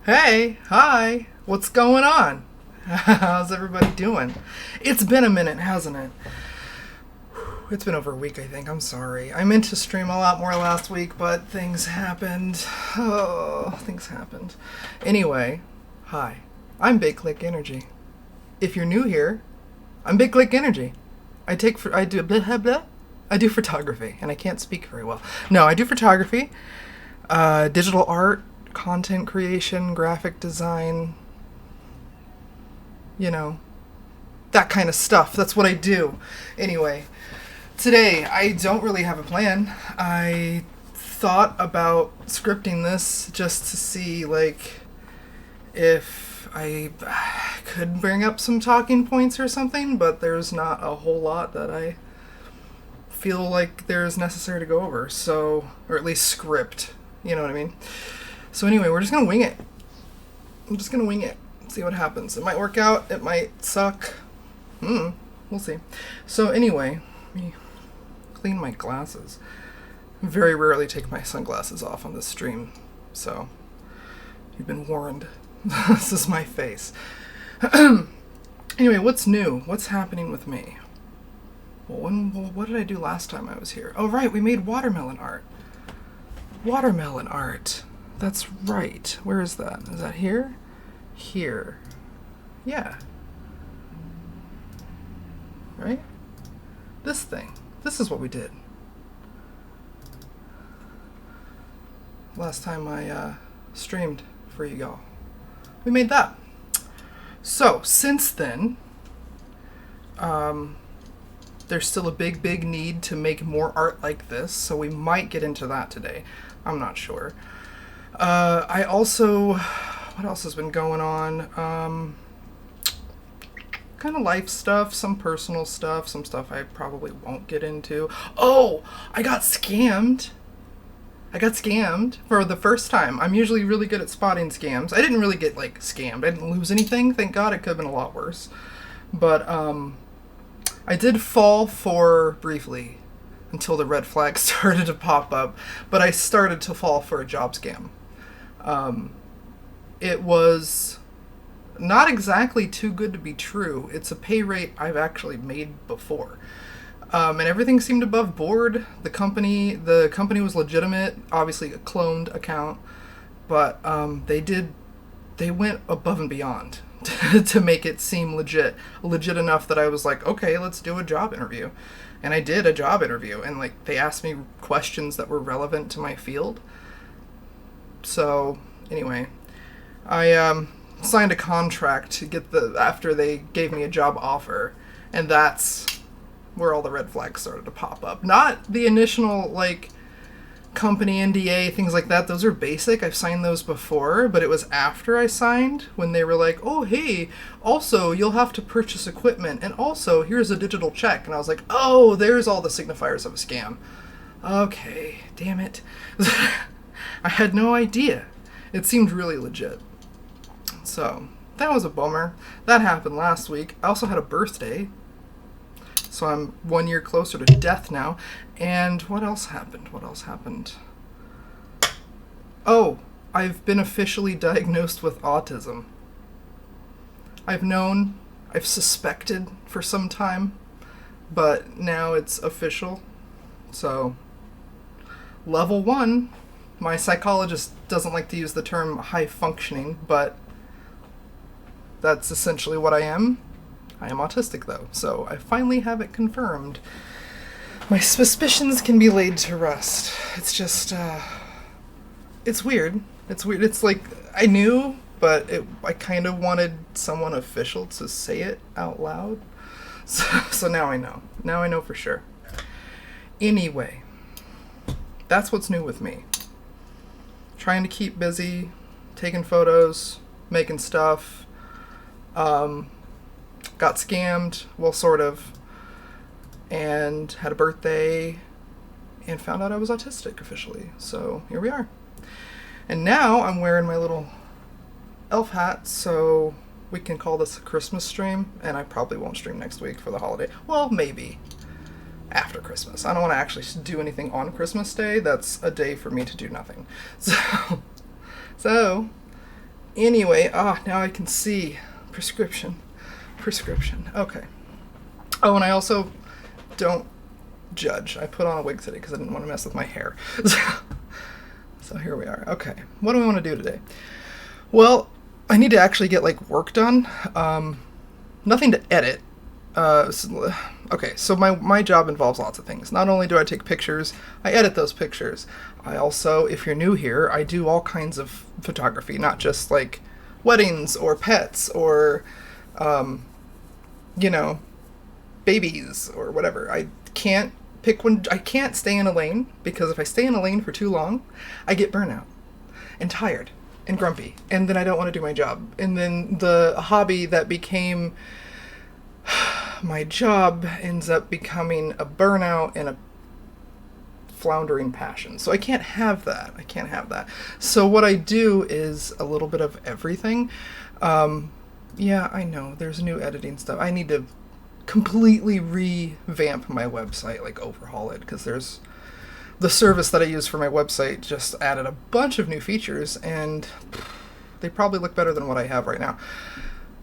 Hey, hi, what's going on? How's everybody doing? It's been a minute, hasn't it? It's been over a week, I think. I'm sorry. I meant to stream a lot more last week, but things happened. Oh, things happened. Anyway, hi. I'm Big Click Energy. If you're new here, I'm Big Click Energy. I do blah, blah, blah. I do photography, and I can't speak very well. No, I do photography, digital art, content creation, graphic design, that kind of stuff. That's what I do. Anyway, today I don't really have a plan. I thought about scripting this just to see, if I could bring up some talking points or something, but there's not a whole lot that I feel like there's necessary to go over, or at least script, you know what I mean? So anyway, we're just gonna wing it. I'm just gonna wing it, see what happens. It might work out, it might suck. We'll see. So anyway, let me clean my glasses. I very rarely take my sunglasses off on this stream, so you've been warned. This is my face. Anyway, what's new? What's happening with me? Well, what did I do last time I was here? Oh, right, we made watermelon art. Watermelon art. That's right. Where is that? Is that here? Here. Yeah. Right? This thing. This is what we did. Last time I streamed for you all. We made that. So, since then, there's still a big need to make more art like this, so we might get into that today. I'm not sure. I also, what else has been going on? Kind of life stuff, some personal stuff, some stuff I probably won't get into. Oh, I got scammed. I got scammed for the first time. I'm usually really good at spotting scams. I didn't really get, scammed. I didn't lose anything. Thank God. It could have been a lot worse. But, I did fall for briefly until the red flag started to pop up, but I started to fall for a job scam. It was not exactly too good to be true. It's a pay rate I've actually made before. And everything seemed above board. The company was legitimate, obviously a cloned account, but they went above and beyond to make it seem legit enough that I was like, okay, let's do a job interview. And I did a job interview, and they asked me questions that were relevant to my field. So anyway, I signed a contract to get after they gave me a job offer, and that's where all the red flags started to pop up. Not the initial company NDA, things like that. Those are basic. I've signed those before, but it was after I signed when they were like, oh, hey, also, you'll have to purchase equipment, and also, here's a digital check. And I was like, oh, there's all the signifiers of a scam. Okay, damn it. I had no idea. It seemed really legit. So, that was a bummer. That happened last week. I also had a birthday. So I'm 1 year closer to death now. And what else happened? Oh, I've been officially diagnosed with autism. I've suspected for some time, but now it's official. So, level 1, my psychologist doesn't like to use the term high functioning, but that's essentially what I am. I am autistic, though, so I finally have it confirmed. My suspicions can be laid to rest. It's just, it's weird. It's weird. It's I knew, but I kind of wanted someone official to say it out loud. So now I know. Now I know for sure. Anyway, that's what's new with me. Trying to keep busy, taking photos, making stuff. Got scammed, well, sort of, and had a birthday, and found out I was autistic officially. So here we are. And now I'm wearing my little elf hat, so we can call this a Christmas stream, and I probably won't stream next week for the holiday. Well, maybe after Christmas. I don't want to actually do anything on Christmas Day. That's a day for me to do nothing. So Anyway, now I can see. Prescription. Okay. Oh, and I also don't judge. I put on a wig today because I didn't want to mess with my hair. So here we are. Okay, what do we want to do today? Well, I need to actually get like work done. Nothing to edit. Okay, so my job involves lots of things. Not only do I take pictures, I edit those pictures. I also, if you're new here, I do all kinds of photography, not just like weddings or pets or, babies or whatever. I can't pick one. I can't stay in a lane because if I stay in a lane for too long, I get burnout and tired and grumpy, and then I don't want to do my job. And then the hobby that became my job ends up becoming a burnout and a floundering passion. So I can't have that. So what I do is a little bit of everything. Yeah, I know there's new editing stuff. I need to completely revamp my website, like overhaul it, because there's the service that I use for my website just added a bunch of new features, and they probably look better than what I have right now.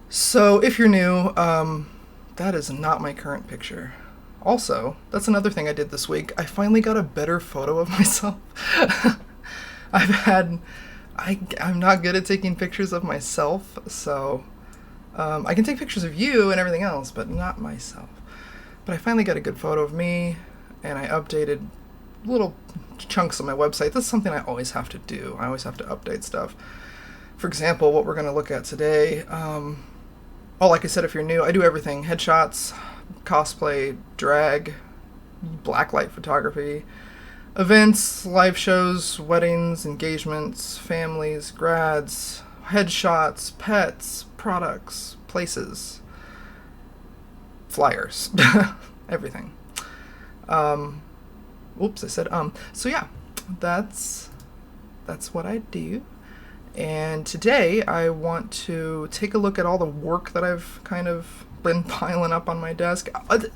So if you're new, that is not my current picture. Also, that's another thing I did this week. I finally got a better photo of myself. I'm not good at taking pictures of myself, so I can take pictures of you and everything else, but not myself. But I finally got a good photo of me, and I updated little chunks of my website. This is something I always have to do. I always have to update stuff. For example, what we're going to look at today, like I said, if you're new, I do everything. Headshots, cosplay, drag, blacklight photography, events, live shows, weddings, engagements, families, grads, headshots, pets, products, places, flyers, everything. Oops, I said So yeah, that's what I do. And today I want to take a look at all the work that I've kind of been piling up on my desk.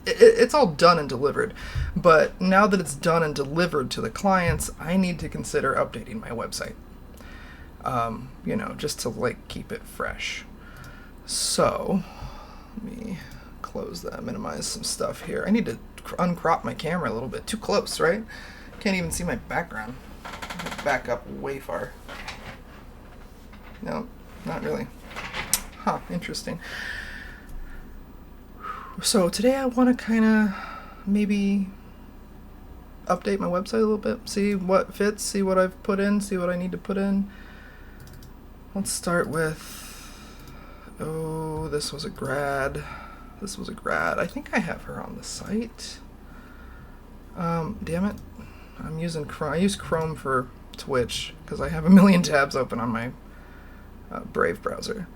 It's all done and delivered, but now that it's done and delivered to the clients, I need to consider updating my website. Just to like keep it fresh. So let me close that, minimize some stuff here. I need to uncrop my camera a little bit. Too close, right? Can't even see my background. Back up way far. No, not really. Huh, interesting. So today I want to kind of maybe update my website a little bit, see what fits, see what I've put in, see what I need to put in. Let's start with, this was a grad. I think I have her on the site. Damn it. I'm using Chrome. I use Chrome for Twitch because I have a million tabs open on my Brave browser.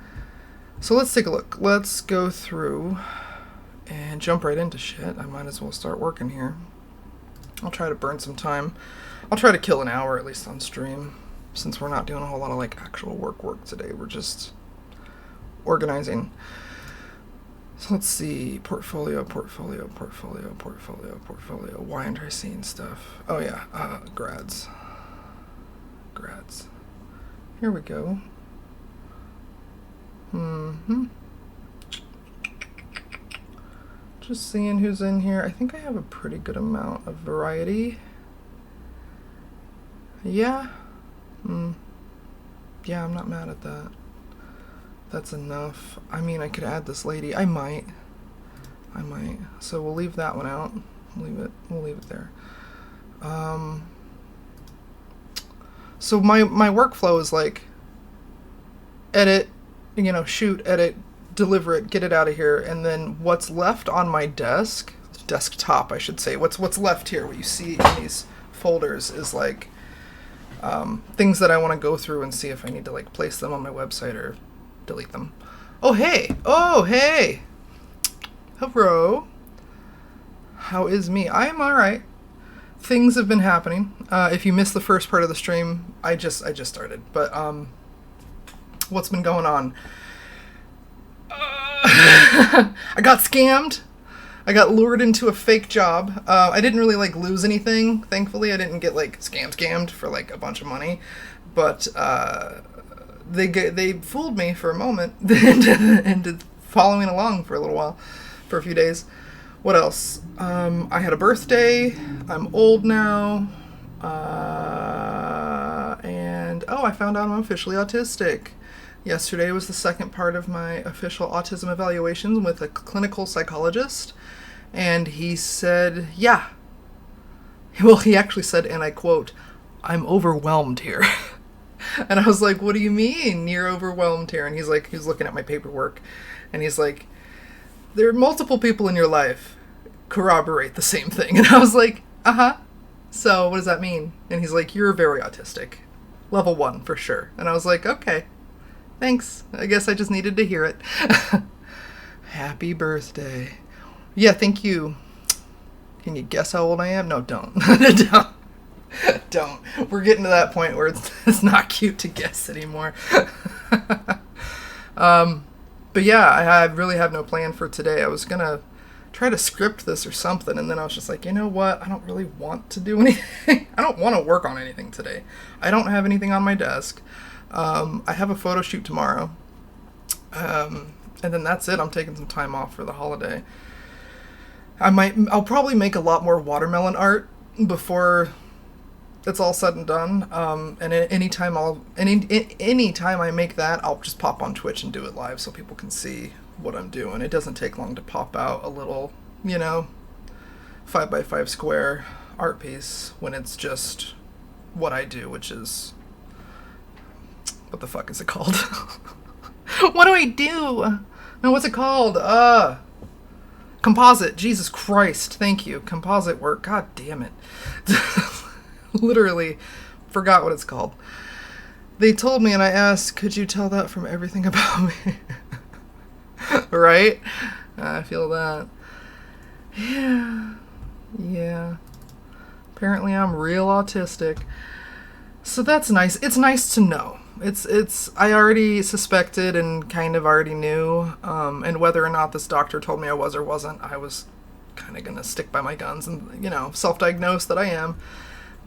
So let's take a look. Let's go through and jump right into shit. I might as well start working here. I'll try to burn some time. I'll try to kill an hour at least on stream, since we're not doing a whole lot of like actual work today. We're just organizing. So let's see, portfolio. Why aren't I seeing stuff? Oh yeah, grads. Here we go. Just seeing who's in here. I think I have a pretty good amount of variety. Yeah. Yeah, I'm not mad at that. That's enough. I mean, I could add this lady. I might. So we'll leave that one out. We'll leave it there. So my workflow is like edit, shoot, edit, deliver it, get it out of here, and then what's left on my desktop, I should say. What's left here, what you see in these folders is like things that I want to go through and see if I need to like place them on my website or delete them. Oh hey! Hello. How is me? I am alright. Things have been happening. If you missed the first part of the stream, I just started. But what's been going on? I got scammed. I got lured into a fake job. I didn't really like lose anything. Thankfully, I didn't get like scammed for like a bunch of money. But they fooled me for a moment into following along for a little while, for a few days. What else? I had a birthday. I'm old now. And I found out I'm officially autistic. Yesterday was the second part of my official autism evaluations with a clinical psychologist. And he said, yeah. Well, he actually said, and I quote, "I'm overwhelmed here." And I was like, "What do you mean you're overwhelmed here?" And he's looking at my paperwork. And he's like, "There are multiple people in your life corroborate the same thing." And I was like, "Uh-huh. So what does that mean?" And he's like, "You're very autistic. Level 1 for sure." And I was like, "Okay. Thanks. I guess I just needed to hear it." Happy birthday. Yeah, thank you. Can you guess how old I am? No, don't. Don't. We're getting to that point where it's not cute to guess anymore. But yeah, I really have no plan for today. I was going to try to script this or something, and then I was just like, you know what? I don't really want to do anything. I don't want to work on anything today. I don't have anything on my desk. I have a photo shoot tomorrow. And then that's it. I'm taking some time off for the holiday. I'll probably make a lot more watermelon art before it's all said and done. And anytime I make that, I'll just pop on Twitch and do it live so people can see what I'm doing. It doesn't take long to pop out a little, 5x5 square art piece when it's just what I do, which is, what the fuck is it called? What do I do? No, what's it called? Composite. Jesus Christ. Thank you. Composite work. God damn it. Literally forgot what it's called. They told me, and I asked, could you tell that from everything about me? Right? I feel that. Yeah. Apparently I'm real autistic. So that's nice. It's nice to know. I already suspected and kind of already knew, and whether or not this doctor told me I was or wasn't, I was kind of going to stick by my guns and, self-diagnose that I am.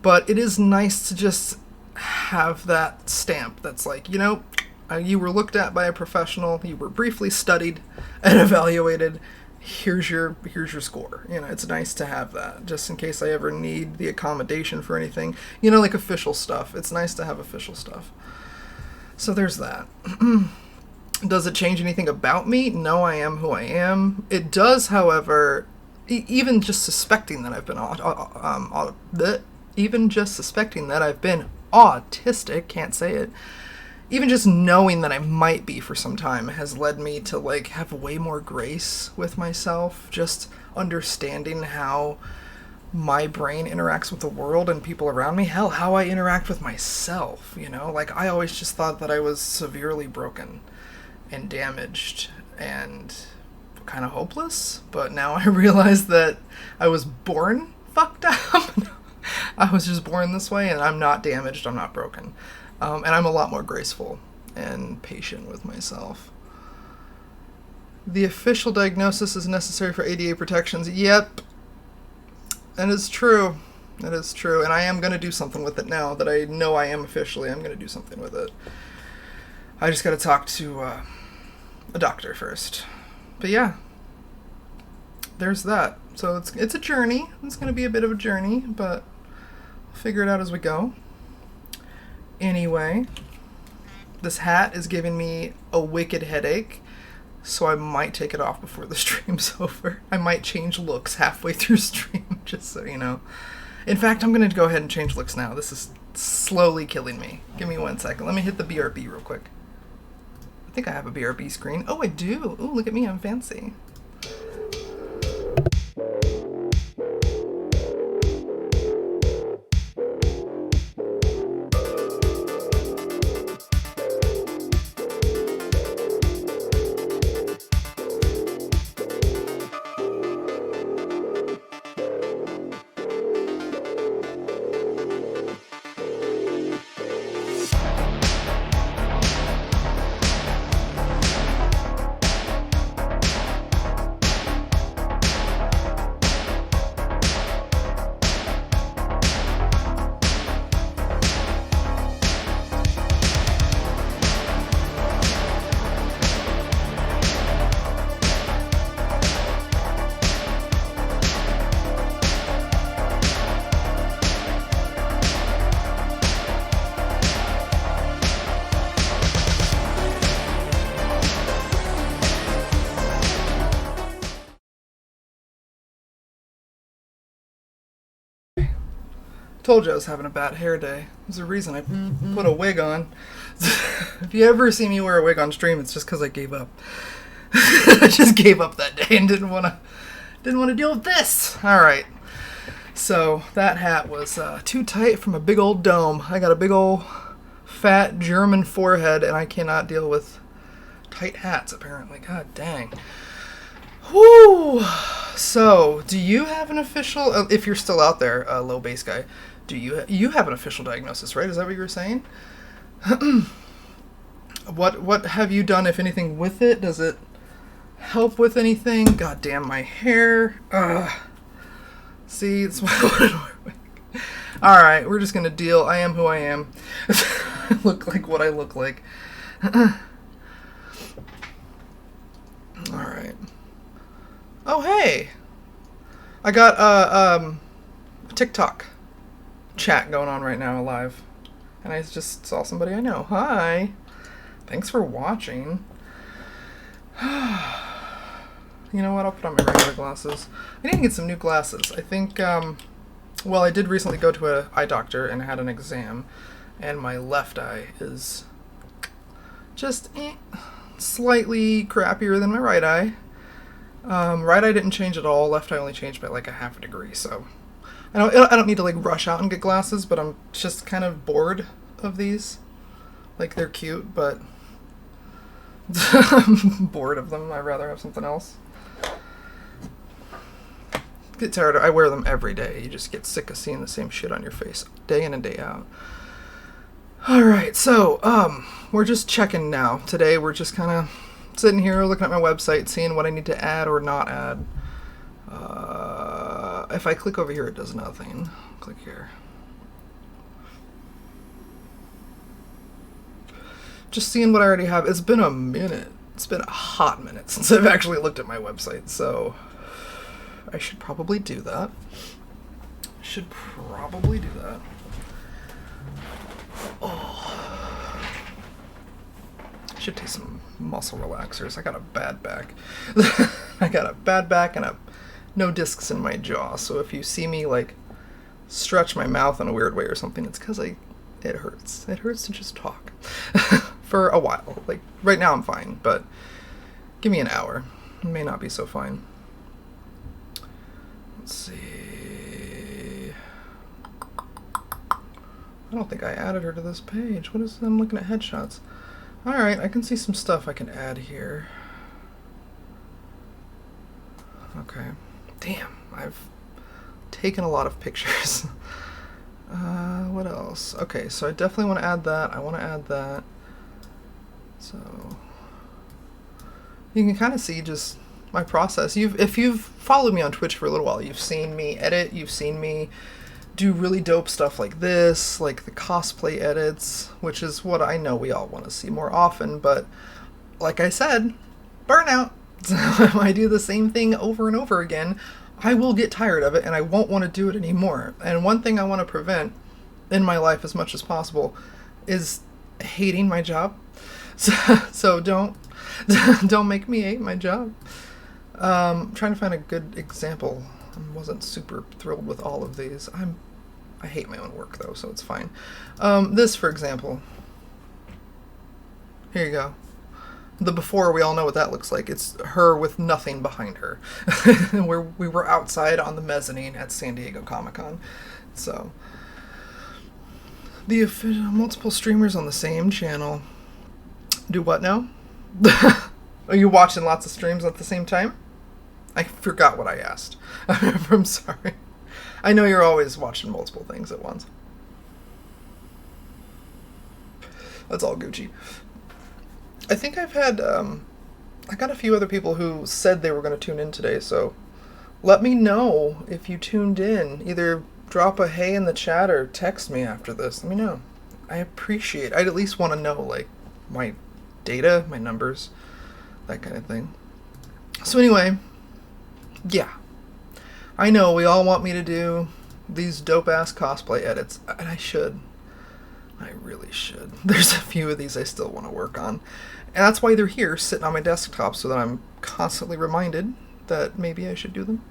But it is nice to just have that stamp that's like, you were looked at by a professional, you were briefly studied and evaluated, here's your score. It's nice to have that, just in case I ever need the accommodation for anything, like official stuff. It's nice to have official stuff. So there's that. Does it change anything about me? No, I am who I am. It does, however, even just suspecting that I've been autistic, can't say it, even just knowing that I might be for some time has led me to have way more grace with myself, just understanding how my brain interacts with the world and people around me. Hell, how I interact with myself, I always just thought that I was severely broken and damaged and kind of hopeless, but now I realize that I was born fucked up. I was just born this way, and I'm not damaged, I'm not broken. And I'm a lot more graceful and patient with myself. The official diagnosis is necessary for ADA protections. Yep. And it's true. It is true. And I am going to do something with it now that I know I am officially. I'm going to do something with it. I just got to talk to a doctor first. But yeah. There's that. So it's a journey. It's going to be a bit of a journey, but we'll figure it out as we go. Anyway, this hat is giving me a wicked headache, so I might take it off before the stream's over. I might change looks halfway through stream, just so you know. In fact, I'm going to go ahead and change looks now. This is slowly killing me. Give me 1 second. Let me hit the BRB real quick. I think I have a BRB screen. Oh, I do. Ooh, look at me. I'm fancy. Told you I was having a bad hair day. There's a reason I put a wig on. If you ever see me wear a wig on stream, it's just because I gave up. I just gave up that day and didn't want to deal with this. All right. So that hat was too tight from a big old dome. I got a big old fat German forehead, and I cannot deal with tight hats, apparently. God dang. Whoo! So, do you have an official, if you're still out there, low bass guy, do you have an official diagnosis, right? Is that what you were saying? What have you done, if anything, with it? Does it help with anything? God damn, my hair. See, it's Alright, we're just gonna deal. I am who I am. I look like what I look like. Alright. Oh, hey! I got a TikTok chat going on right now live. And I just saw somebody I know. Hi! Thanks for watching. You know what? I'll put on my regular glasses. I need to get some new glasses. I think, well, I did recently go to an eye doctor and had an exam. And my left eye is just slightly crappier than my right eye. Right eye didn't change at all. Left eye only changed by like a half a degree. So I don't need to like rush out and get glasses, but I'm just kind of bored of these. Like, they're cute, but I'm bored of them. I'd rather have something else. Get tired. I wear them every day. You just get sick of seeing the same shit on your face day in and day out. Alright, so, we're just checking now. Today we're just kind of sitting here looking at my website, seeing what I need to add or not add. If I click over here, it does nothing. Click here. Just seeing what I already have. It's been a minute. It's been a hot minute since I've actually looked at my website, so I should probably do that. Oh. I should take some muscle relaxers. I got a bad back. I got a bad back and no discs in my jaw, so if you see me like stretch my mouth in a weird way or something, it's because it hurts. It hurts to just talk. For a while. Like, right now I'm fine, but give me an hour. It may not be so fine. Let's see. I don't think I added her to this page. What is... I'm looking at headshots. Alright, I can see some stuff I can add here. Okay. Damn, I've taken a lot of pictures. What else? Okay, so I definitely want to add that. I want to add that. So you can kind of see just my process. If you've followed me on Twitch for a little while, you've seen me edit, you've seen me do really dope stuff like this, like the cosplay edits, which is what I know we all want to see more often, but like I said, burnout. So if I do the same thing over and over again, I will get tired of it and I won't want to do it anymore. And one thing I want to prevent in my life as much as possible is hating my job. So don't make me hate my job. Trying to find a good example. I wasn't super thrilled with all of these. I hate my own work though, so it's fine. This, for example. Here you go. The before, we all know what that looks like. It's her with nothing behind her. We were outside on the mezzanine at San Diego Comic-Con. So, the multiple streamers on the same channel. Do what now? Are you watching lots of streams at the same time? I forgot what I asked. I'm sorry. I know you're always watching multiple things at once. That's all Gucci. I think I've had, I got a few other people who said they were going to tune in today, so let me know if you tuned in. Either drop a hey in the chat or text me after this. Let me know. I appreciate it. I'd at least want to know, like, my data, my numbers, that kind of thing. So anyway, yeah. I know we all want me to do these dope-ass cosplay edits, and I should. I really should. There's a few of these I still want to work on. And that's why they're here, sitting on my desktop, so that I'm constantly reminded that maybe I should do them.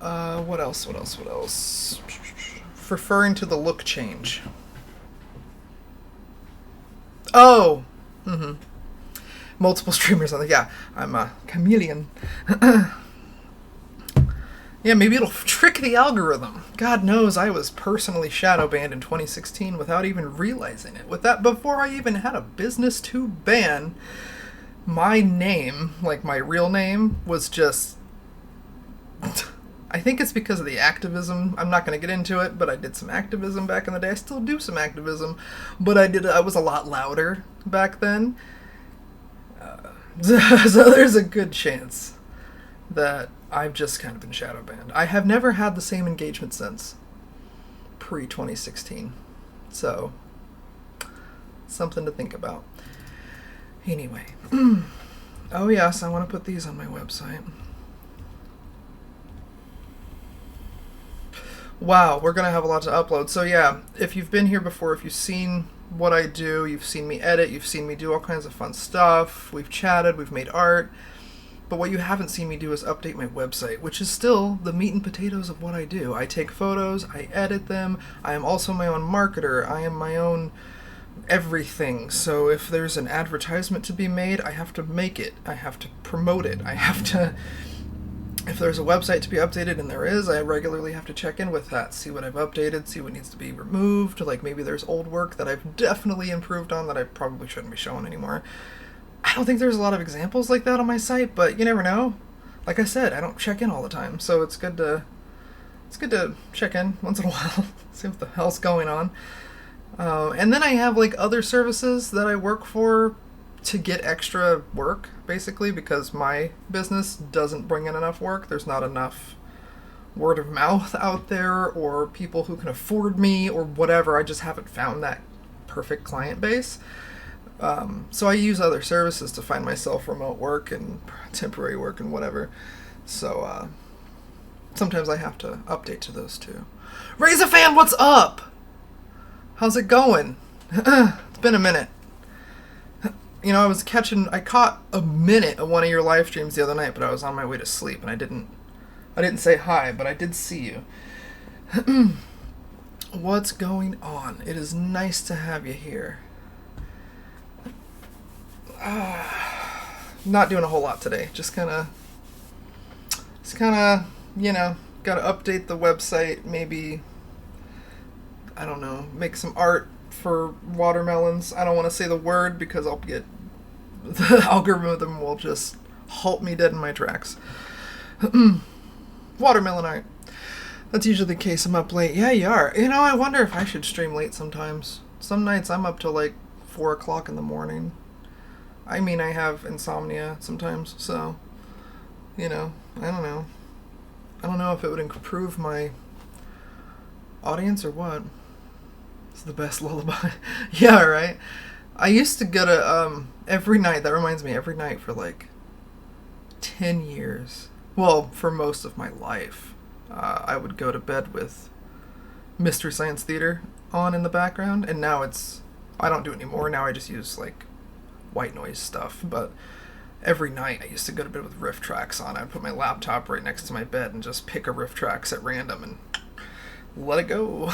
What else? referring to the look change. Oh! Mm-hmm. Multiple streamers on the... Yeah, I'm a chameleon. Yeah, maybe it'll trick the algorithm. God knows I was personally shadow banned in 2016 without even realizing it. With that, before I even had a business to ban, my name, like my real name, was just... I think it's because of the activism. I'm not going to get into it, but I did some activism back in the day. I still do some activism, but I was a lot louder back then. So there's a good chance that I've just kind of been shadow banned. I have never had the same engagement since pre-2016. So, something to think about. Anyway. Oh yes, I want to put these on my website. Wow, we're going to have a lot to upload. So yeah, if you've been here before, if you've seen what I do, you've seen me edit, you've seen me do all kinds of fun stuff, we've chatted, we've made art. But what you haven't seen me do is update my website, which is still the meat and potatoes of what I do. I take photos, I edit them, I am also my own marketer, I am my own everything. So if there's an advertisement to be made, I have to make it, I have to promote it, I have to... If there's a website to be updated, and there is, I regularly have to check in with that, see what I've updated, see what needs to be removed, like maybe there's old work that I've definitely improved on that I probably shouldn't be showing anymore. I don't think there's a lot of examples like that on my site, but you never know. Like I said, I don't check in all the time, so it's good to check in once in a while, see what the hell's going on. And then I have like other services that I work for to get extra work, basically, because my business doesn't bring in enough work. There's not enough word of mouth out there, or people who can afford me, or whatever. I just haven't found that perfect client base. So I use other services to find myself remote work and temporary work and whatever. So sometimes I have to update to those too. Raise a fan, what's up? How's it going? It's been a minute. You know, I caught a minute of one of your live streams the other night, but I was on my way to sleep and I didn't say hi, but I did see you. What's going on? It is nice to have you here. Not doing a whole lot today. Just kind of, you know, got to update the website. Maybe, I don't know, make some art for watermelons. I don't want to say the word because the algorithm will just halt me dead in my tracks. Watermelon art. That's usually the case. I'm up late. Yeah, you are. You know, I wonder if I should stream late sometimes. Some nights I'm up till like 4 o'clock in the morning. I mean, I have insomnia sometimes, so, you know, I don't know. I don't know if it would improve my audience or what. It's the best lullaby. Yeah, right? I used to go to, every night, that reminds me, every night for like 10 years. Well, for most of my life, I would go to bed with Mystery Science Theater on in the background, and now I don't do it anymore. Now I just use like white noise stuff, but every night I used to go to bed with riff tracks on. I'd put my laptop right next to my bed and just pick a riff tracks at random and let it go.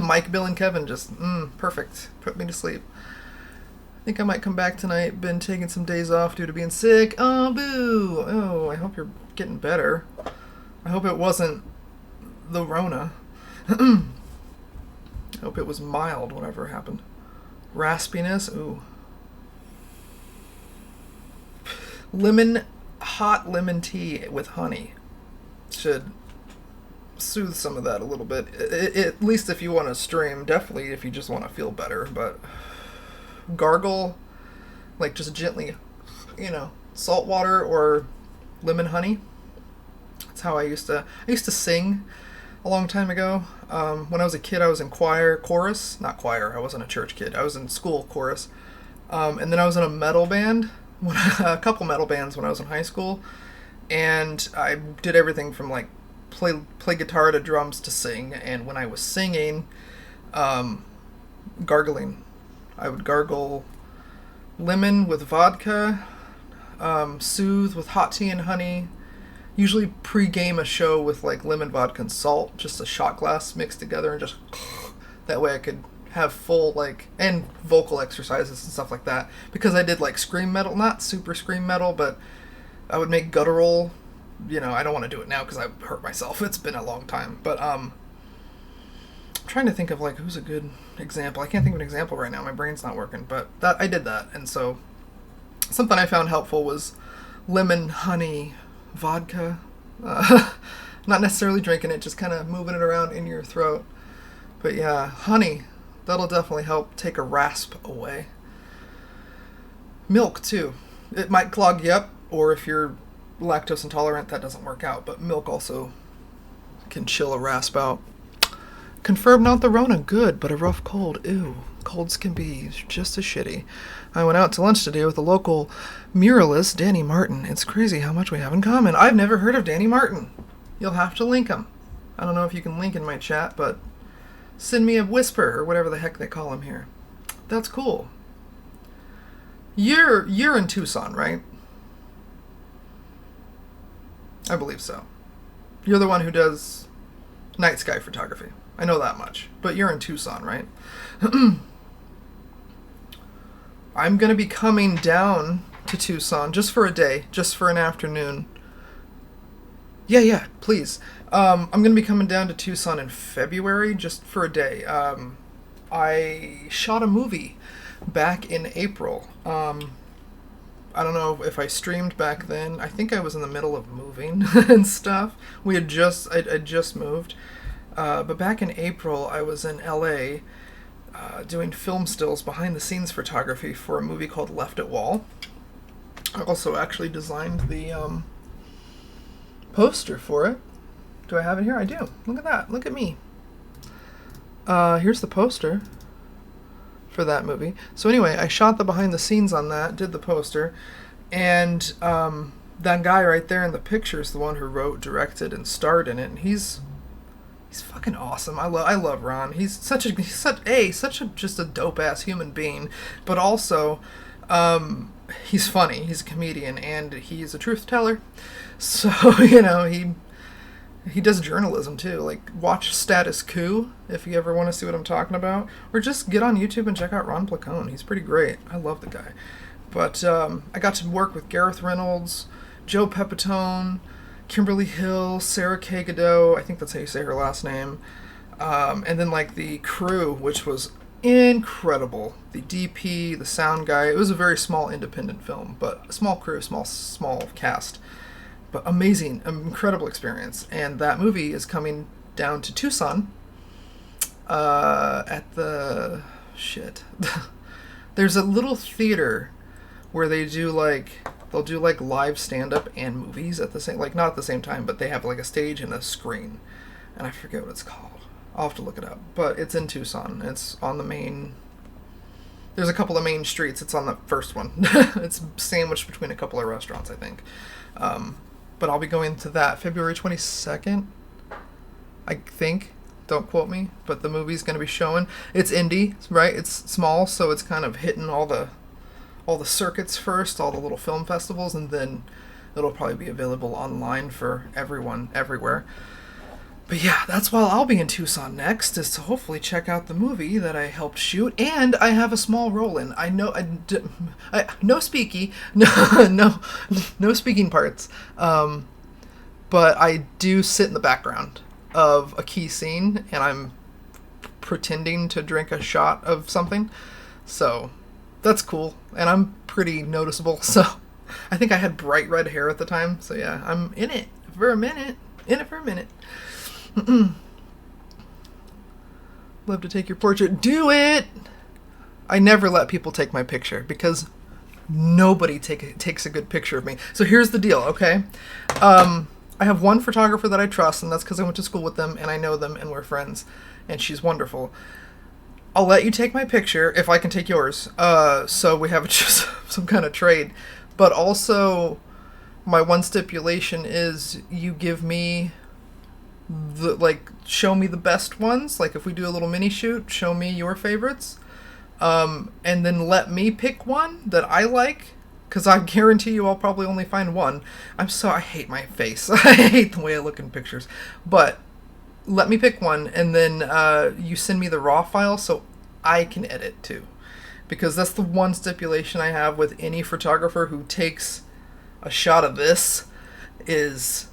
Mike, Bill, and Kevin just, perfect. Put me to sleep. I think I might come back tonight. Been taking some days off due to being sick. Oh, boo. Oh, I hope you're getting better. I hope it wasn't the Rona. I hope it was mild, whatever happened. Raspiness, ooh. Hot lemon tea with honey should soothe some of that a little bit. At least if you want to stream, definitely if you just want to feel better, but gargle, like just gently, you know, salt water or lemon honey. That's how I used to sing a long time ago. When I was a kid, I was in chorus, not choir, I wasn't a church kid, I was in school chorus, and then I was in a metal band, a couple metal bands when I was in high school, and I did everything from like play guitar to drums to sing. And when I was singing, gargling, I would gargle lemon with vodka, soothe with hot tea and honey, Usually pre-game a show with like lemon vodka and salt, just a shot glass mixed together, and just that way I could have full like and vocal exercises and stuff like that. Because I did like scream metal, not super scream metal, but I would make guttural. I don't want to do it now because I hurt myself. It's been a long time, but I'm trying to think of like who's a good example. I can't think of an example right now. My brain's not working, but that I did that, and so something I found helpful was lemon honey vodka. Not necessarily drinking it, just kind of moving it around in your throat. But yeah, honey, that'll definitely help take a rasp away. Milk too. It might clog you up, or if you're lactose intolerant, that doesn't work out. But milk also can chill a rasp out. Confirmed not the Rona, good, but a rough cold, ew. Colds can be just as shitty. I went out to lunch today with a local muralist, Danny Martin. It's crazy how much we have in common. I've never heard of Danny Martin. You'll have to link him. I don't know if you can link in my chat, but send me a whisper or whatever the heck they call him here. That's cool. You're in Tucson, right? I believe so. You're the one who does night sky photography. I know that much. But you're in Tucson, right? I'm going to be coming down to Tucson just for a day, just for an afternoon. Yeah, please. I'm going to be coming down to Tucson in February just for a day. I shot a movie back in April. I don't know if I streamed back then. I think I was in the middle of moving and stuff. I just moved. But back in April, I was in LA doing film stills, behind the scenes photography for a movie called Left at Wall. I also actually designed the poster for it. Do I have it here? I do. Look at that. Look at me. Here's the poster for that movie. So anyway, I shot the behind the scenes on that, did the poster, and that guy right there in the picture is the one who wrote, directed, and starred in it. And he's fucking awesome. I love Ron. He's such a just a dope ass human being, but also he's funny. He's a comedian and he's a truth teller. So he does journalism too. Like, watch Status Coup if you ever want to see what I'm talking about, or just get on YouTube and check out Ron Placone. He's pretty great. I love the guy. But I got to work with Gareth Reynolds, Joe Pepitone, Kimberly Hill, Sarah K. Godot, I think that's how you say her last name, and then like the crew, which was incredible. The DP, the sound guy. It was a very small independent film, but a small crew, small cast, but amazing, incredible experience. And that movie is coming down to Tucson at the there's a little theater where they'll do like live stand-up and movies at the same, like not at the same time, but they have like a stage and a screen, and I forget what it's called. I'll have to look it up, but it's in Tucson. It's on the main, there's a couple of main streets. It's on the first one. It's sandwiched between a couple of restaurants, I think. But I'll be going to that February 22nd, I think. Don't quote me, but the movie's going to be showing. It's indie, right? It's small, so it's kind of hitting all the circuits first, all the little film festivals, and then it'll probably be available online for everyone, everywhere. But yeah, that's why I'll be in Tucson next, is to hopefully check out the movie that I helped shoot, and I have a small role in. I know, no speaking parts, but I do sit in the background of a key scene, and I'm pretending to drink a shot of something, so that's cool, and I'm pretty noticeable, so I think I had bright red hair at the time, so yeah, I'm in it for a minute. Love to take your portrait. Do it! I never let people take my picture, because nobody takes a good picture of me. So here's the deal, okay? I have one photographer that I trust, and that's because I went to school with them, and I know them, and we're friends, and she's wonderful. I'll let you take my picture if I can take yours, so we have just some kind of trade. But also, my one stipulation is you give me show me the best ones. Like, if we do a little mini shoot, show me your favorites, and then let me pick one that I like, because I guarantee you I'll probably only find one. I hate my face. I hate the way I look in pictures. But let me pick one, and then you send me the raw file so I can edit too. Because that's the one stipulation I have with any photographer who takes a shot of this is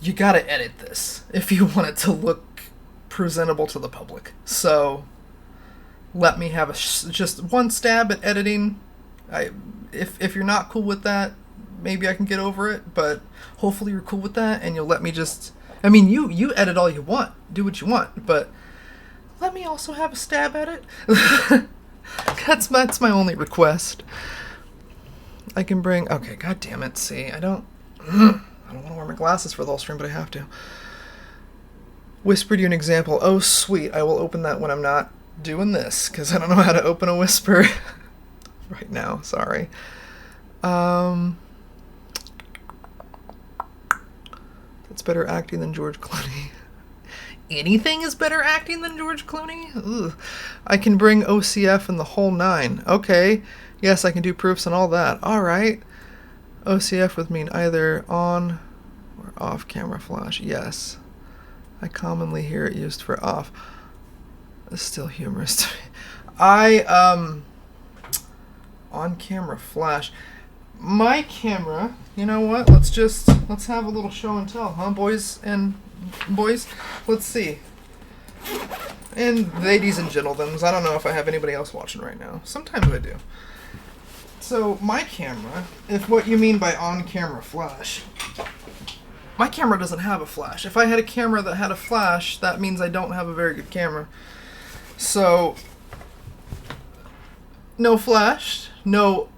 you gotta edit this if you want it to look presentable to the public. So let me have just one stab at editing. If you're not cool with that, maybe I can get over it, but hopefully you're cool with that and you'll let me just... I mean, you edit all you want, do what you want, but let me also have a stab at it. That's my only request. I can bring... Okay, god damn it, see, I don't want to wear my glasses for the whole stream, but I have to. Whispered you an example. Oh, sweet, I will open that when I'm not doing this, because I don't know how to open a whisper right now, sorry. That's better acting than George Clooney. Anything is better acting than George Clooney? Ugh. I can bring OCF and the whole nine. Okay. Yes, I can do proofs and all that. Alright. OCF would mean either on or off camera flash. Yes. I commonly hear it used for off. It's still humorous to me. On camera flash. My camera, you know what? Let's have a little show and tell, huh, boys and boys? Let's see. And ladies and gentlemen, I don't know if I have anybody else watching right now. Sometimes I do. So my camera, if what you mean by on-camera flash, my camera doesn't have a flash. If I had a camera that had a flash, that means I don't have a very good camera. So, no flash, no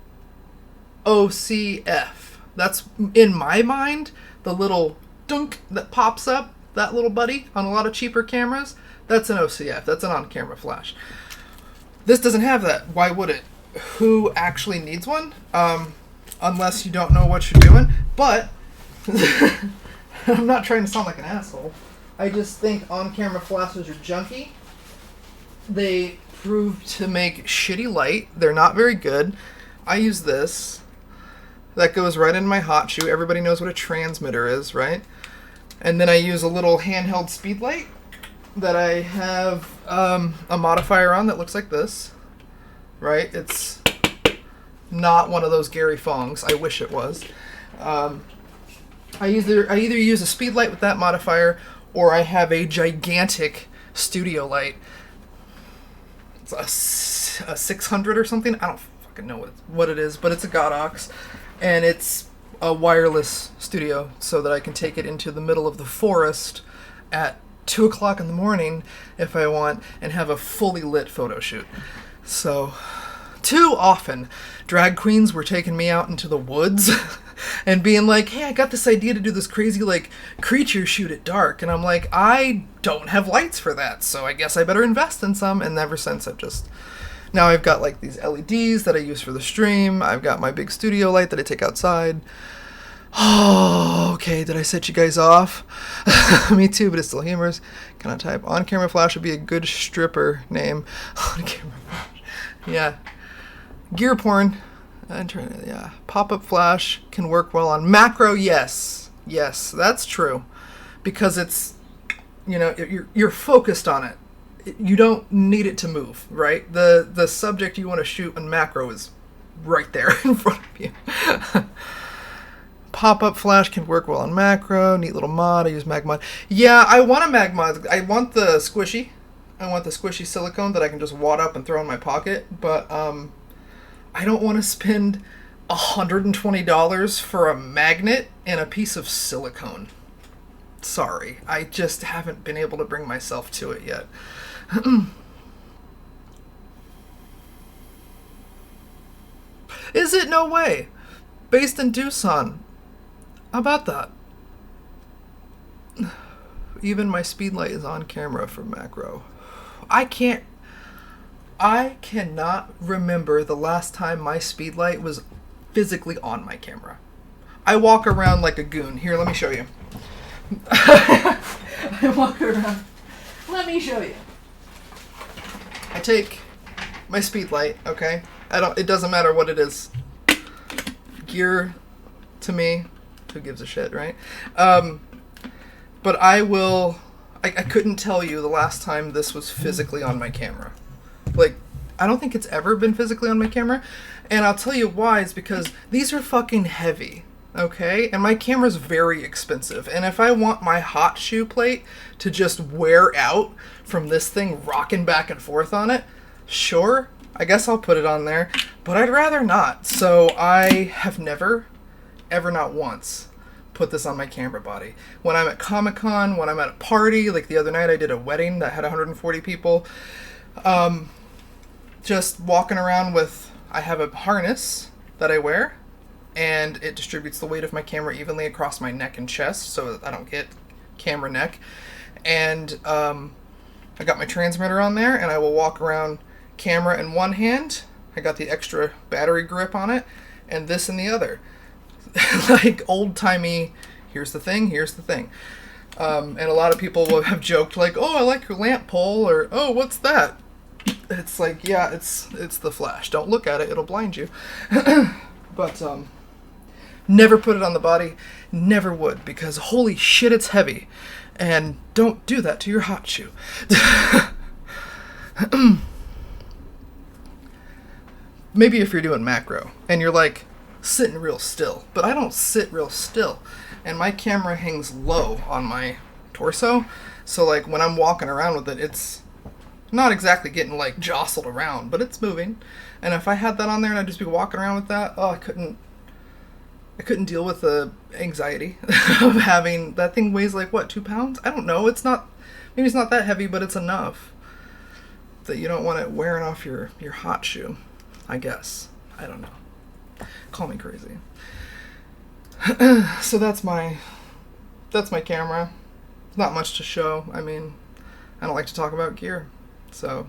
OCF. That's, in my mind, the little dunk that pops up, that little buddy, on a lot of cheaper cameras, that's an OCF. That's an on-camera flash. This doesn't have that. Why would it? Who actually needs one? Unless you don't know what you're doing. But, I'm not trying to sound like an asshole. I just think on-camera flashes are junky. They prove to make shitty light. They're not very good. I use this. That goes right in my hot shoe. Everybody knows what a transmitter is, right? And then I use a little handheld speed light that I have a modifier on that looks like this, right? It's not one of those Gary Fongs. I wish it was. I either use a speed light with that modifier, or I have a gigantic studio light. It's a 600 or something. I don't fucking know what it is, but it's a Godox, and it's a wireless studio so that I can take it into the middle of the forest at 2 o'clock in the morning if I want and have a fully lit photo shoot. So, too often, drag queens were taking me out into the woods and being like, hey, I got this idea to do this crazy, like, creature shoot at dark. And I'm like, I don't have lights for that, so I guess I better invest in some. And ever since, now I've got, like, these LEDs that I use for the stream. I've got my big studio light that I take outside. Oh, okay, did I set you guys off? Me too, but it's still humorous. Can I type on-camera flash would be a good stripper name. On-camera flash. Yeah. Gear porn. Yeah. Pop-up flash can work well on macro, yes. Yes, that's true. Because it's, you know, you're focused on it. You don't need it to move, right? The subject you want to shoot in macro is right there in front of you. Pop-up flash can work well on macro. Neat little mod. I use mag mod. Yeah, I want a mag mod. I want the squishy. I want the squishy silicone that I can just wad up and throw in my pocket. But I don't want to spend $120 for a magnet and a piece of silicone. Sorry. I just haven't been able to bring myself to it yet. Is it? No way. Based in Tucson. How about that? Even my speed light is on camera for macro. I cannot remember the last time my speed light was physically on my camera. I walk around like a goon. Here, let me show you. I walk around. Let me show you. I take my speed light, okay? It doesn't matter what it is. gear to me, who gives a shit, right? But I couldn't tell you the last time this was physically on my camera. Like, I don't think it's ever been physically on my camera. And I'll tell you why. It's because these are fucking heavy, okay? And my camera's very expensive. And if I want my hot shoe plate to just wear out from this thing rocking back and forth on it, sure, I guess I'll put it on there. But I'd rather not. So I have never, ever not once, put this on my camera body. When I'm at Comic-Con, when I'm at a party, like the other night I did a wedding that had 140 people, just walking around with, I have a harness that I wear, and it distributes the weight of my camera evenly across my neck and chest so that I don't get camera neck. And I got my transmitter on there, and I will walk around camera in one hand, I got the extra battery grip on it, and this in the other. Like old-timey, here's the thing. And a lot of people will have joked like, oh, I like your lamp pole, or oh, what's that? It's like, yeah, it's the flash. Don't look at it, it'll blind you. But never put it on the body, never would, because holy shit, it's heavy. And don't do that to your hot shoe. Maybe if you're doing macro and you're like sitting real still, but I don't sit real still, and my camera hangs low on my torso, so like when I'm walking around with it, it's not exactly getting like jostled around, but it's moving. And if I had that on there and I'd just be walking around with that, oh, I couldn't deal with the anxiety of having that thing. Weighs like what, 2 pounds? I don't know. It's not, maybe it's not that heavy, but it's enough that you don't want it wearing off your hot shoe, I guess. I don't know. Call me crazy. So that's my camera. Not much to show. I mean, I don't like to talk about gear. So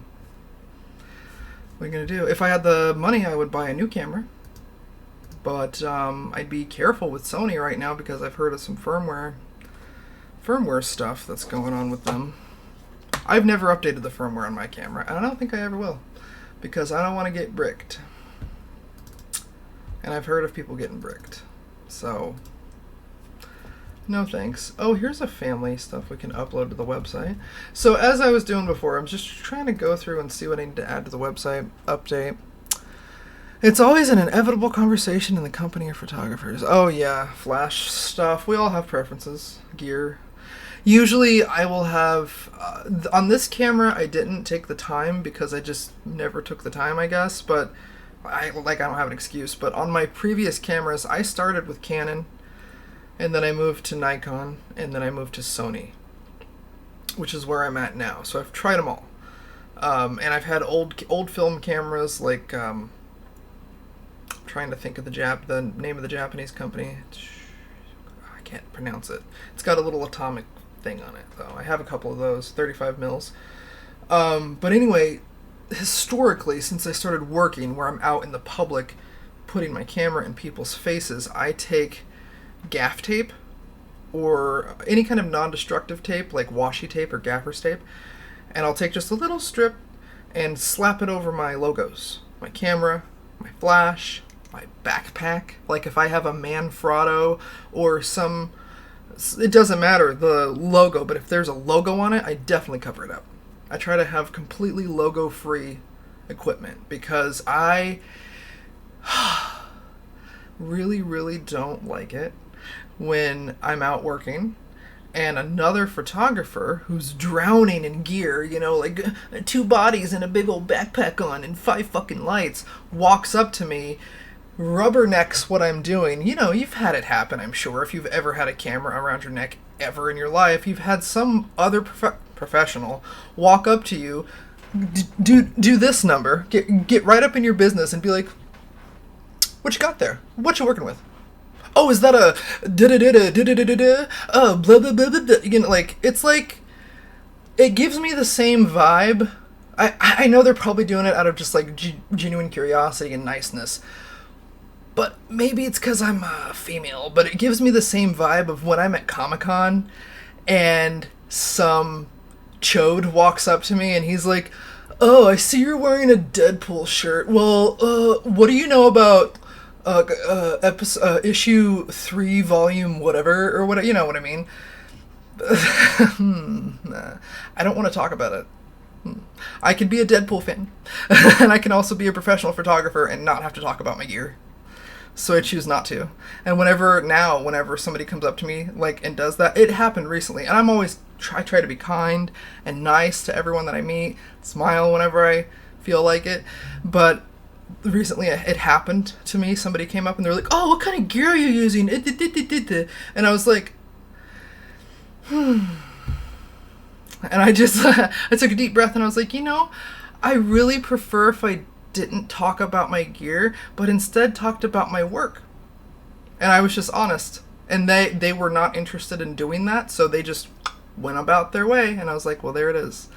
what are you gonna do? If I had the money, I would buy a new camera. But I'd be careful with Sony right now because I've heard of some firmware stuff that's going on with them. I've never updated the firmware on my camera, and I don't think I ever will, because I don't want to get bricked. And I've heard of people getting bricked. So, no thanks. Oh, here's a family stuff we can upload to the website. So as I was doing before, I'm just trying to go through and see what I need to add to the website, update. It's always an inevitable conversation in the company of photographers. Oh yeah, flash stuff. We all have preferences. Gear. Usually I will have, on this camera I didn't take the time because I just never took the time, I guess, but I don't have an excuse. But on my previous cameras, I started with Canon, and then I moved to Nikon, and then I moved to Sony, which is where I'm at now. So I've tried them all. And I've had old film cameras like, trying to think of the name of the Japanese company. I can't pronounce it. It's got a little atomic thing on it, though. I have a couple of those, 35 mils. But anyway, historically, since I started working where I'm out in the public putting my camera in people's faces, I take gaff tape or any kind of non-destructive tape like washi tape or gaffer's tape, and I'll take just a little strip and slap it over my logos, my camera, my flash, my backpack. Like if I have a Manfrotto or some, it doesn't matter the logo, but if there's a logo on it, I definitely cover it up. I try to have completely logo-free equipment because I really, really don't like it when I'm out working and another photographer who's drowning in gear, you know, like 2 bodies and a big old backpack on and 5 fucking lights, walks up to me, rubbernecks what I'm doing. You know, you've had it happen, I'm sure. If you've ever had a camera around your neck ever in your life, you've had some other professional walk up to you, do this number, get right up in your business and be like, what you got there? What you working with? Oh, is that a blah blah blah blah? You know, like it's like it gives me the same vibe. I know they're probably doing it out of just like genuine curiosity and niceness, but maybe it's because I'm a female. But it gives me the same vibe of when I'm at Comic-Con and some chode walks up to me and he's like, "Oh, I see you're wearing a Deadpool shirt. Well, what do you know about issue 3, volume whatever, or what, you know what I mean. Nah, I don't want to talk about it. I could be a Deadpool fan, and I can also be a professional photographer and not have to talk about my gear. So I choose not to. And whenever somebody comes up to me like and does that, it happened recently, and I try to be kind and nice to everyone that I meet, smile whenever I feel like it. But recently it happened to me. Somebody came up and they're like, "Oh, what kind of gear are you using?" And I was like, And I just I took a deep breath and I was like, I really prefer if I didn't talk about my gear, but instead talked about my work. And I was just honest. And they were not interested in doing that, so they just went about their way. And I was like, well, there it is.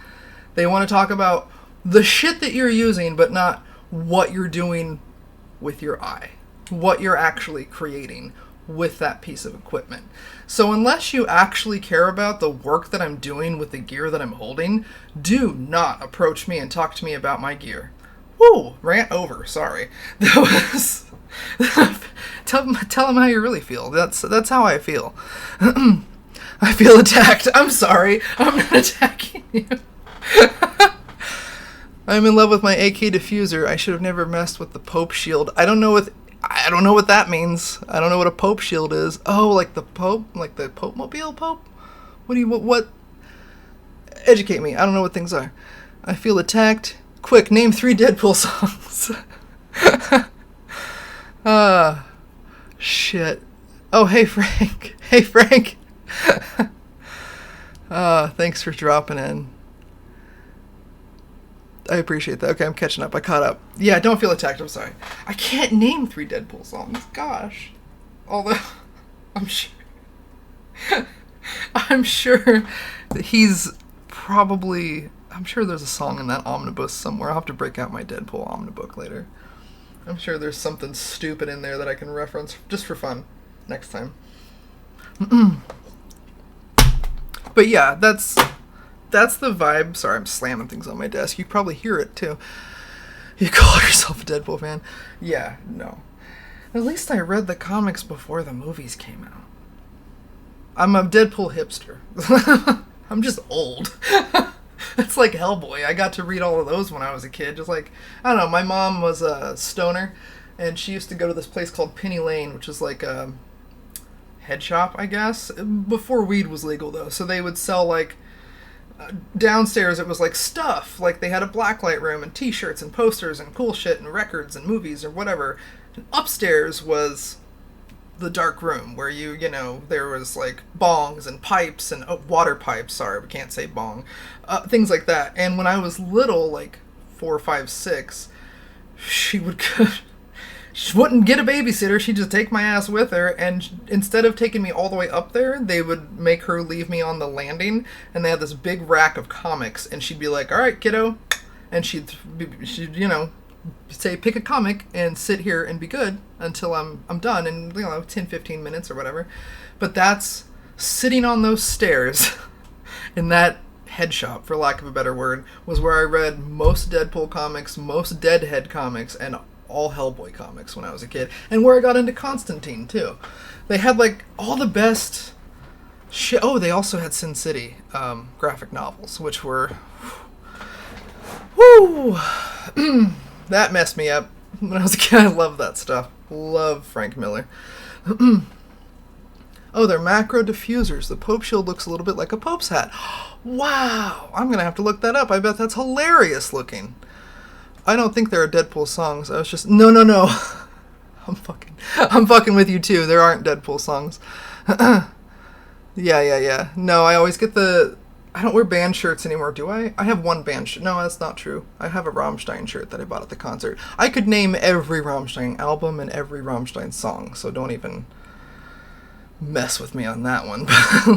They want to talk about the shit that you're using, but not what you're doing with your eye, what you're actually creating with that piece of equipment. So unless you actually care about the work that I'm doing with the gear that I'm holding, do not approach me and talk to me about my gear. Woo! Rant over. Sorry. That was... tell them how you really feel. That's how I feel. I feel attacked. I'm sorry. I'm not attacking you. I'm in love with my AK diffuser. I should have never messed with the Pope shield. I don't know what that means. I don't know what a Pope shield is. Oh, like the Pope? Like the Pope mobile Pope? What? Educate me. I don't know what things are. I feel attacked. Quick, name 3 Deadpool songs. Shit. Oh, hey, Frank. Hey, Frank. Thanks for dropping in. I appreciate that. Okay, I'm catching up. I caught up. Yeah, don't feel attacked. I'm sorry. I can't name 3 Deadpool songs. Gosh. Although, I'm sure that he's probably... I'm sure there's a song in that omnibus somewhere. I'll have to break out my Deadpool omnibook later. I'm sure there's something stupid in there that I can reference just for fun next time. But yeah, that's the vibe. Sorry, I'm slamming things on my desk. You probably hear it too. You call yourself a Deadpool fan? Yeah, no. At least I read the comics before the movies came out. I'm a Deadpool hipster. I'm just old. It's like Hellboy. I got to read all of those when I was a kid. Just like, I don't know, my mom was a stoner, and she used to go to this place called Penny Lane, which is like a head shop, I guess. Before weed was legal, though. So they would sell, like, downstairs it was like stuff. Like they had a blacklight room and t-shirts and posters and cool shit and records and movies or whatever. And upstairs was the dark room where there was like bongs and pipes and water pipes. Sorry, we can't say bong. Things like that. And when I was little, like 4, 5, 6, she wouldn't get a babysitter. She'd just take my ass with her, and instead of taking me all the way up there, they would make her leave me on the landing, and they had this big rack of comics, and she'd be like, all right, kiddo, and she'd say, pick a comic and sit here and be good until I'm done in 10, 15 minutes or whatever. But that's sitting on those stairs in that head shop, for lack of a better word, was where I read most Deadpool comics, most Deadhead comics, and all Hellboy comics when I was a kid, and where I got into Constantine too. They had like all the best shit. Oh, they also had Sin City graphic novels, which were whoo that messed me up when I was a kid. I love that stuff. Love Frank Miller. Oh, they're macro diffusers. The Pope shield looks a little bit like a Pope's hat. Wow, I'm gonna have to look that up. I bet that's hilarious looking. I don't think there are Deadpool songs. I was just... No. I'm fucking with you too. There aren't Deadpool songs. Yeah. No, I always get I don't wear band shirts anymore, do I? I have one band shirt. No, that's not true. I have a Rammstein shirt that I bought at the concert. I could name every Rammstein album and every Rammstein song, so don't even mess with me on that one.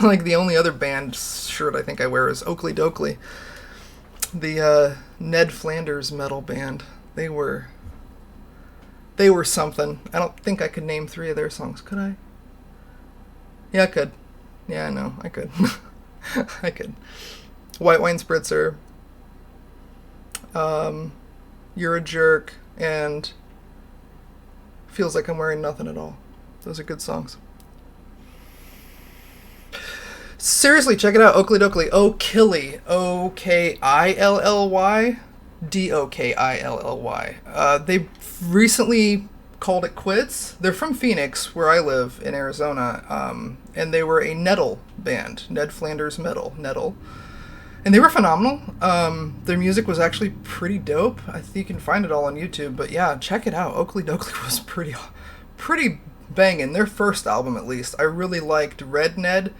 Like, the only other band shirt I think I wear is Oakley Dokley. The Ned Flanders metal band. They were something. I don't think I could name 3 of their songs. Could I? Yeah, I could. Yeah, I know. I could. I could. White Wine Spritzer. You're a Jerk. And Feels like I'm wearing nothing at all. Those are good songs. Seriously, check it out. Oakley Dokley. Okilly. Okilly. Dokilly. They recently called it quits. They're from Phoenix, where I live in Arizona, and they were a Nettle band. Ned Flanders Metal. Nettle. And they were phenomenal. Their music was actually pretty dope. I think you can find it all on YouTube. But yeah, check it out. Oakley Dokley was pretty banging. Their first album, at least. I really liked Red Ned.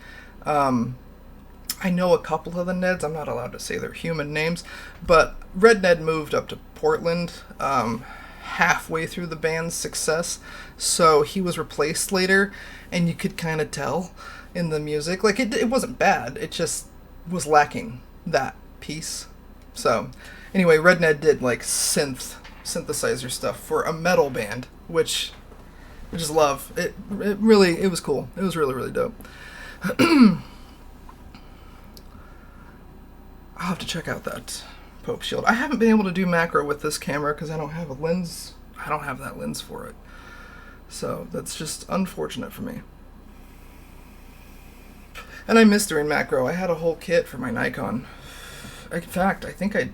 I know a couple of the Neds. I'm not allowed to say their human names. But Red Ned moved up to Portland halfway through the band's success. So he was replaced later. And you could kind of tell in the music. Like, it wasn't bad. It just was lacking that piece. So anyway, Red Ned did like synthesizer stuff for a metal band, which I just love. It was cool. It was really dope. I'll have to check out that Pope Shield. I haven't been able to do macro with this camera because I don't have a lens. I don't have that lens for it. So that's just unfortunate for me. And I miss doing macro. I had a whole kit for my Nikon. In fact, I think I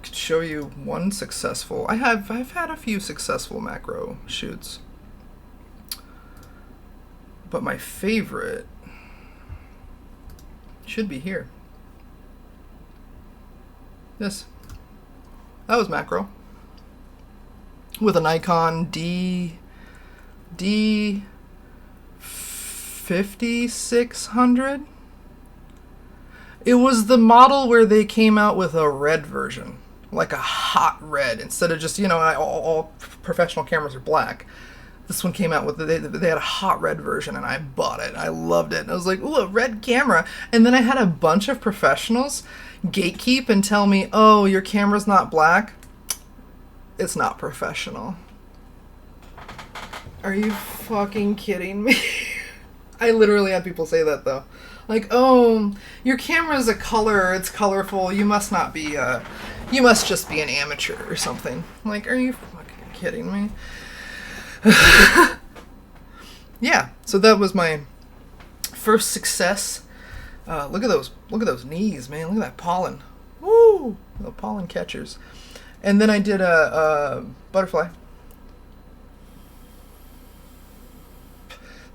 could show you one successful. I've had a few successful macro shoots. But my favorite should be here. This. That was macro. With a Nikon D 5600. It was the model where they came out with a red version, like a hot red, instead of just, all professional cameras are black. This one came out with, they had a hot red version, and I bought it. I loved it. And I was like, ooh, a red camera. And then I had a bunch of professionals gatekeep and tell me, oh, your camera's not black. It's not professional. Are you fucking kidding me? I literally had people say that, though. Like, oh, your camera's a color, it's colorful, you must not be, you must just be an amateur or something. Like, are you fucking kidding me? Yeah, so that was my first success. Look at those knees, man. Look at that pollen. Woo! The pollen catchers. And then I did a butterfly.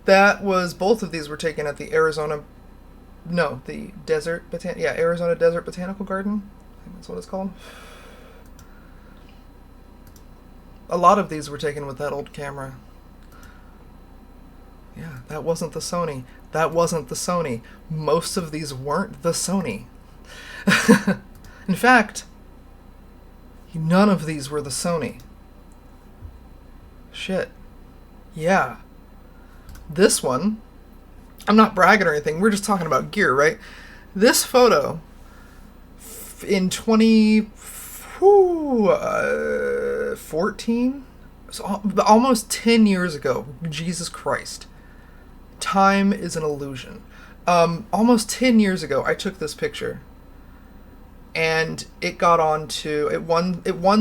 That was, both of these were taken at the Arizona Desert Botanical Garden. I think that's what it's called. A lot of these were taken with that old camera. Yeah, that wasn't the Sony. Most of these weren't the Sony. In fact, none of these were the Sony. Shit. Yeah. This one, I'm not bragging or anything, we're just talking about gear, right? This photo in 2014, so almost 10 years ago, Jesus Christ. Time is an illusion. Almost 10 years ago, I took this picture, and it won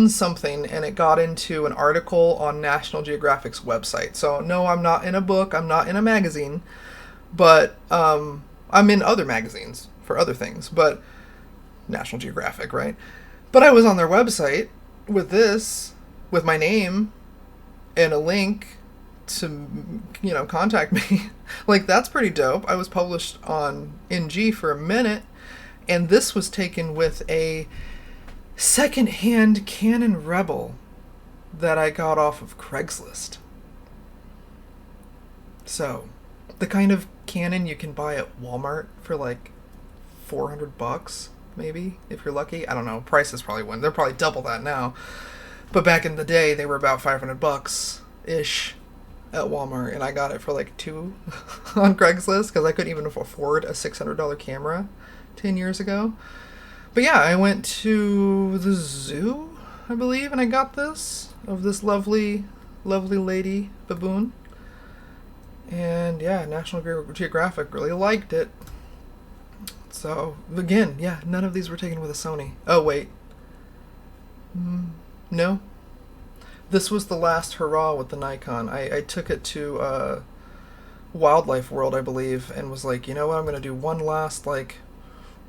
something, and it got into an article on National Geographic's website. So no, I'm not in a book, I'm not in a magazine, but I'm in other magazines for other things, but National Geographic, right? But I was on their website with my name and a link to, contact me. Like, that's pretty dope. I was published on NG for a minute, and this was taken with a second-hand Canon Rebel that I got off of Craigslist. So, the kind of Canon you can buy at Walmart for like $400, maybe, if you're lucky. I don't know. Prices probably went. They're probably double that now. But back in the day, they were about $500-ish at Walmart, and I got it for like $2 on Craigslist because I couldn't even afford a $600 camera 10 years ago. But yeah, I went to the zoo, I believe, and I got this of this lovely lady baboon. And yeah, National Geographic really liked it. So again, yeah, none of these were taken with a Sony. Oh wait, no, This was the last hurrah with the Nikon. I took it to Wildlife World, I believe, and was like, you know what, I'm going to do one last, like,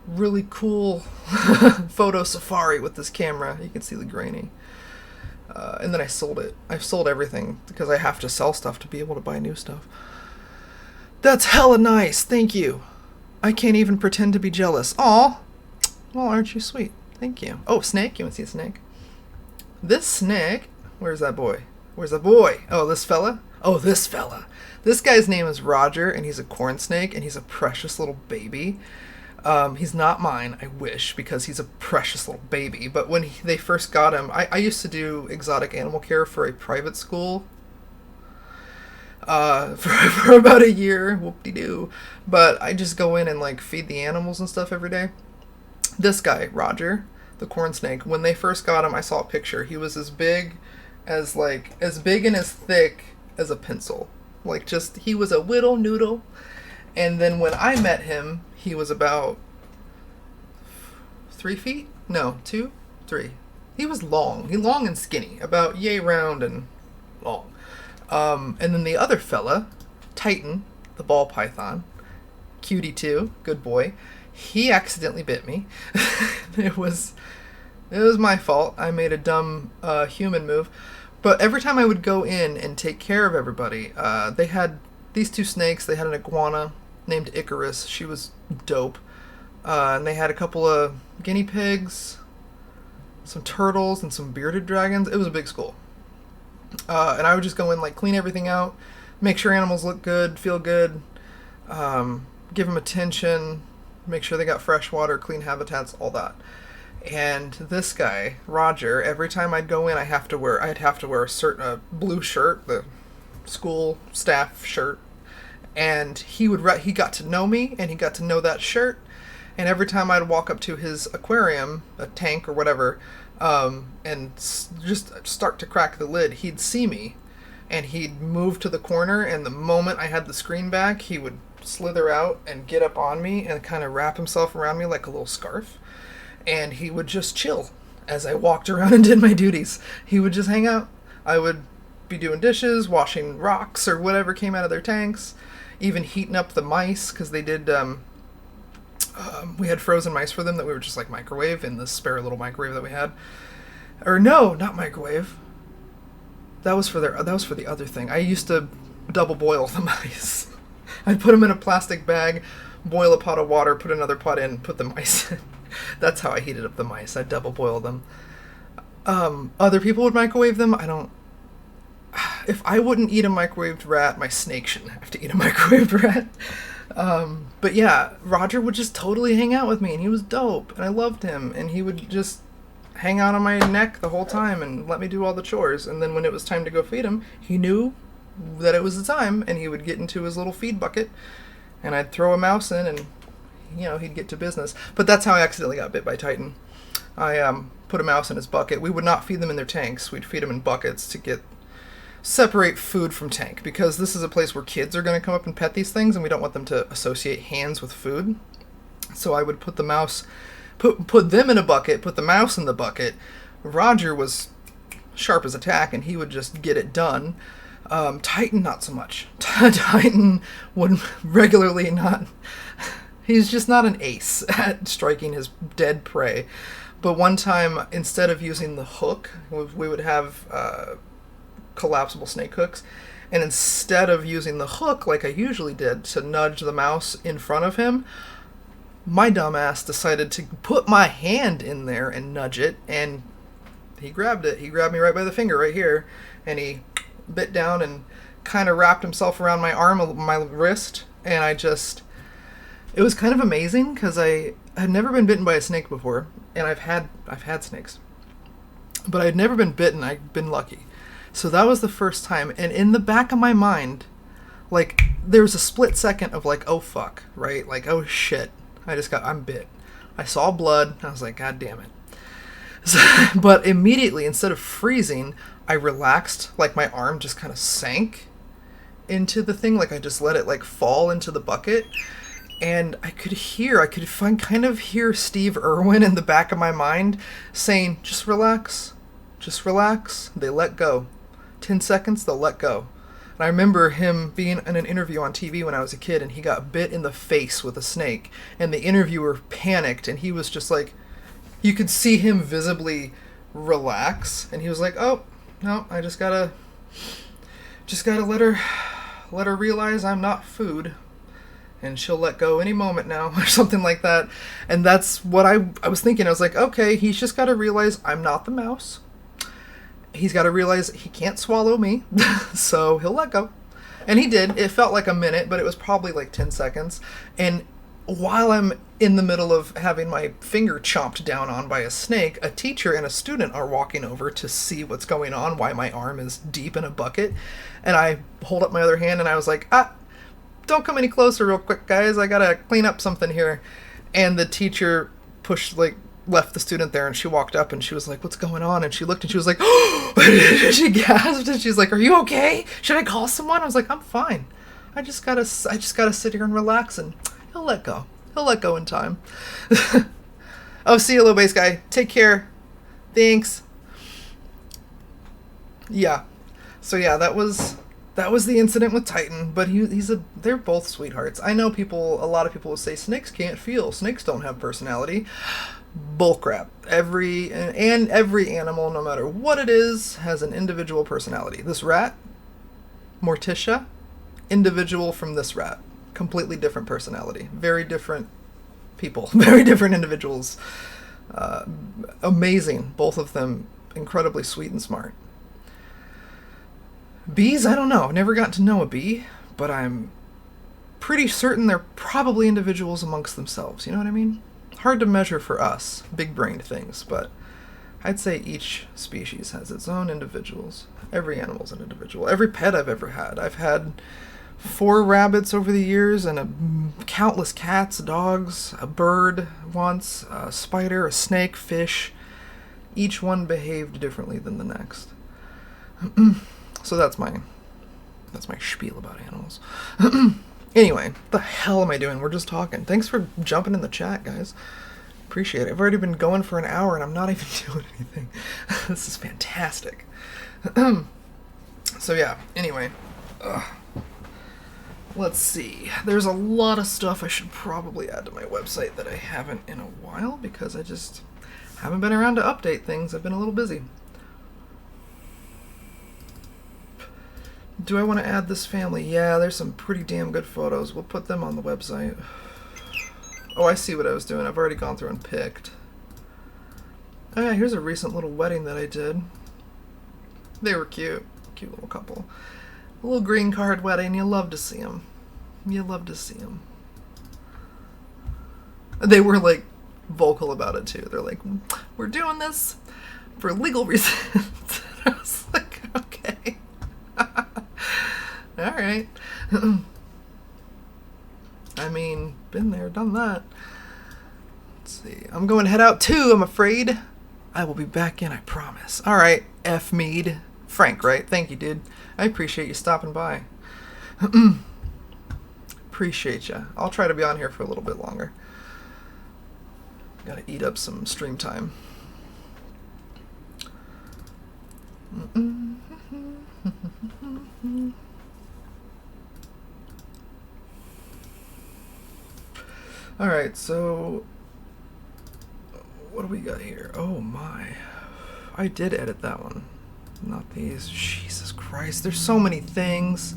really cool photo safari with this camera. You can see the grainy. And then I sold it. I've sold everything because I have to sell stuff to be able to buy new stuff. That's hella nice. Thank you. I can't even pretend to be jealous. Aw. Well, aren't you sweet? Thank you. Oh, snake. You want to see a snake? This snake. Where's that boy? Where's that boy? Oh, this fella? Oh, this fella. This guy's name is Roger, and he's a corn snake, and he's a precious little baby. He's not mine, I wish, because he's a precious little baby. But when they first got him, I used to do exotic animal care for a private school for about a year. Whoop-de-doo. But I just go in and, like, feed the animals and stuff every day. This guy, Roger, the corn snake, when they first got him, I saw a picture. He was as big as big and as thick as a pencil. Like, just, he was a whittle noodle. And then when I met him, he was about 3 feet? No, 2? 3. He was long. Long and skinny. About yay round and long. And then the other fella, Titan, the ball python, cutie too, good boy, he accidentally bit me. It was my fault. I made a dumb human move. But every time I would go in and take care of everybody, they had these 2 snakes. They had an iguana named Icarus. She was dope. And they had a couple of guinea pigs, some turtles, and some bearded dragons. It was a big school. And I would just go in, like, clean everything out, make sure animals look good, feel good, give them attention, make sure they got fresh water, clean habitats, all that. And this guy, Roger, every time I'd go in, I'd have to wear a blue shirt, the school staff shirt. And he got to know me, and he got to know that shirt. And every time I'd walk up to his aquarium, a tank or whatever, and just start to crack the lid, he'd see me, and he'd move to the corner, and the moment I had the screen back, he would slither out and get up on me and kind of wrap himself around me like a little scarf. And he would just chill as I walked around and did my duties. He would just hang out. I would be doing dishes, washing rocks or whatever came out of their tanks, even heating up the mice, because they did, we had frozen mice for them that we were just like microwave in the spare little microwave that we had. Or no, not microwave. That was for the other thing. I used to double boil the mice. I'd put them in a plastic bag, boil a pot of water, put another pot in, put the mice in. That's how I heated up the mice. I'd double boil them. Other people would microwave them. If I wouldn't eat a microwaved rat, my snake shouldn't have to eat a microwaved rat. But yeah, Roger would just totally hang out with me, and he was dope, and I loved him, and he would just hang out on my neck the whole time and let me do all the chores. And then when it was time to go feed him, he knew that it was the time, and he would get into his little feed bucket, and I'd throw a mouse in, and he'd get to business. But that's how I accidentally got bit by Titan. I put a mouse in his bucket. We would not feed them in their tanks. We'd feed them in buckets to separate food from tank, because this is a place where kids are going to come up and pet these things, and we don't want them to associate hands with food. So I would put the mouse, put them in a bucket, put the mouse in the bucket. Roger was sharp as a tack, and he would just get it done. Titan, not so much. Titan would regularly not... He's just not an ace at striking his dead prey. But one time, instead of using the hook, we would have collapsible snake hooks. And instead of using the hook, like I usually did, to nudge the mouse in front of him, my dumbass decided to put my hand in there and nudge it. And he grabbed it. He grabbed me right by the finger right here. And he bit down and kind of wrapped himself around my arm, my wrist. And it was kind of amazing, because I had never been bitten by a snake before, and I've had snakes, but I'd never been bitten. I'd been lucky. So that was the first time, and in the back of my mind, like, there was a split second of like, oh fuck, right? Like, oh shit, I'm bit. I saw blood, and I was like, god damn it. So, but immediately, instead of freezing, I relaxed, like my arm just kind of sank into the thing, like I just let it like fall into the bucket. And I could kind of hear Steve Irwin in the back of my mind saying, just relax, Just relax. They let go. 10 seconds, they'll let go. And I remember him being in an interview on TV when I was a kid, and he got bit in the face with a snake. And the interviewer panicked, and he was just like, you could see him visibly relax. And he was like, oh, no, I just gotta let her realize I'm not food. And she'll let go any moment now, or something like that. And that's what I was thinking. I was like, okay, he's just got to realize I'm not the mouse. He's got to realize he can't swallow me, so he'll let go. And he did. It felt like a minute, but it was probably like 10 seconds. And while I'm in the middle of having my finger chomped down on by a snake, a teacher and a student are walking over to see what's going on, why my arm is deep in a bucket. And I hold up my other hand, and I was like, don't come any closer real quick, guys. I gotta clean up something here. And the teacher left the student there, and she walked up, and she was like, what's going on? And she looked, and she was like, oh! She gasped, and she's like, are you okay? Should I call someone? I was like, I'm fine. I just gotta sit here and relax, and he'll let go. He'll let go in time. Oh, see you, little bass guy. Take care. Thanks. Yeah. So yeah, that was the incident with Titan, but they're both sweethearts. I know a lot of people will say snakes can't feel, snakes don't have personality. Bullcrap. Every animal, no matter what it is, has an individual personality. This rat, Morticia, individual from this rat. Completely different personality. Very different people. Very different individuals. Amazing. Both of them incredibly sweet and smart. Bees, I don't know. I've never gotten to know a bee, but I'm pretty certain they're probably individuals amongst themselves. You know what I mean? Hard to measure for us, big-brained things, but I'd say each species has its own individuals. Every animal's an individual. Every pet I've ever had. I've had 4 rabbits over the years, and countless cats, dogs, a bird once, a spider, a snake, fish. Each one behaved differently than the next. So that's my spiel about animals. Anyway, the hell am I doing? We're just talking. Thanks for jumping in the chat, guys. Appreciate it. I've already been going for an hour, and I'm not even doing anything. This is fantastic. So yeah, anyway. Let's see. There's a lot of stuff I should probably add to my website that I haven't in a while, because I just haven't been around to update things. I've been a little busy. Do I want to add this family? Yeah, there's some pretty damn good photos. We'll put them on the website. Oh, I see what I was doing. I've already gone through and picked. Oh yeah, here's a recent little wedding that I did. They were cute. Cute little couple. A little green card wedding. You love to see them. You love to see them. They were like vocal about it too. They're like, we're doing this for legal reasons. I was like, okay. All right. I mean, been there, done that. Let's see. I'm going to head out too, I'm afraid. I will be back in, I promise. All right, F. Mead. Frank, right? Thank you, dude. I appreciate you stopping by. Appreciate you. I'll try to be on here for a little bit longer. Gotta eat up some stream time. Alright, so what do we got here? Oh my. I did edit that one. Not these. Jesus Christ, there's so many things.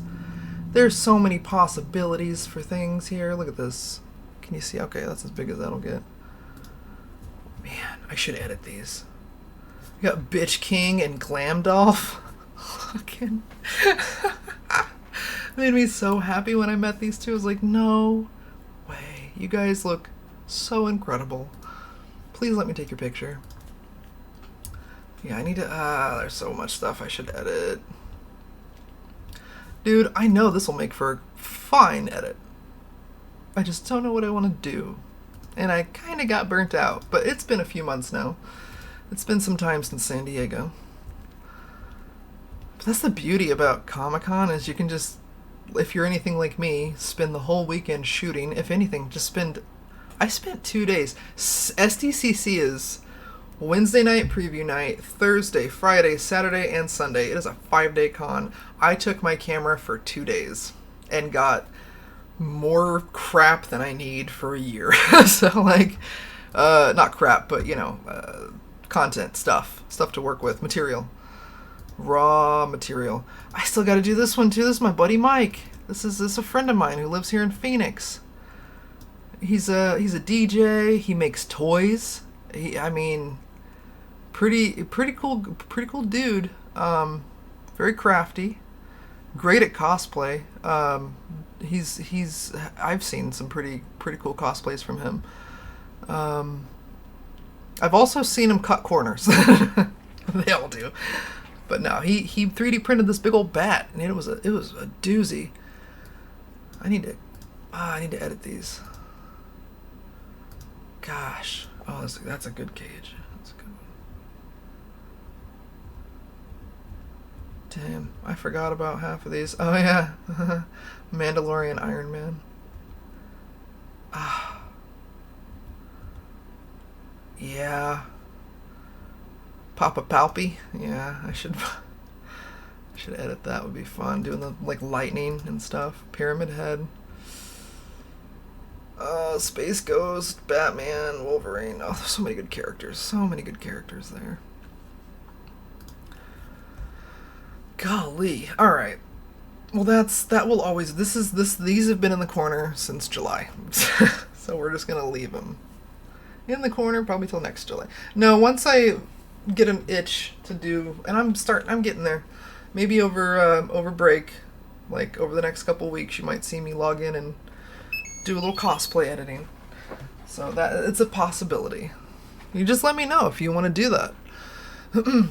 There's so many possibilities for things here. Look at this. Can you see? Okay, that's as big as that'll get. Man, I should edit these. We got Bitch King and Glamdolph. Fucking made me so happy when I met these two. I was like, no way. You guys look so incredible. Please let me take your picture. Yeah, I need to, there's so much stuff I should edit. Dude, I know this will make for a fine edit. I just don't know what I want to do. And I kind of got burnt out, but it's been a few months now. It's been some time since San Diego. But that's the beauty about Comic-Con, is you can just, if you're anything like me, spend the whole weekend shooting. If anything, I spent 2 days. SDCC is Wednesday night, preview night, Thursday, Friday, Saturday, and Sunday. It is a 5-day con. I took my camera for 2 days and got more crap than I need for a year. So, like, not crap, but, content, stuff to work with, material. Raw material. I still got to do this one, too. This is my buddy Mike. This is a friend of mine who lives here in Phoenix. He's a DJ. He makes toys. Pretty cool dude. Very crafty. Great at cosplay. I've seen some pretty cool cosplays from him. I've also seen him cut corners. They all do. But no, he 3D printed this big old bat, and it was a doozy. I need to edit these. Gosh, that's a good cage. That's a good one. Damn, I forgot about half of these. Oh yeah, Mandalorian Iron Man. Yeah. Papa Palpy. Yeah, I should edit that. Would be fun. Doing the lightning and stuff. Pyramid Head. Space Ghost, Batman, Wolverine. Oh, there's so many good characters. So many good characters there. Golly. All right. Well, that will always. These have been in the corner since July, so we're just gonna leave them in the corner probably till next July. No, once I get an itch to do, and I'm getting there. Maybe over break, like over the next couple weeks, you might see me log in and do a little cosplay editing. So that it's a possibility. You just let me know if you want to do that. You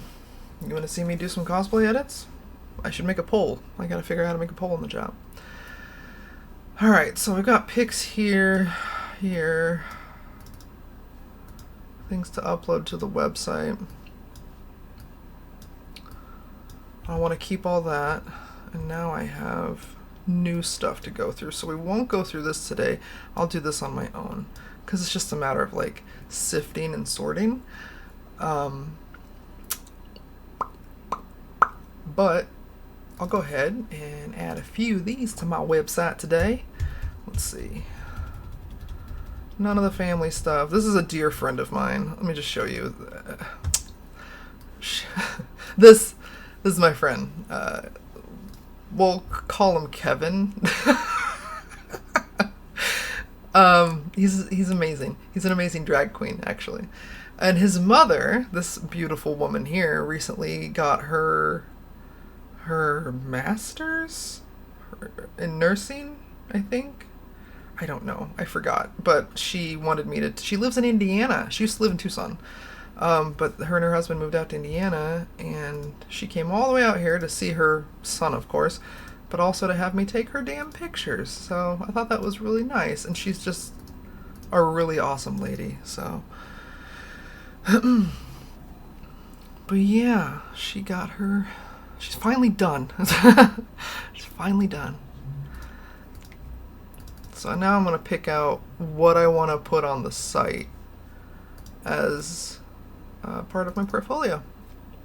want to see me do some cosplay edits? I should make a poll. I gotta figure out how to make a poll on the job. Alright, so we've got pics here. Things to upload to the website. I want to keep all that. And now I have new stuff to go through. So we won't go through this today. I'll do this on my own. Because it's just a matter of sifting and sorting. But I'll go ahead and add a few of these to my website today. Let's see. None of the family stuff. This is a dear friend of mine. Let me just show you. This is my friend. We'll call him Kevin. He's amazing. He's an amazing drag queen, actually. And his mother, this beautiful woman here, recently got her master's in nursing, I think. I don't know. I forgot. But she wanted me to... She lives in Indiana. She used to live in Tucson. But her and her husband moved out to Indiana, and she came all the way out here to see her son, of course, but also to have me take her damn pictures. So I thought that was really nice, and she's just a really awesome lady, so... But yeah, she got her... She's finally done. She's finally done. So now I'm going to pick out what I want to put on the site as part of my portfolio.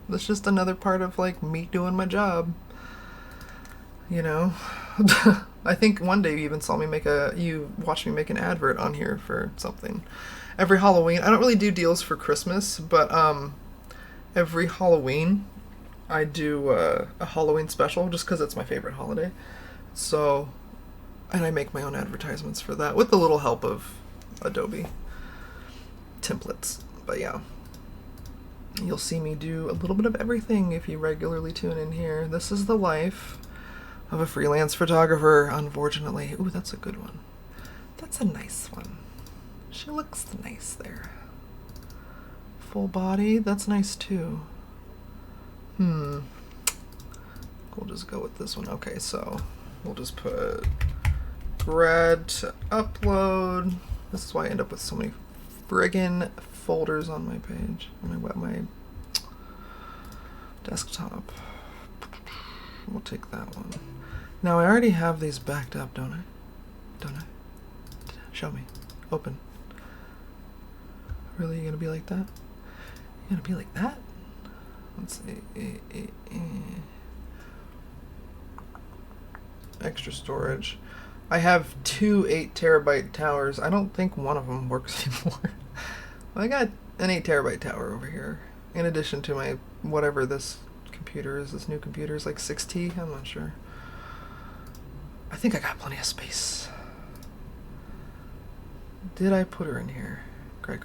That's just another part of me doing my job. I think one day you even saw me you watched me make an advert on here for something. Every Halloween, I don't really do deals for Christmas, but every Halloween I do a Halloween special just because it's my favorite holiday. So, and I make my own advertisements for that with a little help of Adobe templates. But yeah, you'll see me do a little bit of everything if you regularly tune in here. This is the life of a freelance photographer, unfortunately. Ooh, that's a good one. That's a nice one. She looks nice there. Full body, that's nice too. We'll just go with this one. Okay, so we'll just put grad to upload. This is why I end up with so many friggin' folders on my page, on my desktop. We'll take that one. Now I already have these backed up, don't I? Don't I? Show me. Open. Really, you gonna be like that? Gonna be like that? Let's see. Extra storage. I have two 8 terabyte towers. I don't think one of them works anymore. I got an 8 terabyte tower over here. In addition to my, whatever this computer is, this new computer is like 6T, I'm not sure. I think I got plenty of space. Did I put her in here? Great.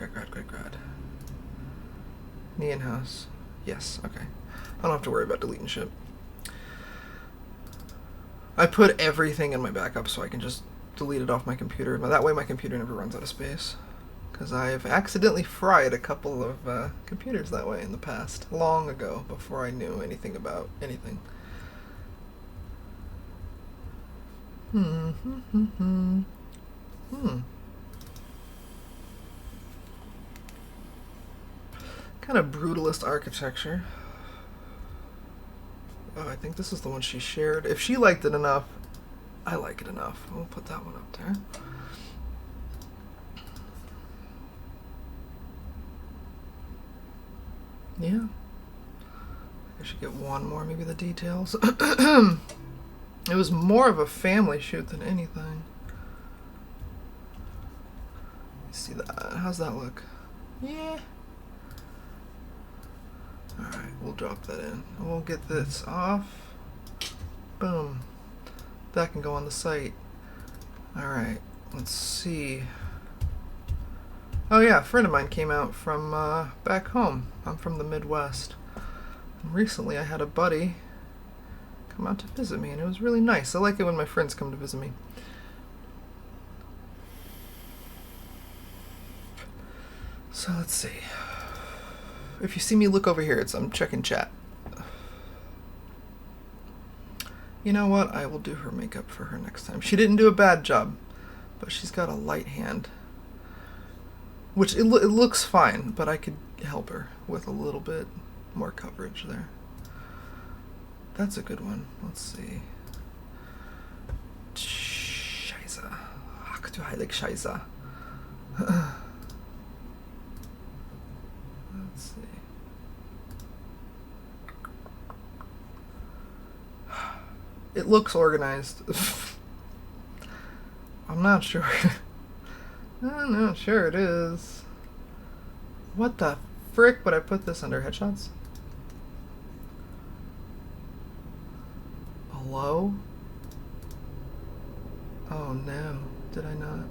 Neon house. Yes, okay. I don't have to worry about deleting shit. I put everything in my backup so I can just delete it off my computer. That way my computer never runs out of space. Because I've accidentally fried a couple of computers that way in the past. Long ago, before I knew anything about anything. Kind of brutalist architecture. Oh, I think this is the one she shared. If she liked it enough, I like it enough. We'll put that one up there. Yeah. I should get one more, maybe the details. It was more of a family shoot than anything. See that? How's that look? Yeah. Alright, we'll drop that in. And we'll get this off. Boom. That can go on the site. Alright, let's see. Oh yeah, a friend of mine came out from back home. I'm from the Midwest. And recently I had a buddy come out to visit me, and it was really nice. I like it when my friends come to visit me. So let's see. If you see me look over here, I'm checking chat. You know what? I will do her makeup for her next time. She didn't do a bad job, but she's got a light hand. Which, it looks fine, but I could help her with a little bit more coverage there. That's a good one. Let's see. Scheiße. Ach du heilig Scheiße. Let's see. It looks organized. I'm not sure. I'm not sure it is. What the frick would I put this under? Headshots? Hello? Oh no. Did I not?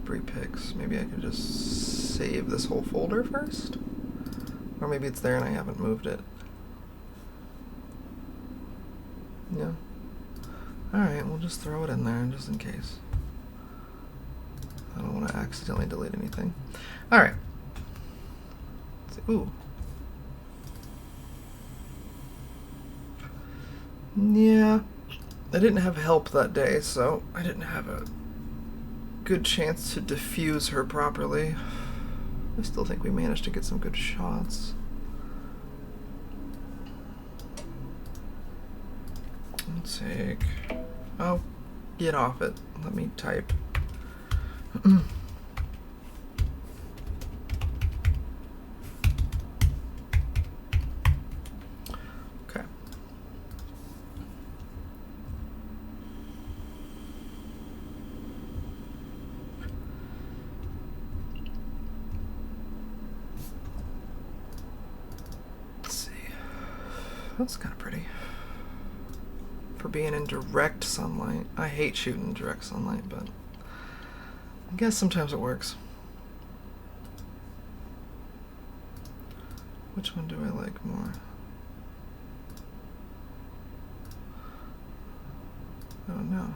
Pre-pics. Maybe I could just save this whole folder first? Or maybe it's there and I haven't moved it. No. Alright, we'll just throw it in there just in case. I don't want to accidentally delete anything. Alright. Ooh. Yeah. I didn't have help that day, so I didn't have a good chance to diffuse her properly. I still think we managed to get some good shots. Let's take... Oh, get off it. Let me type. Okay. Let's see. That's kind of pretty. For being in direct sunlight. I hate shooting in direct sunlight, but I guess sometimes it works. Which one do I like more? Oh no.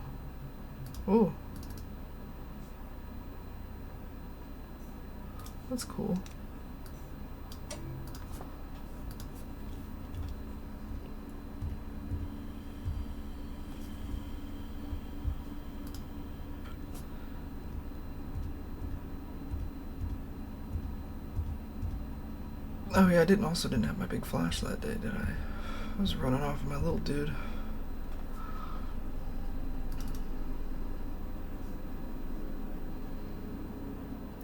Ooh. That's cool. Oh yeah, I didn't have my big flash that day, did I? I was running off with my little dude.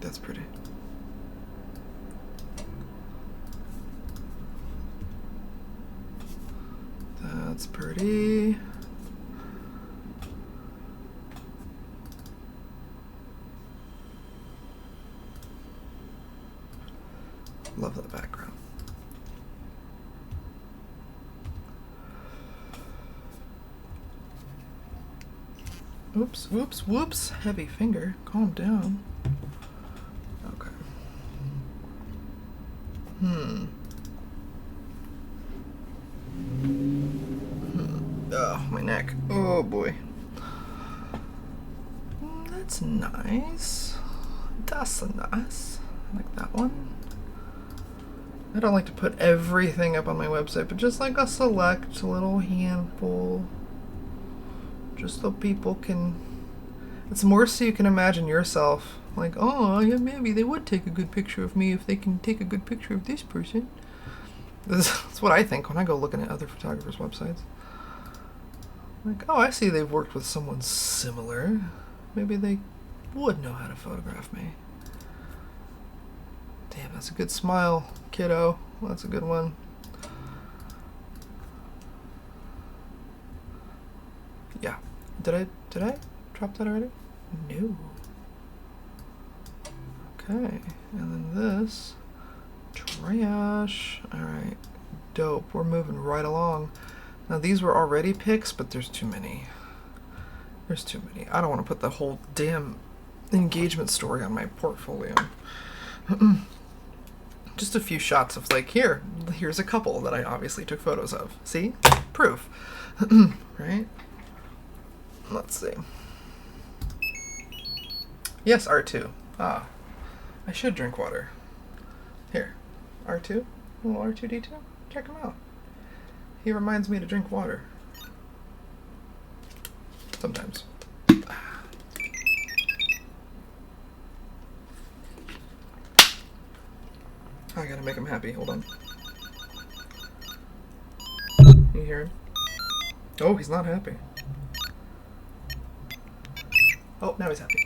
That's pretty. That's pretty. Love that background. Oops, whoops, whoops. Heavy finger. Calm down. Okay. Oh, my neck. Oh, boy. That's nice. That's nice. I like that one. I don't like to put everything up on my website, but just like a select little handful. Just so people can... It's more so you can imagine yourself. Like, oh, yeah, maybe they would take a good picture of me if they can take a good picture of this person. That's what I think when I go looking at other photographers' websites. Like, oh, I see they've worked with someone similar. Maybe they would know how to photograph me. Damn, that's a good smile, kiddo. That's a good one. Yeah. Did I drop that already? No. Okay. And then this. Trash. Alright. Dope. We're moving right along. Now these were already pics, but there's too many. There's too many. I don't want to put the whole damn engagement story on my portfolio. Just a few shots of like, here's a couple that I obviously took photos of. See? Proof. Right? Let's see. Yes, R2. Ah. I should drink water. Here. R2? A little R2D2? Check him out. He reminds me to drink water. Sometimes. I gotta make him happy. Hold on. You hear him? Oh, he's not happy. Oh, now he's happy.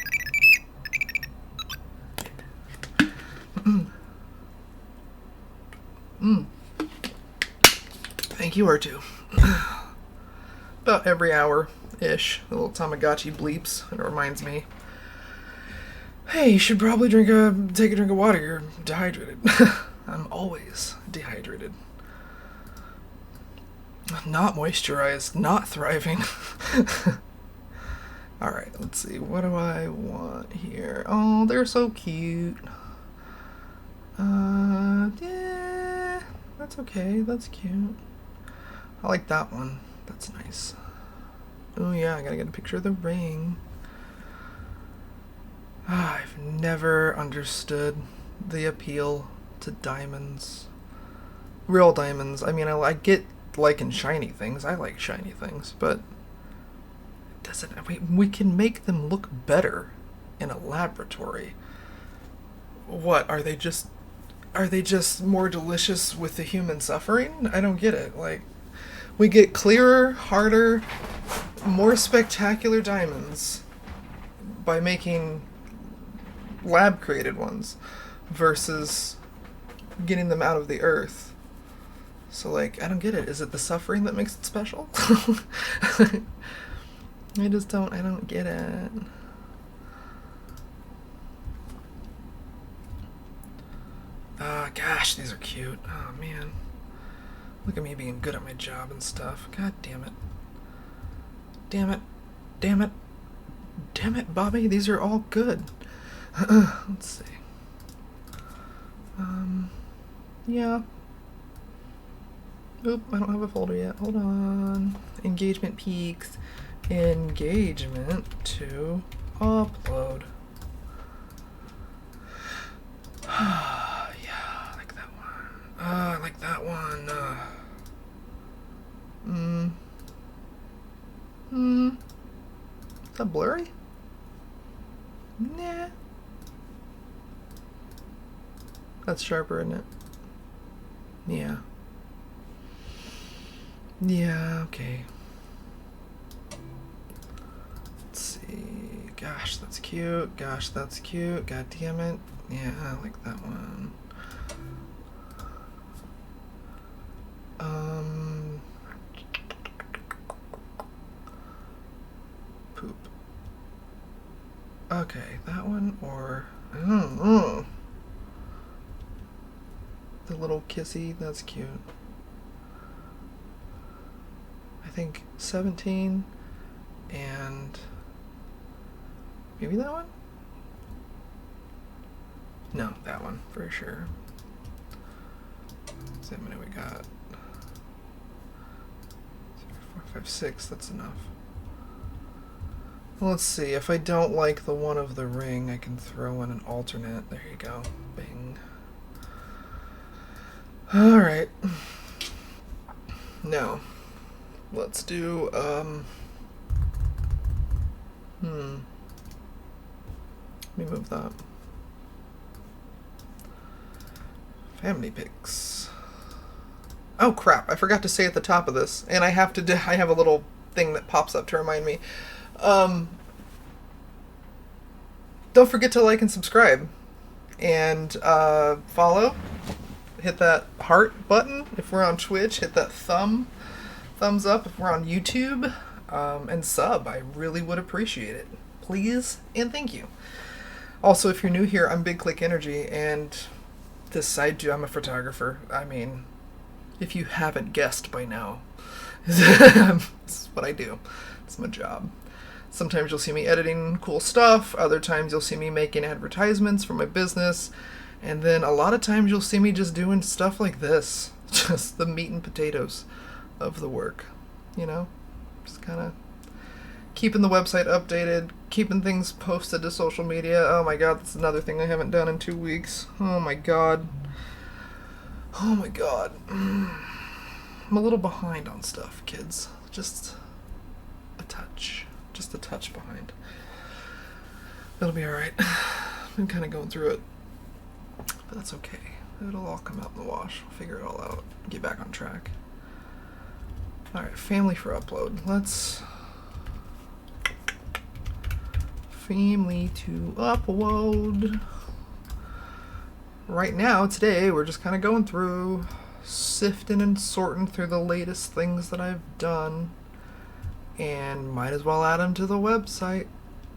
Thank you, R2. About every hour-ish, the little Tamagotchi bleeps, and it reminds me, hey, you should probably take a drink of water, you're dehydrated. I'm always dehydrated. Not moisturized, not thriving. Alright, let's see, what do I want here? Oh, they're so cute. Yeah, that's okay, that's cute. I like that one, that's nice. Oh yeah, I gotta get a picture of the ring. I've never understood the appeal to diamonds. Real diamonds. I mean, I get liking shiny things. I like shiny things, but it doesn't. We can make them look better in a laboratory. What are they just? Are they just more delicious with the human suffering? I don't get it. Like, we get clearer, harder, more spectacular diamonds by making lab-created ones versus getting them out of the earth. So, like, I don't get it. Is it the suffering that makes it special? I don't get it. Gosh, these are cute. Oh, man. Look at me being good at my job and stuff. God damn it. Damn it. Damn it. Damn it, Bobby. These are all good. Let's see. Yeah. Oop, I don't have a folder yet. Hold on. Engagement peaks. Engagement to upload. Yeah, I like that one. I like that one. Is that blurry? Nah. That's sharper, isn't it? Yeah. Yeah, okay. Let's see. Gosh, that's cute. Gosh, that's cute. God damn it. Yeah, I like that one. Poop. Okay, that one or I don't know. The little kissy, that's cute. I think 17 and maybe that one? No, that one for sure. So how many we got? 3, 4, 5, 6, that's enough. Well, let's see, if I don't like the one of the ring, I can throw in an alternate. There you go. Bing. Alright. Now, let's do, let me move that. Family pics. Oh crap, I forgot to say at the top of this, and I have a little thing that pops up to remind me. Don't forget to like and subscribe, and follow. Hit that heart button if we're on Twitch. Hit that thumbs up if we're on YouTube, and sub. I really would appreciate it. Please and thank you. Also, if you're new here, I'm Big Click Energy, and this side too, I'm a photographer. I mean, if you haven't guessed by now, it's what I do. It's my job. Sometimes you'll see me editing cool stuff. Other times you'll see me making advertisements for my business. And then a lot of times you'll see me just doing stuff like this. Just the meat and potatoes of the work. You know? Just kind of keeping the website updated, keeping things posted to social media. Oh my god, that's another thing I haven't done in 2 weeks. Oh my god. Oh my god. I'm a little behind on stuff, kids. Just a touch. Just a touch behind. It'll be alright. I've been kind of going through it. But that's okay. It'll all come out in the wash. We'll figure it all out. Get back on track. Alright, family for upload. Let's... Family to upload. Right now, today, we're just kind of going through, sifting and sorting through the latest things that I've done. And might as well add them to the website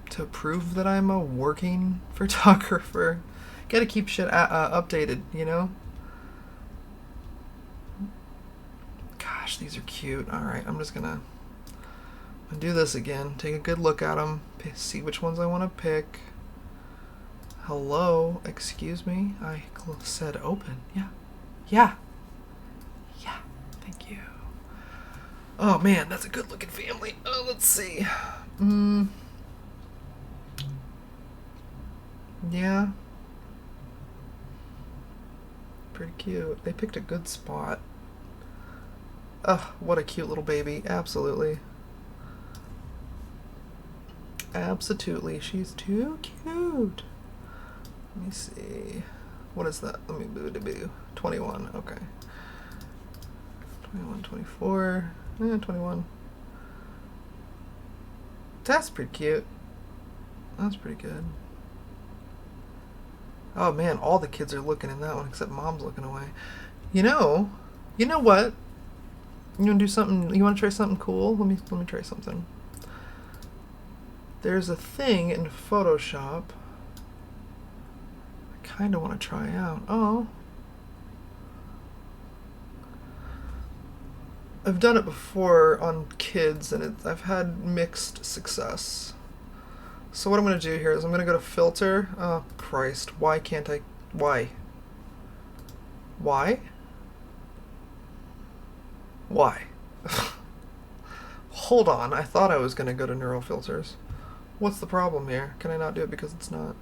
to prove that I'm a working photographer. Gotta keep shit updated, you know? Gosh, these are cute. Alright, I'm just gonna do this again. Take a good look at them. See which ones I want to pick. Hello, excuse me. I said open. Yeah. Yeah. Yeah. Thank you. Oh man, that's a good looking family. Oh, let's see. Yeah. Pretty cute. They picked a good spot. Ugh, what a cute little baby. Absolutely. Absolutely. She's too cute. Let me see. What is that? Let me boo. 21. Okay. 21, 24. 21. That's pretty cute. That's pretty good. Oh man, all the kids are looking in that one except mom's looking away. You know what? You wanna do something? You wanna try something cool? Let me try something. There's a thing in Photoshop I kind of want to try out. Oh. I've done it before on kids, and I've had mixed success. So what I'm going to do here is I'm going to go to Filter. Oh, Christ. Why can't I... Why? Why? Why? Hold on. I thought I was going to go to Neural Filters. What's the problem here? Can I not do it because it's not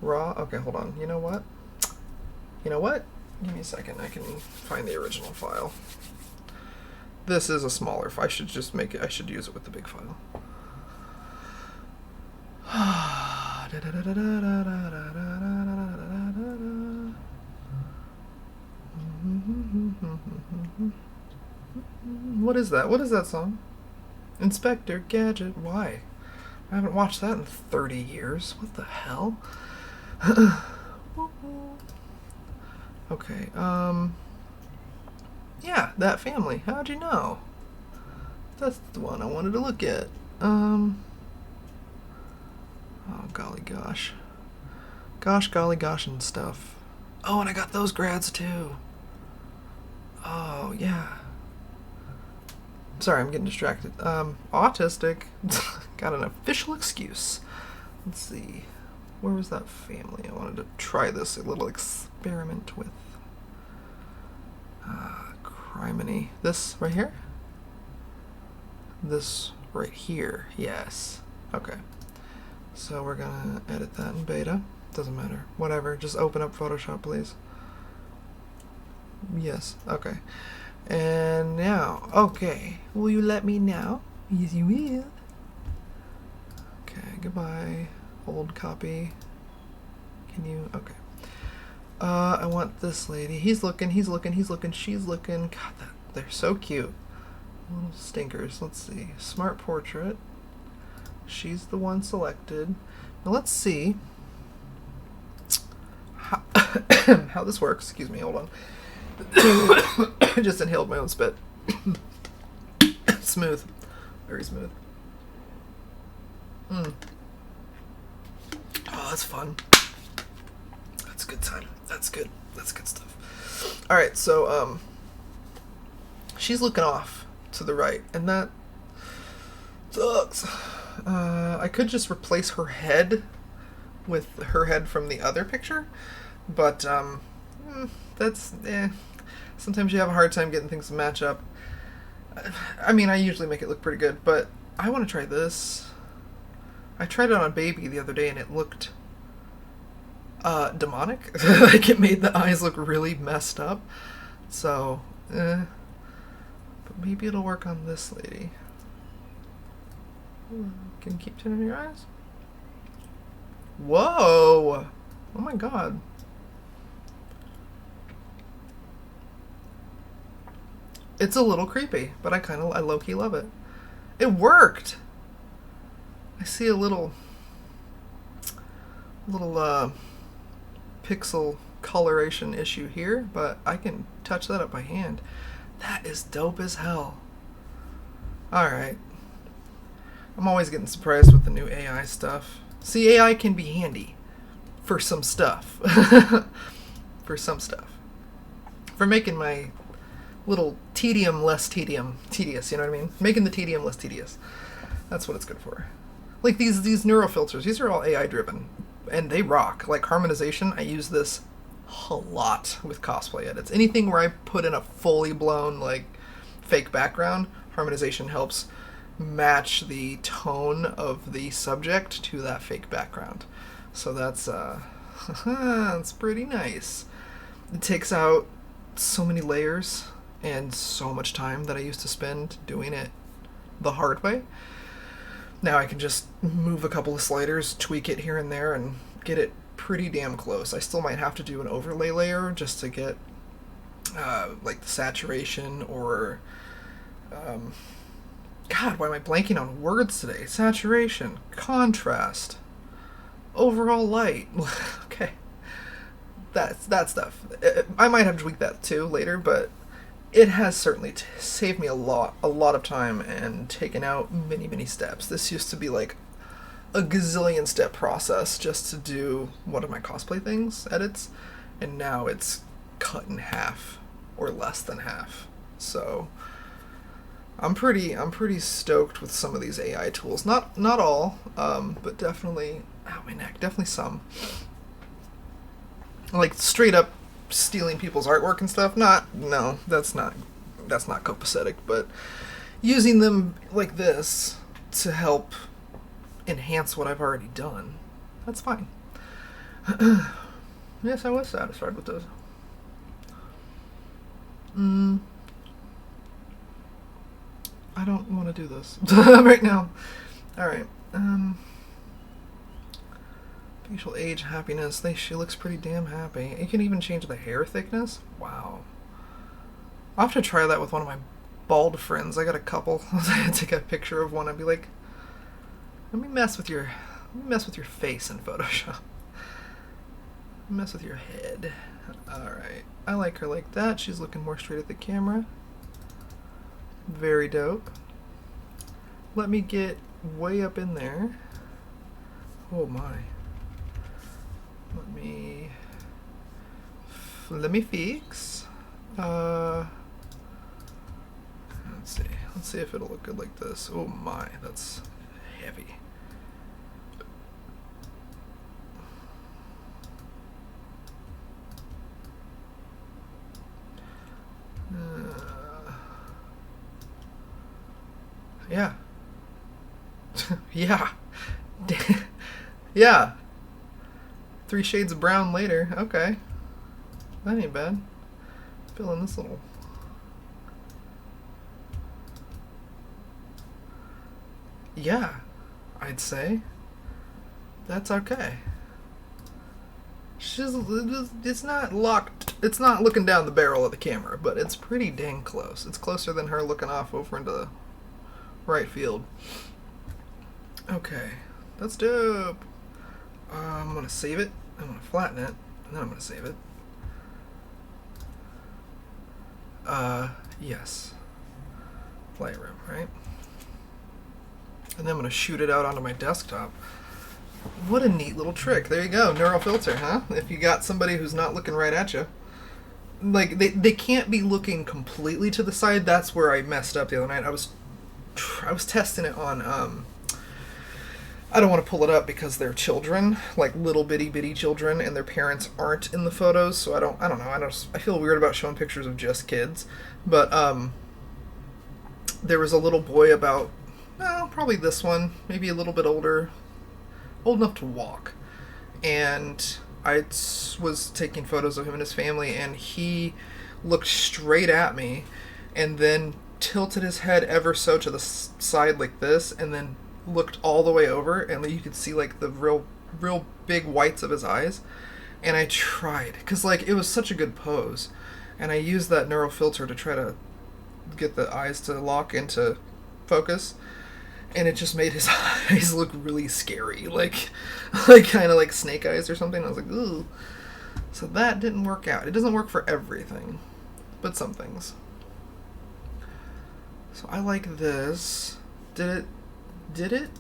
raw? Okay, hold on. You know what? You know what? Give me a second. I can find the original file. This is a smaller file. I should just make it. I should use it with the big file. What is that? What is that song? Inspector Gadget. Why? I haven't watched that in 30 years. What the hell? Okay, yeah, that family. How'd you know? That's the one I wanted to look at. Oh, golly gosh. Gosh, golly gosh and stuff. Oh, and I got those grads too. Oh, yeah. Sorry, I'm getting distracted. Autistic. Got an official excuse. Let's see. Where was that family? I wanted to try this a little experiment with. Criminy. This right here? This right here. Yes. Okay. So we're gonna edit that in beta. Doesn't matter. Whatever. Just open up Photoshop, please. Yes. Okay. And now. Okay. Will you let me now? Yes, you will. Okay. Goodbye. Old copy. Can you? Okay. I want this lady. He's looking, she's looking. God, they're so cute. Little stinkers. Let's see. Smart portrait. She's the one selected. Now let's see how, how this works. Excuse me, hold on. I just inhaled my own spit. Smooth. Very smooth. Oh, that's fun. That's a good time. That's good. That's good stuff. Alright, so, she's looking off to the right, and that sucks. I could just replace her head with her head from the other picture, but, that's, sometimes you have a hard time getting things to match up. I mean, I usually make it look pretty good, but I want to try this. I tried it on a baby the other day, and it looked demonic. Like, it made the eyes look really messed up. So, but maybe it'll work on this lady. Can you keep turning your eyes? Whoa! Oh my god. It's a little creepy, but I low-key love it. It worked! I see a little pixel coloration issue here, but I can touch that up by hand. That is dope as hell. Alright. I'm always getting surprised with the new AI stuff. See, AI can be handy for some stuff. For some stuff. For making my little tedium less tedious, you know what I mean? Making the tedium less tedious. That's what it's good for. Like these neural filters, these are all AI driven, and they rock. Like harmonization, I use this a lot with cosplay edits. Anything where I put in a fully blown like fake background, harmonization helps match the tone of the subject to that fake background. So that's that's pretty nice. It takes out so many layers and so much time that I used to spend doing it the hard way. Now I can just move a couple of sliders, tweak it here and there, and get it pretty damn close. I still might have to do an overlay layer just to get like the saturation or God, why am I blanking on words today? Saturation, contrast, overall light. Okay, that stuff. I might have to tweak that too later, but it has certainly saved me a lot of time and taken out many steps. This used to be like a gazillion step process just to do one of my cosplay things edits, and now it's cut in half or less than half. So I'm pretty stoked with some of these AI tools. Not all, but definitely, ow, my neck, definitely some. Like straight up stealing people's artwork and stuff. No, that's not copacetic, but using them like this to help enhance what I've already done, that's fine. Yes, I was satisfied with those. I don't want to do this right now. Alright. Facial age, happiness. She looks pretty damn happy. You can even change the hair thickness. Wow. I'll have to try that with one of my bald friends. I got a couple. I take a picture of one and be like, Let me mess with your face in Photoshop. Mess with your head. Alright. I like her like that. She's looking more straight at the camera. Very dope. Let me get way up in there. Oh my. Let me fix. Let's see. Let's see if it'll look good like this. Oh my, that's heavy. Yeah. Yeah. Yeah. 3 shades of brown later. Okay. That ain't bad. Fill in this little... Yeah, I'd say. That's okay. It's not locked. It's not looking down the barrel of the camera, but it's pretty dang close. It's closer than her looking off over into the right field. Okay, that's dope. I'm gonna save it. I'm gonna flatten it, and then I'm gonna save it. Yes. Lightroom, right? And then I'm gonna shoot it out onto my desktop. What a neat little trick. There you go, neural filter, huh? If you got somebody who's not looking right at you. Like, they can't be looking completely to the side. That's where I messed up the other night. I was testing it on, I don't want to pull it up because they're children, like little bitty children, and their parents aren't in the photos, so I don't know, I feel weird about showing pictures of just kids, but, there was a little boy about, probably this one, maybe a little bit older, old enough to walk, and I was taking photos of him and his family, and he looked straight at me, and then tilted his head ever so to the side like this, and then looked all the way over, and you could see like the real big whites of his eyes. And I tried, because like it was such a good pose, and I used that neural filter to try to get the eyes to lock into focus, and it just made his eyes look really scary, like kind of like snake eyes or something. I was like, ooh. So that didn't work out. It doesn't work for everything, but some things. So I like this. Did it?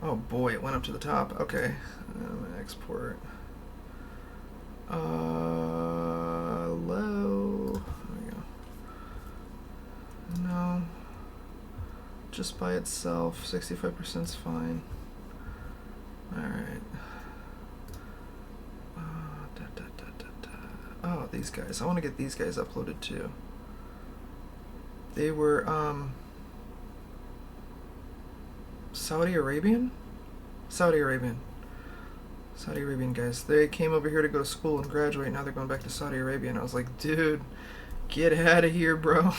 Oh boy, it went up to the top. Okay. I'm gonna export. Low. There we go. No. Just by itself, 65% is fine. Alright. Oh, these guys. I want to get these guys uploaded too. They were, Saudi Arabian guys. They came over here to go to school and graduate. Now they're going back to Saudi Arabia. And I was like, dude, get out of here, bro.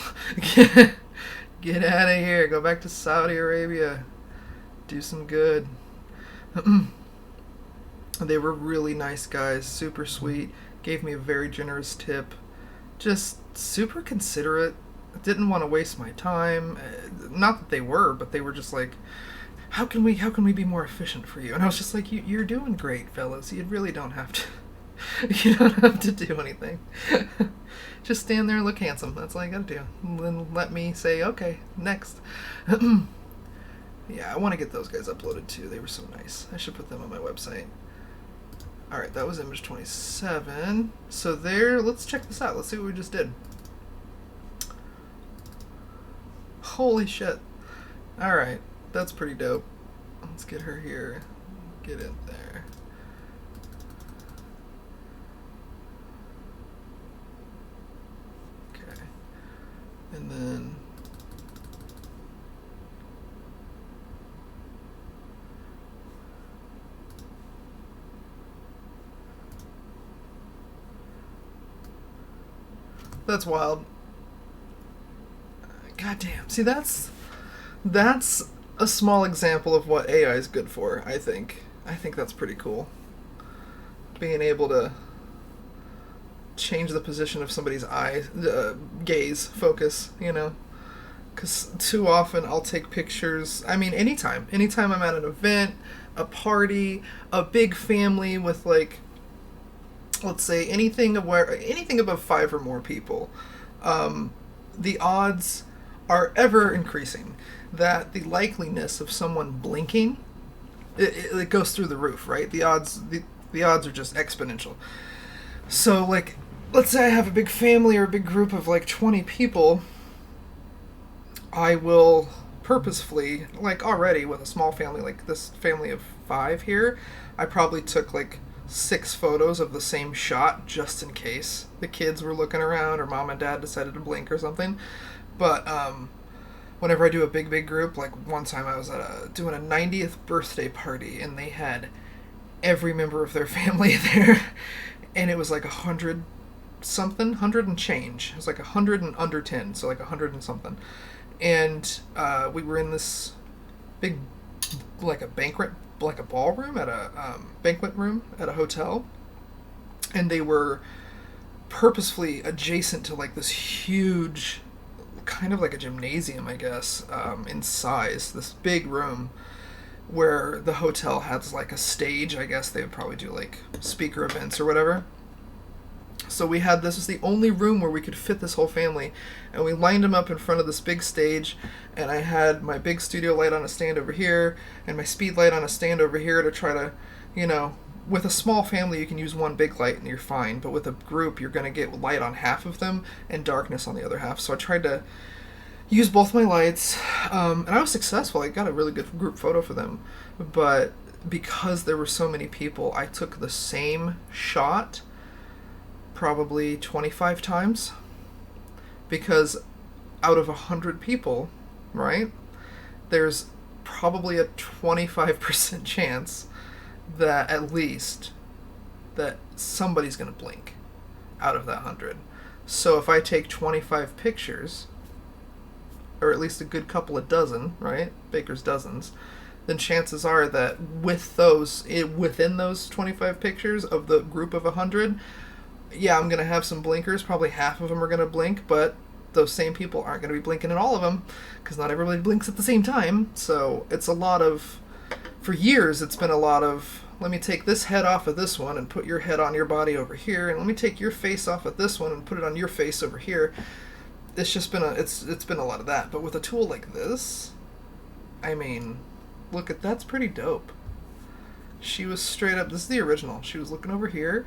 Get out of here. Go back to Saudi Arabia. Do some good. They were really nice guys. Super sweet. Gave me a very generous tip. Just super considerate. Didn't want to waste my time. Not that they were, but they were just like, how can we be more efficient for you? And I was just like, you're doing great, fellas. You really don't have to. You don't have to do anything. Just stand there and look handsome. That's all you gotta do. And then let me say, okay, next. Yeah, I want to get those guys uploaded too. They were so nice. I should put them on my website. Alright, that was image 27. So there, let's check this out. Let's see what we just did. Holy shit. Alright, that's pretty dope. Let's get her here. Get in there. Okay. And then... That's wild. Goddamn. See, that's a small example of what AI is good for, I think. I think that's pretty cool. Being able to change the position of somebody's eye, gaze, focus, you know? Because too often I'll take pictures. I mean, anytime I'm at an event, a party, a big family with like, let's say anything above five or more people, the odds are ever increasing that the likeliness of someone blinking, it goes through the roof, right? The odds are just exponential. So like, let's say I have a big family or a big group of like 20 people, I will purposefully, like already with a small family, like this family of five here, I probably took like 6 photos of the same shot just in case the kids were looking around or mom and dad decided to blink or something. But whenever I do a big group, like one time I was doing a 90th birthday party and they had every member of their family there, and it was like 100 something, 100 and change. It was like 100 and under 10, so like 100 and something. And we were in this big, like a ballroom at a banquet room at a hotel, and they were purposefully adjacent to like this huge, kind of like a gymnasium, I guess, in size. This big room where the hotel has like a stage. I guess they would probably do like speaker events or whatever. So this was the only room where we could fit this whole family, and we lined them up in front of this big stage, and I had my big studio light on a stand over here, and my speed light on a stand over here to try to, with a small family you can use one big light and you're fine, but with a group you're going to get light on half of them and darkness on the other half. So I tried to use both my lights, and I was successful. I got a really good group photo for them, but because there were so many people, I took the same shot probably 25 times, because out of 100 people, right, there's probably a 25% chance that at least that somebody's going to blink out of that 100. So if I take 25 pictures, or at least a good couple of dozen, right, baker's dozens, then chances are that within those 25 pictures of the group of 100, yeah, I'm going to have some blinkers. Probably half of them are going to blink, but those same people aren't going to be blinking in all of them, because not everybody blinks at the same time. So it's a lot of, for years, it's been a lot of, let me take this head off of this one and put your head on your body over here, and let me take your face off of this one and put it on your face over here. It's just been it's been a lot of that. But with a tool like this, I mean, that's pretty dope. She was straight up, this is the original. She was looking over here,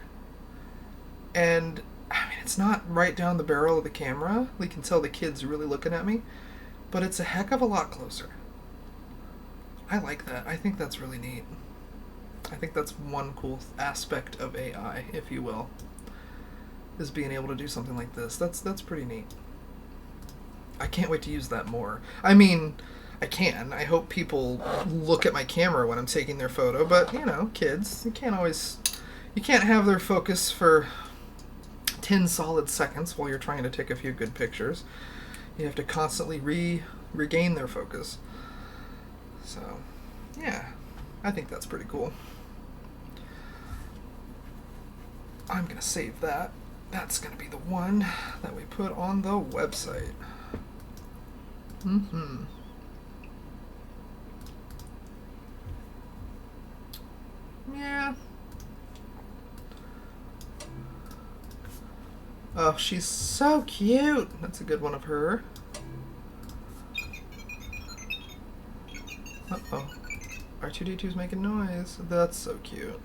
and I mean, it's not right down the barrel of the camera. We can tell the kid's really looking at me, but it's a heck of a lot closer. I like that. I think that's really neat. I think that's one cool aspect of AI, if you will, is being able to do something like this. That's pretty neat. I can't wait to use that more. I mean, I can. I hope people look at my camera when I'm taking their photo, but, kids, you can't have their focus for 10 solid seconds while you're trying to take a few good pictures. You have to constantly regain their focus. So, yeah, I think that's pretty cool. I'm going to save that. That's going to be the one that we put on the website. Yeah. Oh, she's so cute. That's a good one of her. Uh-oh. R2-D2's making noise. That's so cute.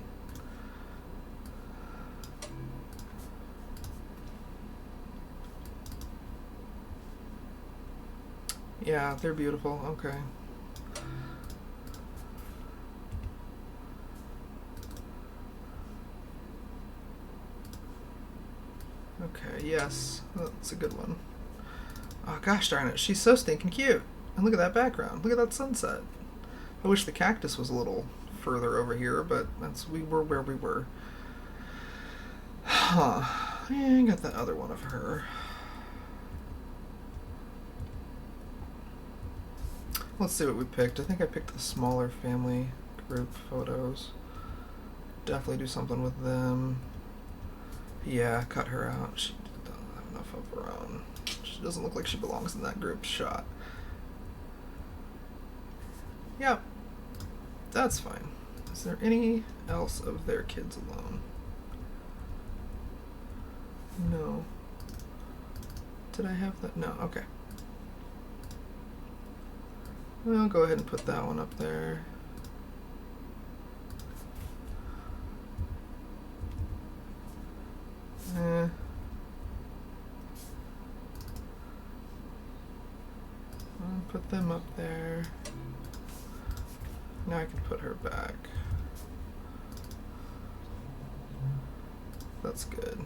Yeah, they're beautiful. Okay. Okay, yes. That's a good one. Oh, gosh darn it. She's so stinking cute. And look at that background. Look at that sunset. I wish the cactus was a little further over here, but we were where we were. Huh. Yeah, I got that other one of her. Let's see what we picked. I think I picked the smaller family group photos. Definitely do something with them. Yeah, cut her out. She doesn't have enough of her own. She doesn't look like she belongs in that group shot. Yep, that's fine. Is there any else of their kids alone? No. Did I have that? No, okay. I'll go ahead and put that one up there. I'll put them up there. Now I can put her back. That's good.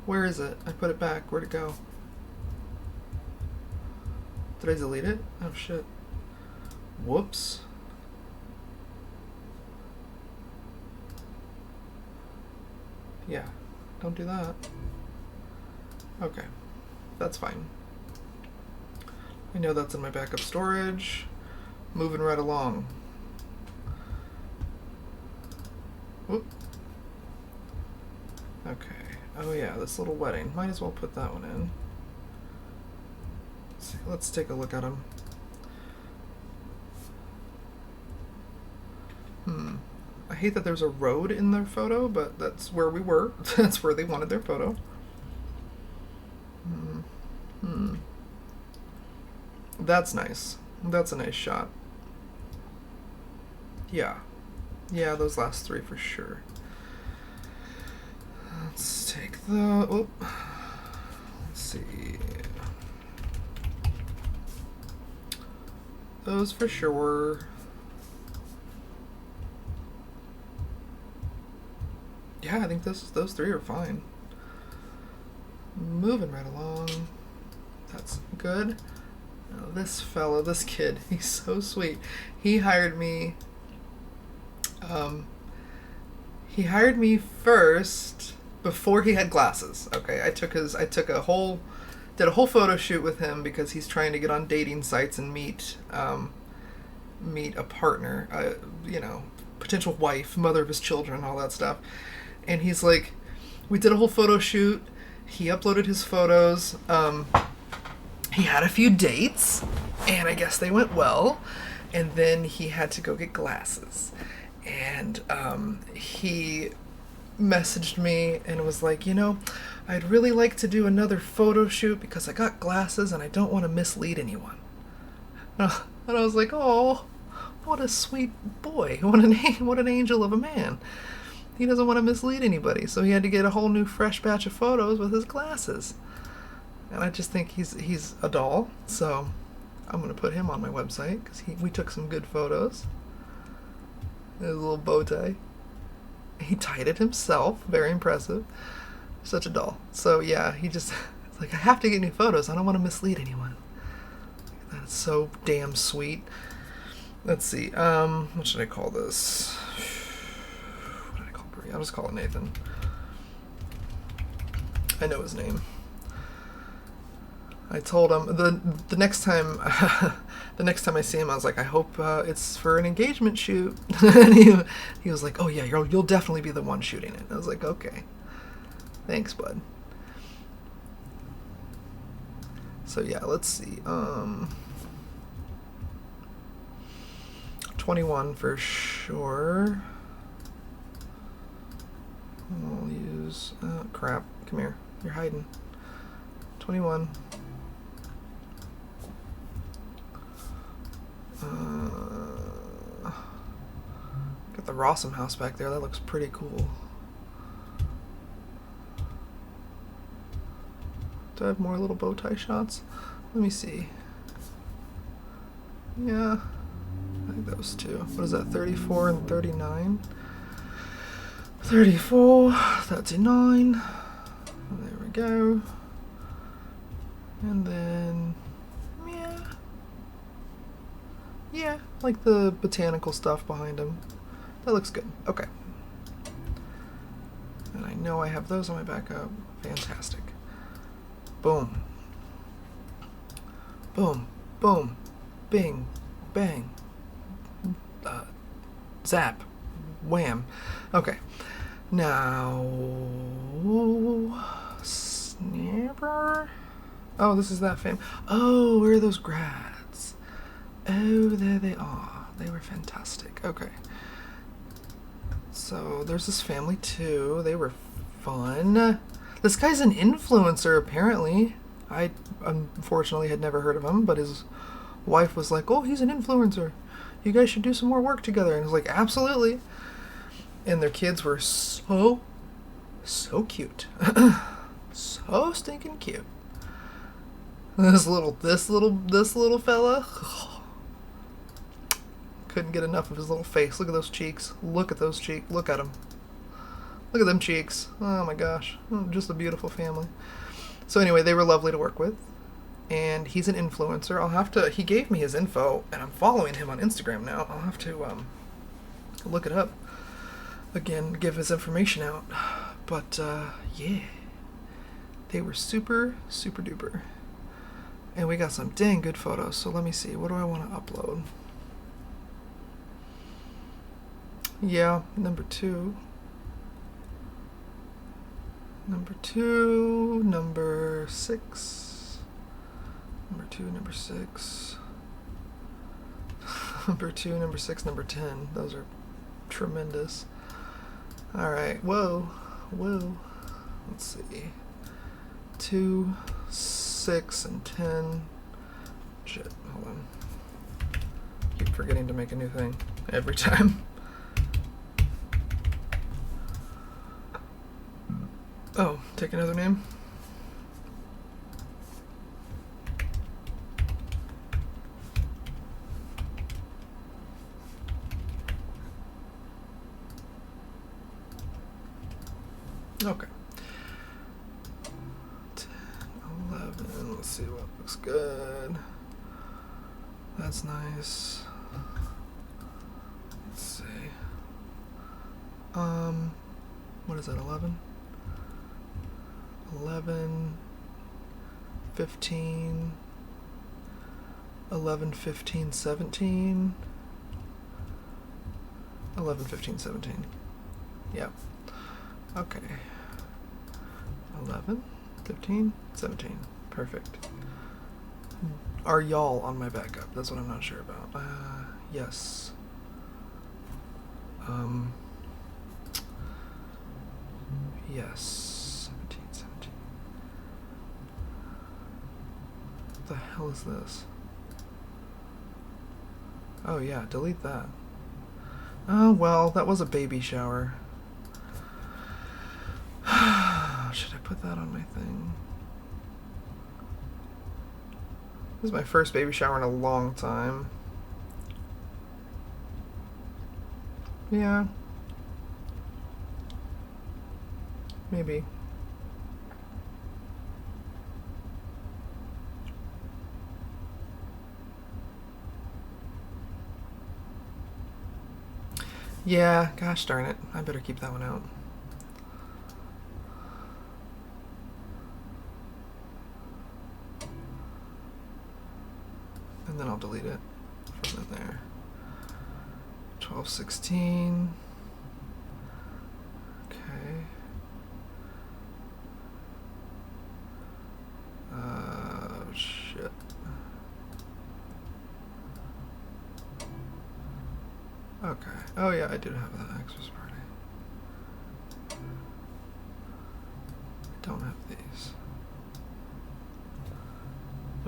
Where is it? I put it back. Where'd it go? Did I delete it? Oh shit. Whoops. Yeah, don't do that. Okay, that's fine. I know that's in my backup storage. Moving right along. Whoop. Okay. Oh yeah, this little wedding. Might as well put that one in. Let's take a look at them. I hate that there's a road in their photo, but that's where we were. That's where they wanted their photo. That's nice. That's a nice shot. Yeah. Yeah, those last three for sure. Let's take the... Oh. Let's see. Those for sure. Yeah, I think those three are fine. Moving right along. That's good. Now this fellow, this kid, he's so sweet. He hired me. He hired me first before he had glasses. Okay, did a whole photo shoot with him because he's trying to get on dating sites and meet a partner, potential wife, mother of his children, all that stuff. And he's like, we did a whole photo shoot. He uploaded his photos. He had a few dates, and I guess they went well. And then he had to go get glasses. And he messaged me and was like, I'd really like to do another photo shoot because I got glasses and I don't want to mislead anyone. And I was like, oh, what a sweet boy. What an angel of a man. He doesn't want to mislead anybody, so he had to get a whole new fresh batch of photos with his glasses. And I just think he's a doll, so I'm going to put him on my website because we took some good photos. His little bow tie. He tied it himself. Very impressive. Such a doll. So yeah, it's like, I have to get new photos. I don't want to mislead anyone. That's so damn sweet. Let's see. What should I call this? What did I call Brie? I'll just call it Nathan. I know his name. I told him the next time I see him, I was like, I hope it's for an engagement shoot. And he was like, oh yeah, you'll definitely be the one shooting it. I was like, okay, thanks, bud. So yeah, let's see. 21 for sure. We'll use crap. Come here, you're hiding. 21. Got the Rossum house back there. That looks pretty cool. Do I have more little bow tie shots? Let me see. Yeah, I think those two. What is that, 34 and 39? 34, 39. There we go. And then, yeah, like the botanical stuff behind him. That looks good. Okay. And I know I have those on my backup. Fantastic. Boom. Boom. Boom. Bing. Bang. Zap. Wham. Okay. Now, snapper. Oh, this is that fam. Oh, where are those grads? Oh, there they are. They were fantastic. Okay. So there's this family too. They were fun. This guy's an influencer apparently. I unfortunately had never heard of him, but his wife was like, "Oh, he's an influencer. You guys should do some more work together." And I was like, "Absolutely." And their kids were so cute. So stinking cute. This little fella couldn't get enough of his little face. Look at those cheeks. Look at those cheeks. Look at them. Look at them cheeks. Oh my gosh. Just a beautiful family. So anyway, they were lovely to work with. And he's an influencer. He gave me his info, and I'm following him on Instagram now. I'll have to look it up. Again, give his information out. But yeah. They were super duper. And we got some dang good photos. So let me see. What do I want to upload? Yeah, number 2. Number 2, number 6. Number 2, number 6. Number 2, number 6, number 10. Those are tremendous. Alright, whoa. Let's see. 2, 6, and 10. Shit, hold on. Keep forgetting to make a new thing every time. Oh, take another name. Okay. 10, 11. Let's see what looks good. That's nice. Let's see. What is that, 11? 11, 15, 11, 15, 17, 11, 15, 17. Yep. Okay. 11, 15, 17. Perfect. Are y'all on my backup? That's what I'm not sure about. Yes. Yes. 17, 17. What the hell is this? Oh yeah, delete that. Oh well, that was a baby shower. Should I put that on my thing? This is my first baby shower in a long time. Yeah. Maybe. Yeah, gosh darn it. I better keep that one out. And then I'll delete it from in there. 12, 16. Okay. Shit. Okay. Oh yeah, I do have that Xmas party. I don't have these.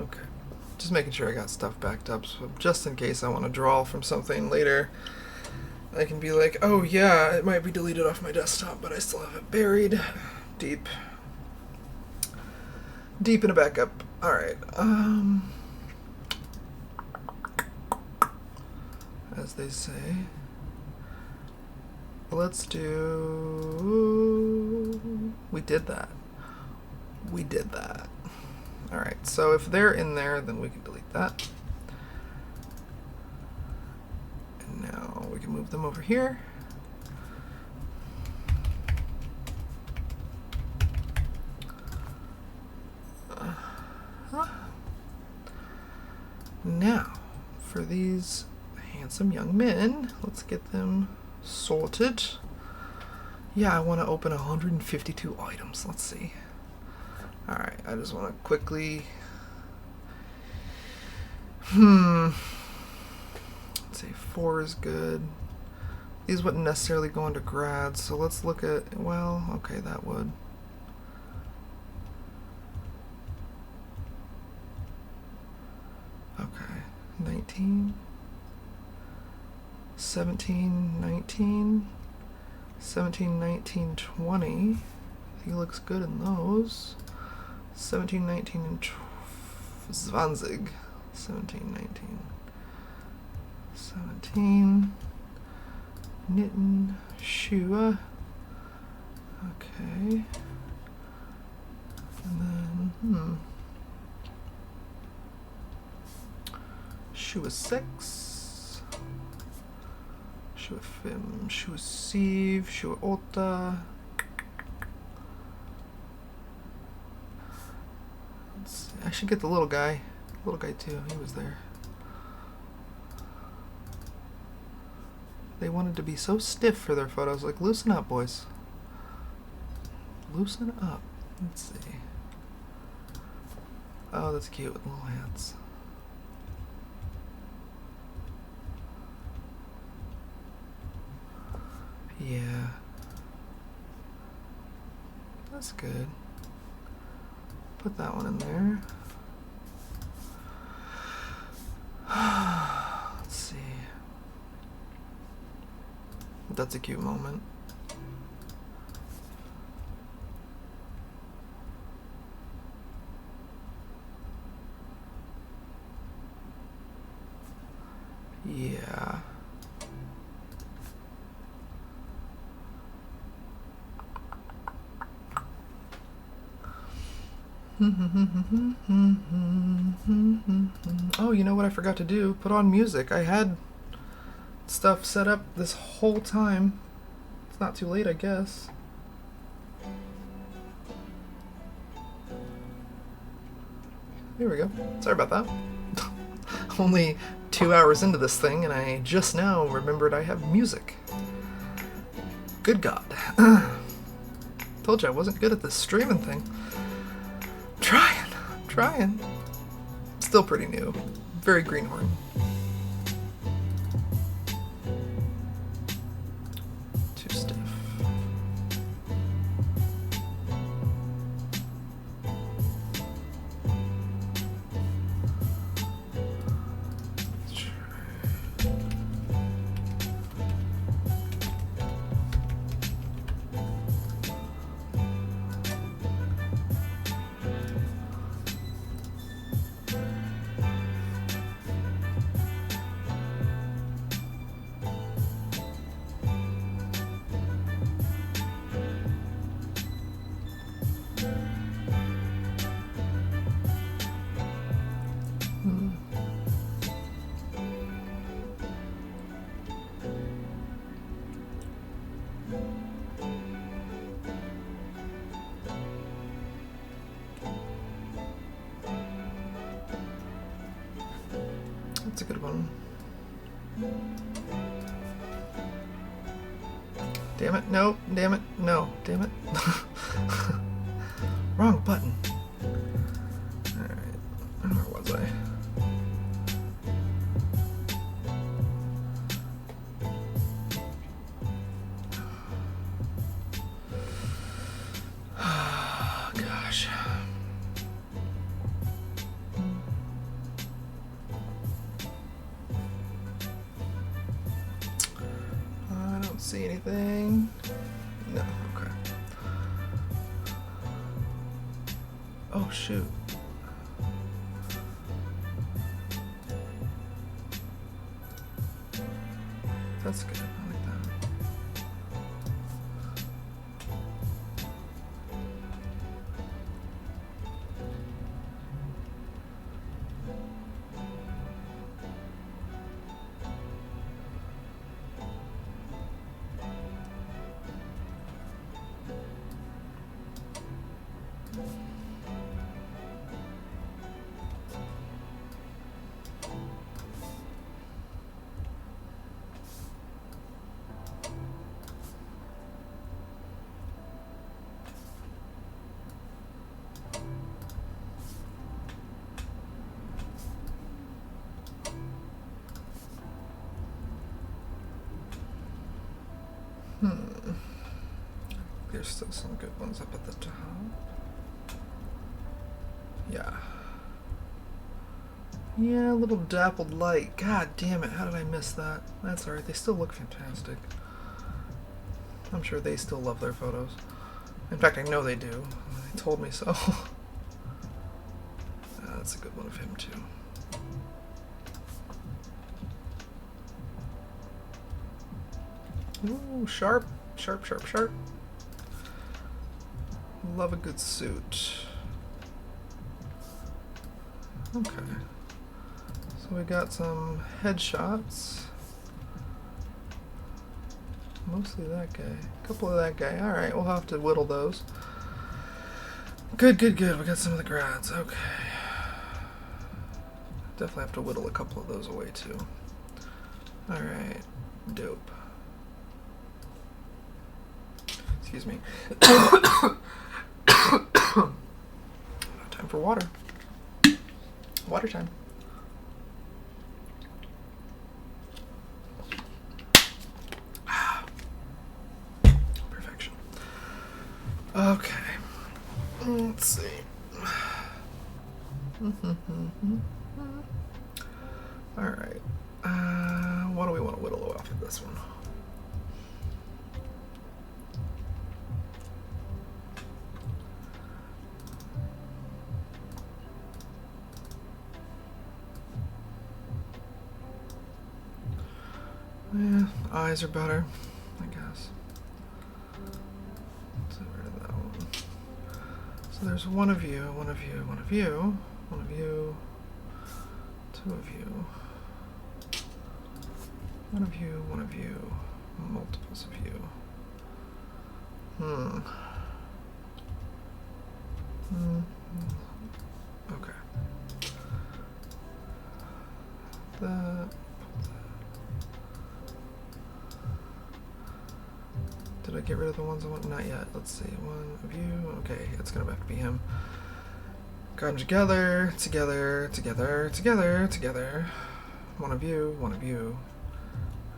Okay. Just making sure I got stuff backed up, so just in case I want to draw from something later, I can be like, oh yeah, it might be deleted off my desktop, but I still have it buried deep in a backup. Alright, as they say, let's do, we did that. Alright, so if they're in there, then we can delete that. And now we can move them over here. Now, for these handsome young men, let's get them sorted. Yeah, I want to open 152 items. Let's see. Alright, I just want to quickly Let's see, 4 is good. These wouldn't necessarily go into grad, so let's look at, well, okay, that would. Okay, 19, 17, 19, 17, 19, 20. He looks good in those. 17, 19, and 20. 17, 19. 17. Knitting. Shoe. Okay. And then, Shoe 6. Shoe Fim. Shoe Sieve. Shoe Ota. I should get the little guy. Little guy too. He was there. They wanted to be so stiff for their photos. Like, loosen up, boys. Loosen up. Let's see. Oh, that's cute with little hands. Yeah. That's good. Put that one in there. Let's see. That's a cute moment. Yeah. Oh, you know what I forgot to do? Put on music. I had stuff set up this whole time. It's not too late, I guess. Here we go. Sorry about that. Only 2 hours into this thing, and I just now remembered I have music. Good God. Told you I wasn't good at this streaming thing. Trying. Still pretty new. Very greenhorn. Too stiff. That's a good one. Damn it, no, damn it, no, damn it. Wrong button. Alright, where was I? Gosh. I don't see anything. No, okay. Oh, shoot. That's good. I like that. there's still some good ones up at the top. Yeah. Yeah, a little dappled light. God damn it, how did I miss that? That's alright, they still look fantastic. I'm sure they still love their photos. In fact, I know they do. They told me so. That's a good one of him, too. Ooh, sharp. Sharp, sharp, sharp. Love a good suit. Okay. So we got some headshots. Mostly that guy. A couple of that guy. Alright, we'll have to whittle those. Good, good, good. We got some of the grads. Okay. Definitely have to whittle a couple of those away, too. Alright. Dope. Excuse me. Time for water. Water time. Perfection. Okay. Let's see. Alright. What do we want to whittle off of this one? Yeah, eyes are better, I guess. Let's get rid of that one. So there's one of you, one of you, one of you, one of you, two of you, one of you, one of you, multiples of you. Okay. That. Did I get rid of the ones I want? Not yet. Let's see. One of you. Okay, it's gonna have to be him. Got them together, together, together, together, together. One of you, one of you.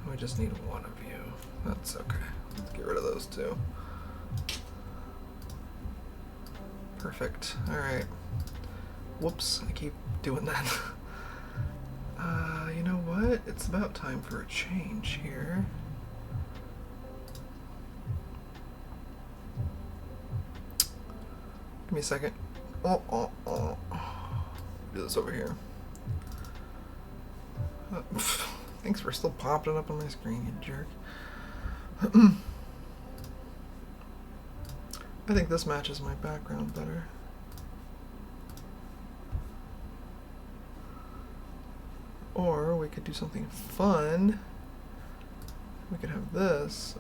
We just need one of you. That's okay. Let's get rid of those two. Perfect. Alright. Whoops, I keep doing that. You know what? It's about time for a change here. Give me a second. Do this over here. Thanks for still popping up on my screen, you jerk. I think this matches my background better. Or we could do something fun. We could have this.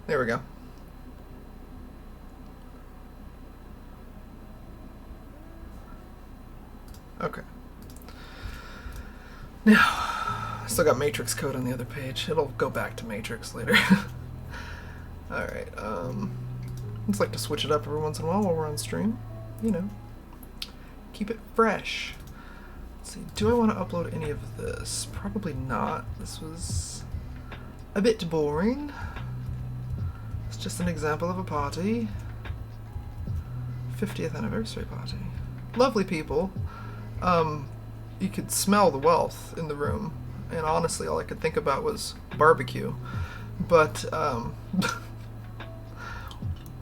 There we go. Okay. Now, I still got matrix code on the other page. It'll go back to matrix later. Alright, just like to switch it up every once in a while we're on stream. You know, keep it fresh. Let's see, do I want to upload any of this? Probably not. This was a bit boring. It's just an example of a party. 50th anniversary party. Lovely people. You could smell the wealth in the room, and honestly all I could think about was barbecue. But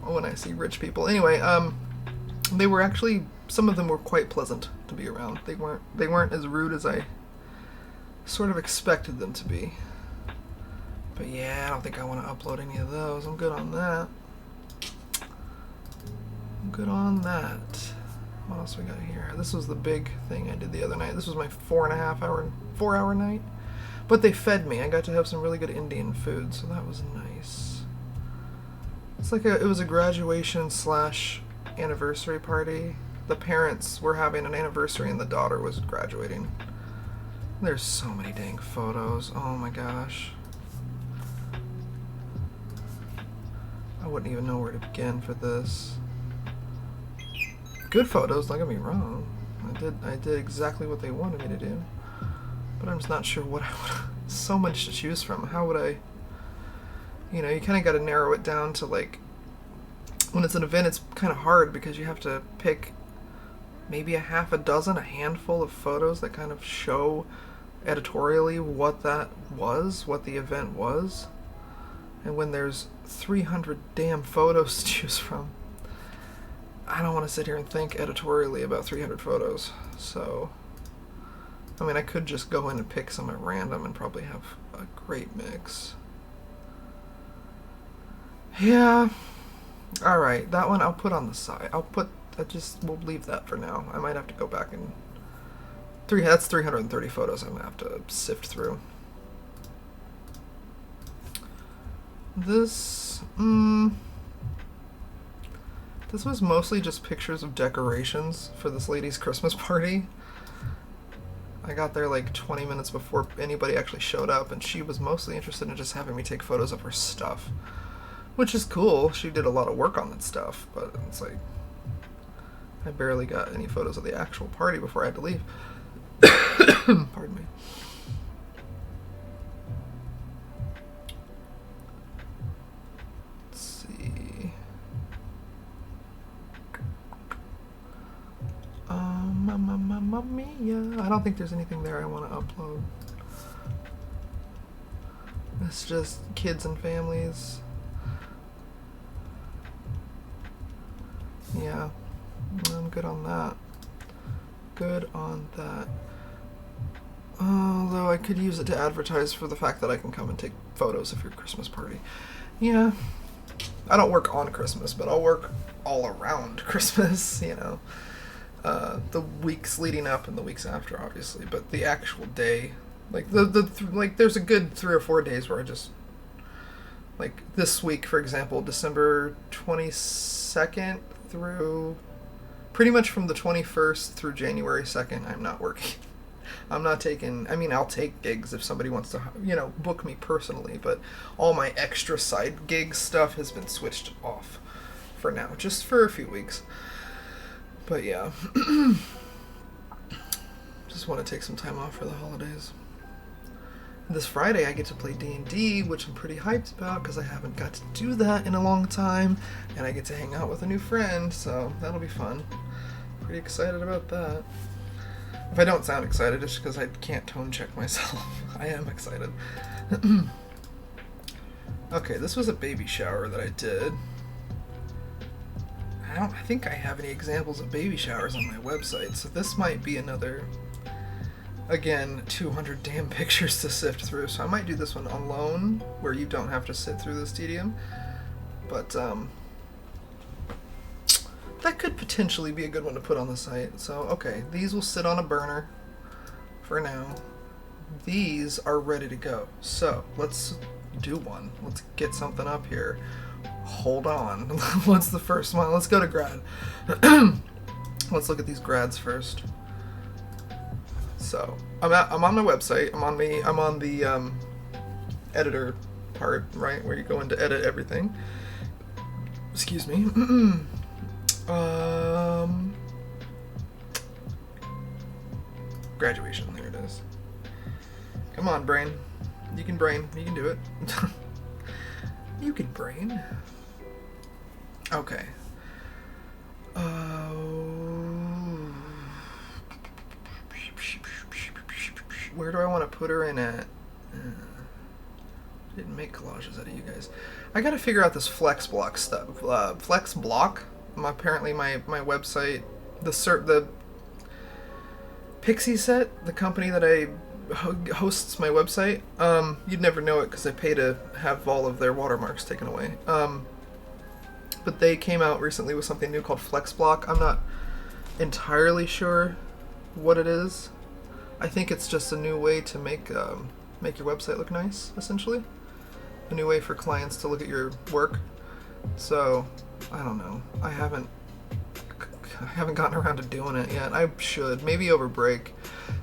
when I see rich people, anyway, they were actually, some of them were quite pleasant to be around. They weren't as rude as I sort of expected them to be. But yeah, I don't think I want to upload any of those. I'm good on that. I'm good on that. What else we got here? This was the big thing I did the other night. This was my 4-hour night. But they fed me. I got to have some really good Indian food, so that was nice. It's like it was a graduation / anniversary party. The parents were having an anniversary and the daughter was graduating. There's so many dang photos. Oh my gosh. I wouldn't even know where to begin for this. Good photos, don't get me wrong. I did exactly what they wanted me to do. But I'm just not sure what I would. So much to choose from. How would I, You know, you kind of got to narrow it down to like, when it's an event, it's kind of hard because you have to pick maybe a handful of photos that kind of show editorially what that was, what the event was. And when there's 300 damn photos to choose from, I don't want to sit here and think editorially about 300 photos. So, I mean, I could just go in and pick some at random and probably have a great mix. Yeah. Alright, that one I'll put on the side. We'll leave that for now. I might have to go back and... That's 330 photos I'm going to have to sift through. This was mostly just pictures of decorations for this lady's Christmas party. I got there like 20 minutes before anybody actually showed up, and she was mostly interested in just having me take photos of her stuff. Which is cool. She did a lot of work on that stuff, but it's like, I barely got any photos of the actual party before I had to leave. Pardon me. Let's see. Mamma mia. I don't think there's anything there I want to upload. It's just kids and families. Yeah, I'm good on that. Good on that. Although I could use it to advertise for the fact that I can come and take photos of your Christmas party. Yeah. I don't work on Christmas, but I'll work all around Christmas, you know. The weeks leading up and the weeks after, obviously. But the actual day, like, there's a good 3 or 4 days where I just... Like, this week, for example, December 22nd through... Pretty much from the 21st through January 2nd, I'm not working. I'm not taking... I mean, I'll take gigs if somebody wants to, you know, book me personally, but all my extra side gig stuff has been switched off for now, just for a few weeks. But yeah. Just want to take some time off for the holidays. This Friday I get to play D&D, which I'm pretty hyped about because I haven't got to do that in a long time, and I get to hang out with a new friend, so that'll be fun. Pretty excited about that. If I don't sound excited, it's because I can't tone check myself. I am excited. Okay, this was a baby shower that I did. I think I have any examples of baby showers on my website, so this might be another... Again, 200 damn pictures to sift through, so I might do this one alone, where you don't have to sit through this tedium. But, that could potentially be a good one to put on the site. So, okay, these will sit on a burner for now. These are ready to go. So, let's do one. Let's get something up here. Hold on. What's the first one? Let's go to grad. Let's look at these grads first. So I'm on my website. I'm on the editor part, right, where you go in to edit everything. Excuse me. Graduation. There it is. Come on, brain. You can brain. You can do it. You can brain. Okay. Where do I want to put her in at? Didn't make collages out of you guys. I gotta figure out this flex block stuff. Flex block? Apparently my website, the Pixie Set, the company that hosts my website, you'd never know it because I pay to have all of their watermarks taken away. But they came out recently with something new called Flex Block. I'm not entirely sure what it is. I think it's just a new way to make your website look nice, essentially. A new way for clients to look at your work. So, I don't know. I haven't gotten around to doing it yet. I should. Maybe over break.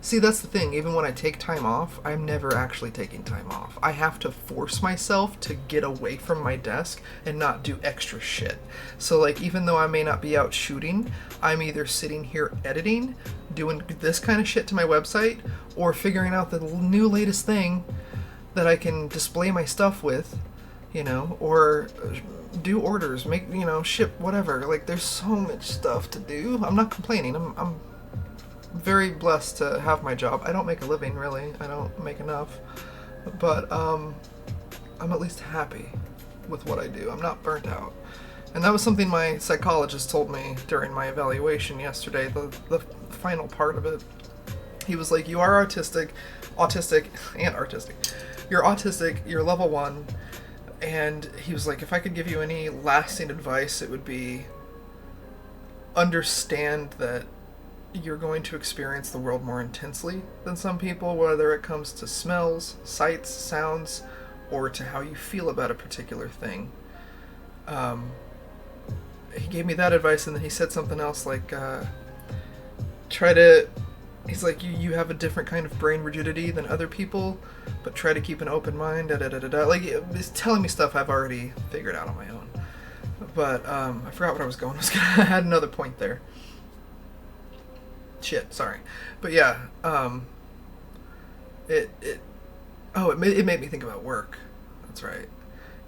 See, that's the thing. Even when I take time off, I'm never actually taking time off. I have to force myself to get away from my desk and not do extra shit. So, like, even though I may not be out shooting, I'm either sitting here editing, doing this kind of shit to my website, or figuring out the new latest thing that I can display my stuff with, or do orders, make, ship, whatever. Like, there's so much stuff to do. I'm not complaining. I'm very blessed to have my job. I don't make a living, really. I don't make enough. But I'm at least happy with what I do. I'm not burnt out. And that was something my psychologist told me during my evaluation yesterday, the final part of it. He was like, you are autistic, and artistic. You're autistic, you're level 1, and he was like, if I could give you any lasting advice, it would be understand that you're going to experience the world more intensely than some people, whether it comes to smells, sights, sounds, or to how you feel about a particular thing. He gave me that advice, and then he said something else like, he's like, you have a different kind of brain rigidity than other people, but try to keep an open mind, Like, he's telling me stuff I've already figured out on my own. But, I forgot what I was going. I had another point there. Shit, sorry. But yeah, it made me think about work. That's right.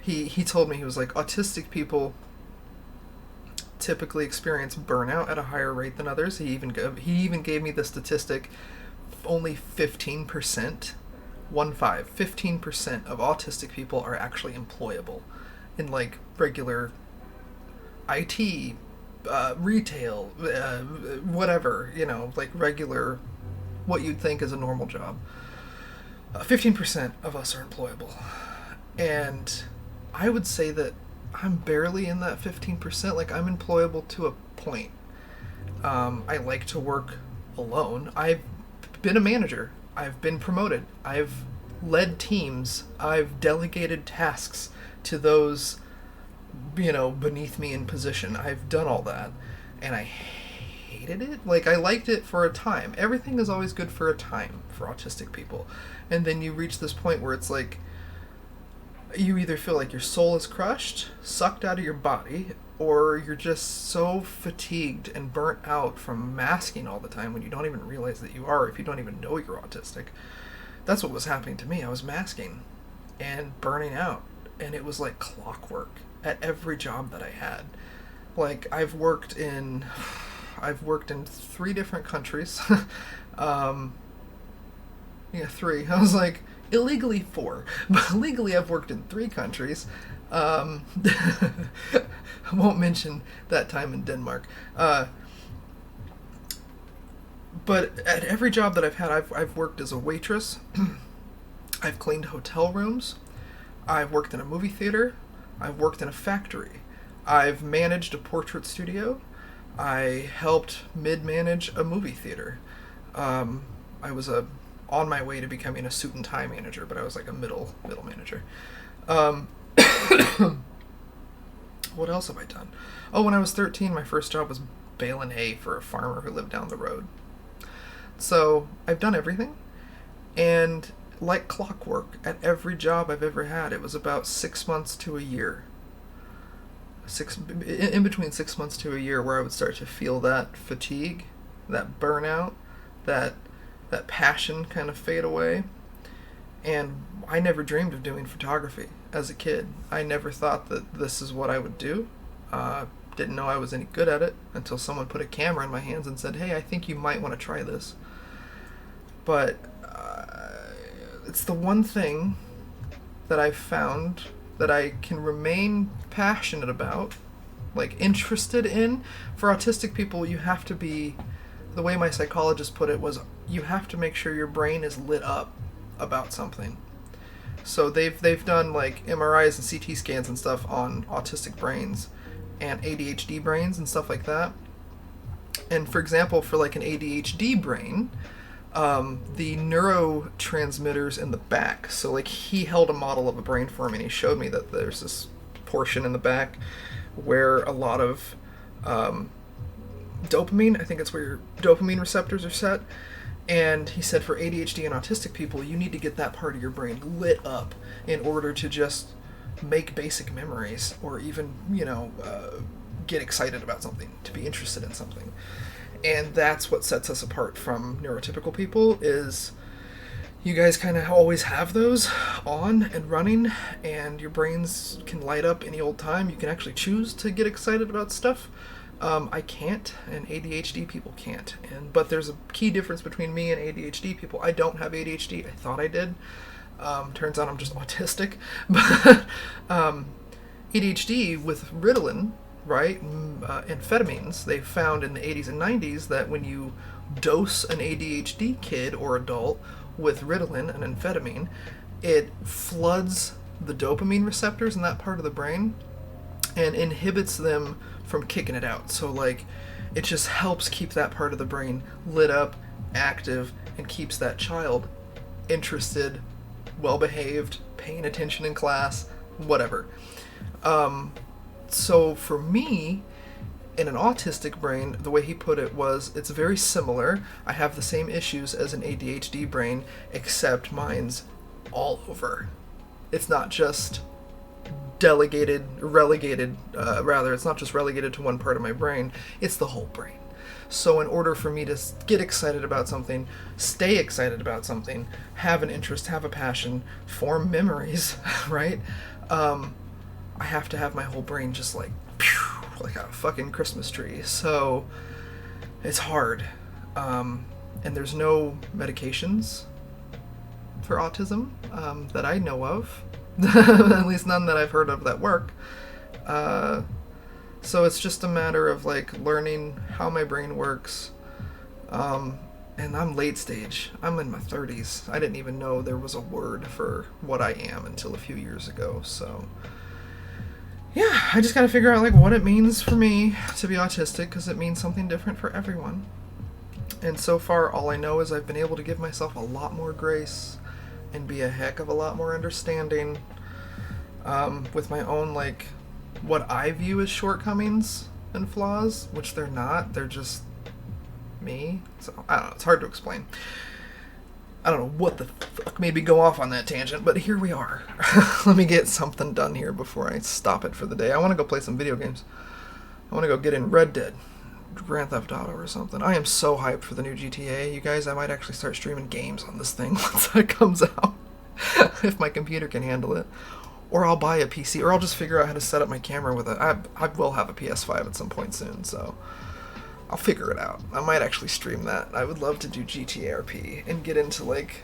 He told me, he was like, autistic people typically experience burnout at a higher rate than others. He even gave me the statistic, only 15%, 15% of autistic people are actually employable in, like, regular IT, retail, whatever, like regular, what you'd think is a normal job. 15% of us are employable. And I would say that I'm barely in that 15%. Like, I'm employable to a point. I like to work alone. I've been a manager. I've been promoted. I've led teams. I've delegated tasks to those, beneath me in position. I've done all that. And I hated it. Like, I liked it for a time. Everything is always good for a time for autistic people. And then you reach this point where it's like, you either feel like your soul is crushed, sucked out of your body, or you're just so fatigued and burnt out from masking all the time when you don't even realize that you are, if you don't even know you're autistic. That's what was happening to me. I was masking and burning out, and it was like clockwork at every job that I had. Like, I've worked in 3 different countries. 3. I was like, illegally 4, but legally I've worked in 3 countries. I won't mention that time in Denmark. But at every job that I've had, I've worked as a waitress. I've cleaned hotel rooms. I've worked in a movie theater. I've worked in a factory. I've managed a portrait studio. I helped mid-manage a movie theater. I was on my way to becoming a suit and tie manager, but I was like a middle manager. What else have I done? Oh, when I was 13, my first job was baling hay for a farmer who lived down the road. So I've done everything, and like clockwork, at every job I've ever had, it was about 6 months to a year. In between 6 months to a year, where I would start to feel that fatigue, that burnout, that passion kind of fade away. And I never dreamed of doing photography as a kid. I never thought that this is what I would do. Didn't know I was any good at it until someone put a camera in my hands and said, hey, I think you might want to try this. But it's the one thing that I've found that I can remain passionate about, like interested in. For autistic people, you have to be, the way my psychologist put it was, you have to make sure your brain is lit up about something. So they've done like MRIs and CT scans and stuff on autistic brains and ADHD brains and stuff like that. And for example, for like an ADHD brain, the neurotransmitters in the back. So like he held a model of a brain for me and he showed me that there's this portion in the back where a lot of dopamine, I think it's where your dopamine receptors are set. And he said for ADHD and autistic people, you need to get that part of your brain lit up in order to just make basic memories or even, get excited about something, to be interested in something. And that's what sets us apart from neurotypical people is you guys kind of always have those on and running, and your brains can light up any old time. You can actually choose to get excited about stuff. I can't, and ADHD people can't. But there's a key difference between me and ADHD people. I don't have ADHD. I thought I did. Turns out I'm just autistic. But ADHD with Ritalin, right, amphetamines, they found in the 80s and 90s that when you dose an ADHD kid or adult with Ritalin, an amphetamine, it floods the dopamine receptors in that part of the brain and inhibits them from kicking it out. So, like, it just helps keep that part of the brain lit up, active, and keeps that child interested, well-behaved, paying attention in class, whatever. So for me, in an autistic brain, the way he put it was, it's very similar. I have the same issues as an ADHD brain, except mine's all over. It's not just relegated, it's not just relegated to one part of my brain, it's the whole brain. So in order for me to get excited about something, stay excited about something, have an interest, have a passion, form memories, right? I have to have my whole brain just like a fucking Christmas tree. So it's hard. And there's no medications for autism that I know of. At least none that I've heard of that work. So it's just a matter of like learning how my brain works. And I'm late stage. I'm in my 30s. I didn't even know there was a word for what I am until a few years ago. So yeah, I just gotta figure out like what it means for me to be autistic, because it means something different for everyone. And so far, all I know is I've been able to give myself a lot more grace and be a heck of a lot more understanding with my own, like, what I view as shortcomings and flaws, which they're not. They're just me. So, I don't know. It's hard to explain. I don't know what the fuck made me go off on that tangent, but here we are. Let me get something done here before I stop it for the day. I want to go play some video games. I want to go get in Red Dead, Grand Theft Auto or something. I am so hyped for the new GTA. You guys, I might actually start streaming games on this thing once that comes out. If my computer can handle it. Or I'll buy a PC, or I'll just figure out how to set up my camera with it. I will have a PS5 at some point soon, so I'll figure it out. I might actually stream that. I would love to do GTA RP and get into, like,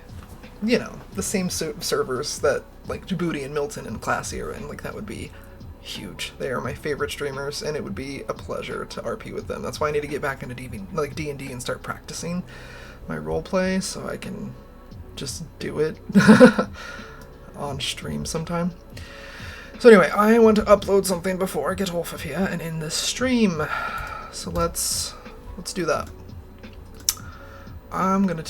you know, the same servers that, like, Djibouti and Milton and Classy are in. Like, that would be huge. They are my favorite streamers, and it would be a pleasure to RP with them. That's why I need to get back into D&D and start practicing my roleplay so I can just do it on stream sometime. So anyway, I want to upload something before I get off of here and in this stream. So let's do that. I'm gonna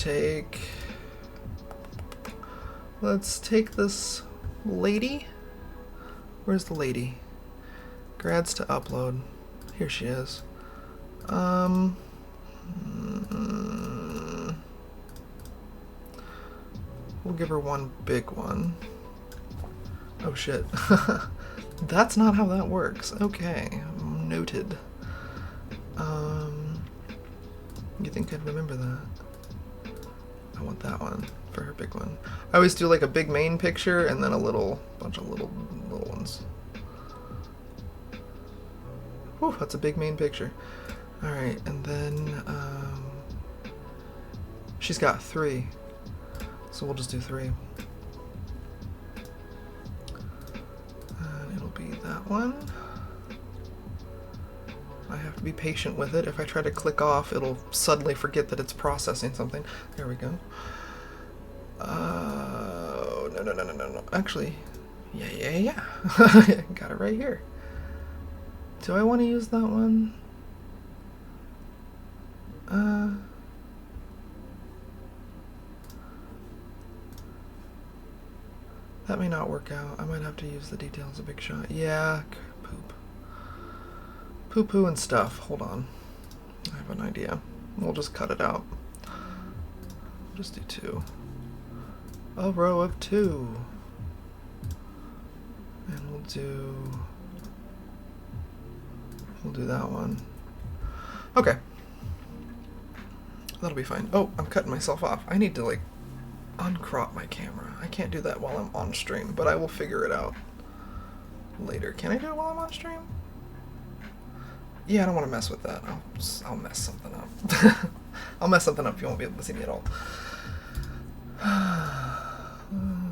let's take this lady. Where's the lady? Grads to upload. Here she is. We'll give her one big one. Oh shit. That's not how that works. Okay, noted. You think I'd remember that? I want that one for her big one. I always do like a big main picture and then a bunch of little ones. Whew, that's a big main picture. Alright, and then she's got 3. So we'll just do 3. And it'll be that one. I have to be patient with it. If I try to click off, it'll suddenly forget that it's processing something. There we go. No. Actually, yeah. Got it right here. Do I want to use that one? That may not work out. I might have to use the details a big shot. Yeah, poop. Poo-poo and stuff. Hold on. I have an idea. We'll just cut it out. We'll just do 2. A row of 2. And we'll do that one. Okay. That'll be fine. Oh, I'm cutting myself off. I need to, like, uncrop my camera. I can't do that while I'm on stream, but I will figure it out later. Can I do it while I'm on stream? Yeah, I don't want to mess with that. I'll mess something up. I'll mess something up. You won't be able to see me at all.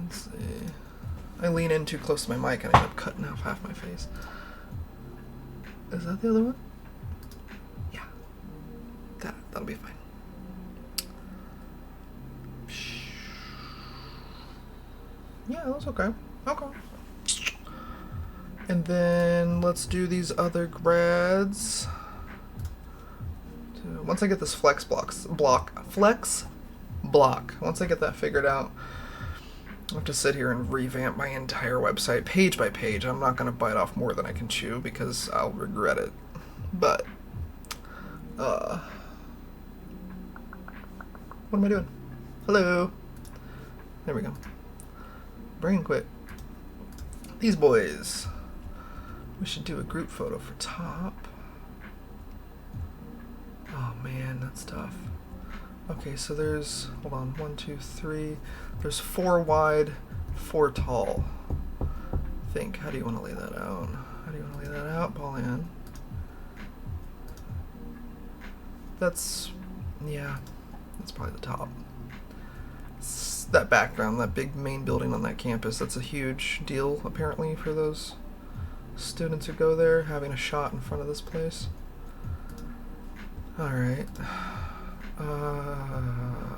Let's see. I lean in too close to my mic and I end up cutting off half my face. Is that the other one? Yeah. That'll be fine. Yeah, that's okay. Okay. And then let's do these other grads. Once I get this flex block, once I get that figured out, I'll have to sit here and revamp my entire website page by page. I'm not going to bite off more than I can chew because I'll regret it. But, what am I doing? Hello. There we go. Brain quit. These boys. We should do a group photo for top. Oh man, that's tough. Okay, so there's, hold on, 1, 2, 3. There's 4 wide, 4 tall. Think, how do you want to lay that out? How do you want to lay that out, Pauline? That's, yeah, that's probably the top. That background, that big main building on that campus, that's a huge deal apparently for those students who go there, having a shot in front of this place. Alright.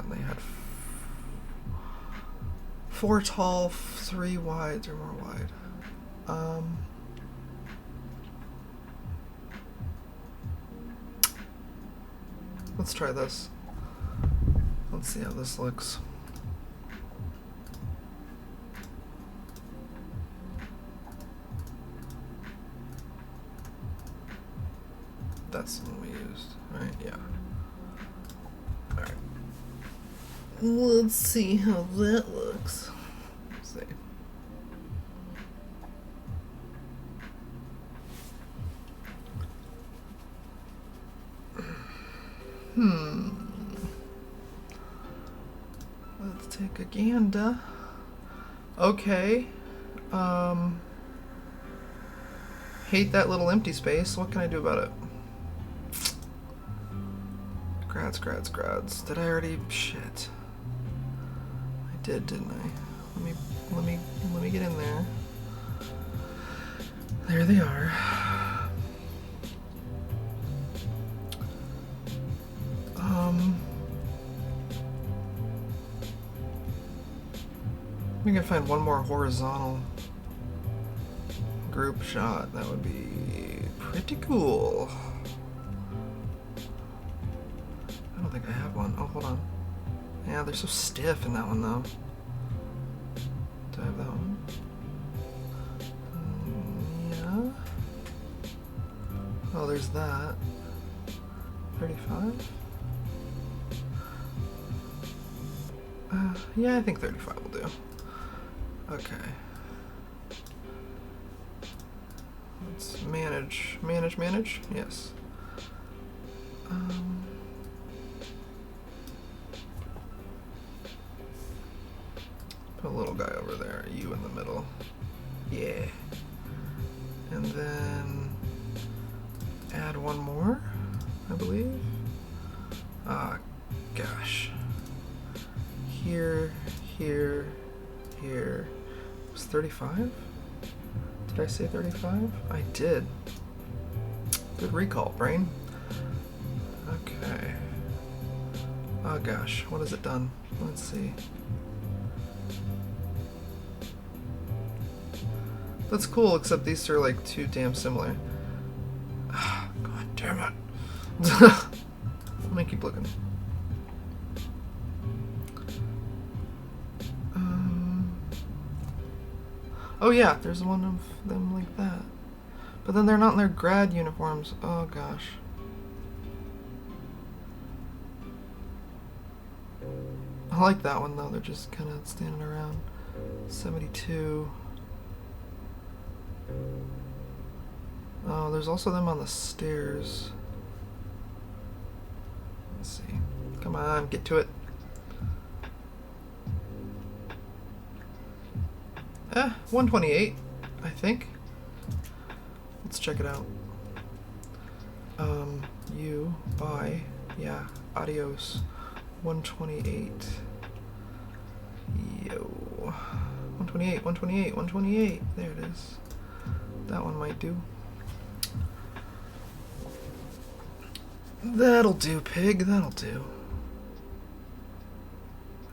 They had 4 tall, 3 wides or more wide. Let's try this. Let's see how this looks. That's the one we used, right? Yeah. Alright. Let's see how that looks. Let's see. Let's take a gander. Okay. Hate that little empty space. What can I do about it? Grads. Did I already? Shit. I did, didn't I? Let me get in there. There they are. We can find one more horizontal group shot. That would be pretty cool. I don't think I have one. Oh, hold on. Yeah, they're so stiff in that one, though. Do I have that one? Yeah. Oh, there's that. 35? Yeah, I think 35 will do. Okay. Let's manage. Yes. Put a little guy over there, you in the middle. Yeah. And then add one more, I believe. Ah, gosh. Here. It was 35? Did I say 35? I did. Good recall, brain. Okay. Oh gosh, what has it done? Let's see. That's cool, except these are like too damn similar. God damn it. Let me keep looking. Oh yeah, there's one of them like that. But then they're not in their grad uniforms. Oh gosh. I like that one though, they're just kind of standing around. 72. Oh, there's also them on the stairs. Let's see. Come on, get to it. 128, I think. Let's check it out. You buy, yeah, adios. 128. Yo. 128, 128, 128. There it is. That one might do. That'll do, pig. That'll do.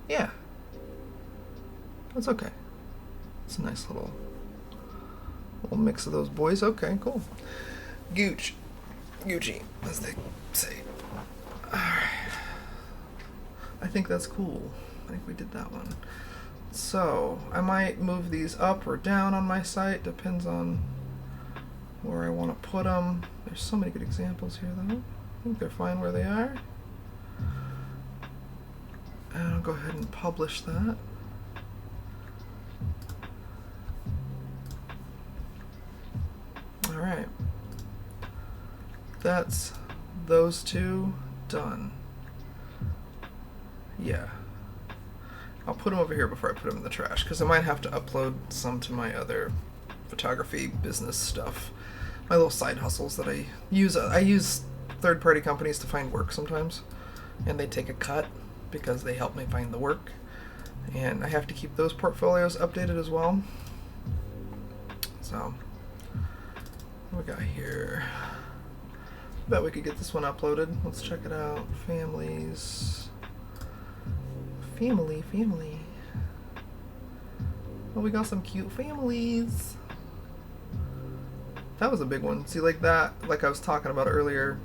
Yeah. That's okay. It's a nice little mix of those boys. Okay, cool. Gooch. Gucci, as they say. Alright. I think that's cool. I think we did that one. So, I might move these up or down on my site. Depends on where I want to put them. There's so many good examples here, though. I think they're fine where they are. And I'll go ahead and publish that. Alright. That's those two done. Yeah. I'll put them over here before I put them in the trash, because I might have to upload some to my other photography business stuff. My little side hustles that I use. I use third-party companies to find work sometimes, and they take a cut because they help me find the work. And I have to keep those portfolios updated as well. So, what we got here? Bet we could get this one uploaded. Let's check it out. Families. Family. Oh, we got some cute families. That was a big one. See, like that, like I was talking about earlier.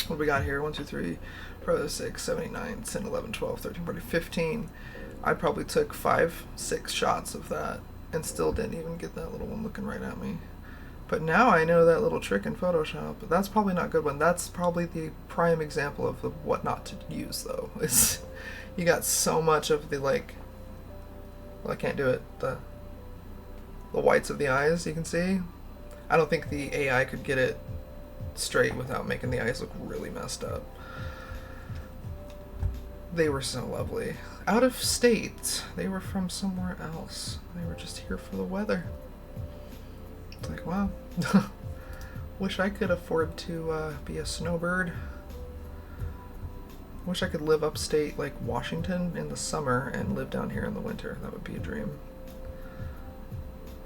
What do we got here? 1, 2, 3, 4, 5, 6, 7, 8, 9, 10, 11, 12, 13, 14, 15. I probably took 5, 6 shots of that and still didn't even get that little one looking right at me. But now I know that little trick in Photoshop. But that's probably not a good one. That's probably the prime example of what not to use, though. Is you got so much of the, like, well, I can't do it, the whites of the eyes, you can see. I don't think the AI could get it straight without making the eyes look really messed up. They were so lovely. Out of state. They were from somewhere else. They were just here for the weather. It's like, wow. Wish I could afford to be a snowbird. Wish I could live upstate like Washington in the summer and live down here in the winter. That would be a dream.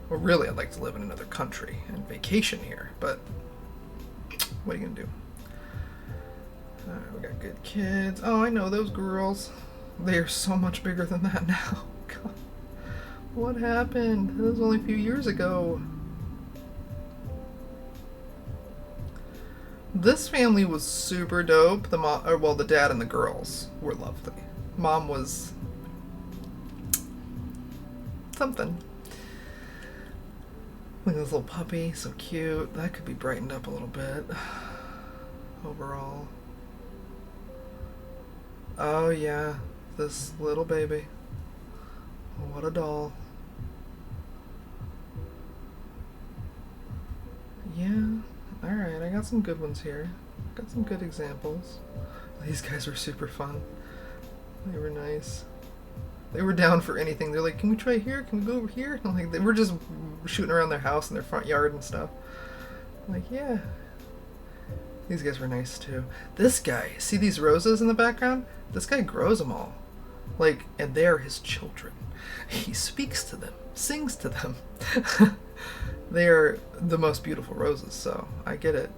Well, really, I'd like to live in another country and vacation here, but what are you gonna do? Alright, we got good kids. Oh, I know those girls. They are so much bigger than that now. God. What happened? That was only a few years ago. This family was super dope. The mom, or well, the dad and the girls were lovely. Mom was something. Look at this little puppy, so cute. That could be brightened up a little bit. Overall. Oh yeah, this little baby. What a doll. Yeah. Alright, I got some good ones here. Got some good examples. These guys were super fun. They were nice. They were down for anything. They're like, can we try here? Can we go over here? And like, they were just shooting around their house and their front yard and stuff. I'm like, yeah. These guys were nice too. This guy, see these roses in the background? This guy grows them all. Like, and they're his children. He speaks to them, sings to them. They are the most beautiful roses, so I get it.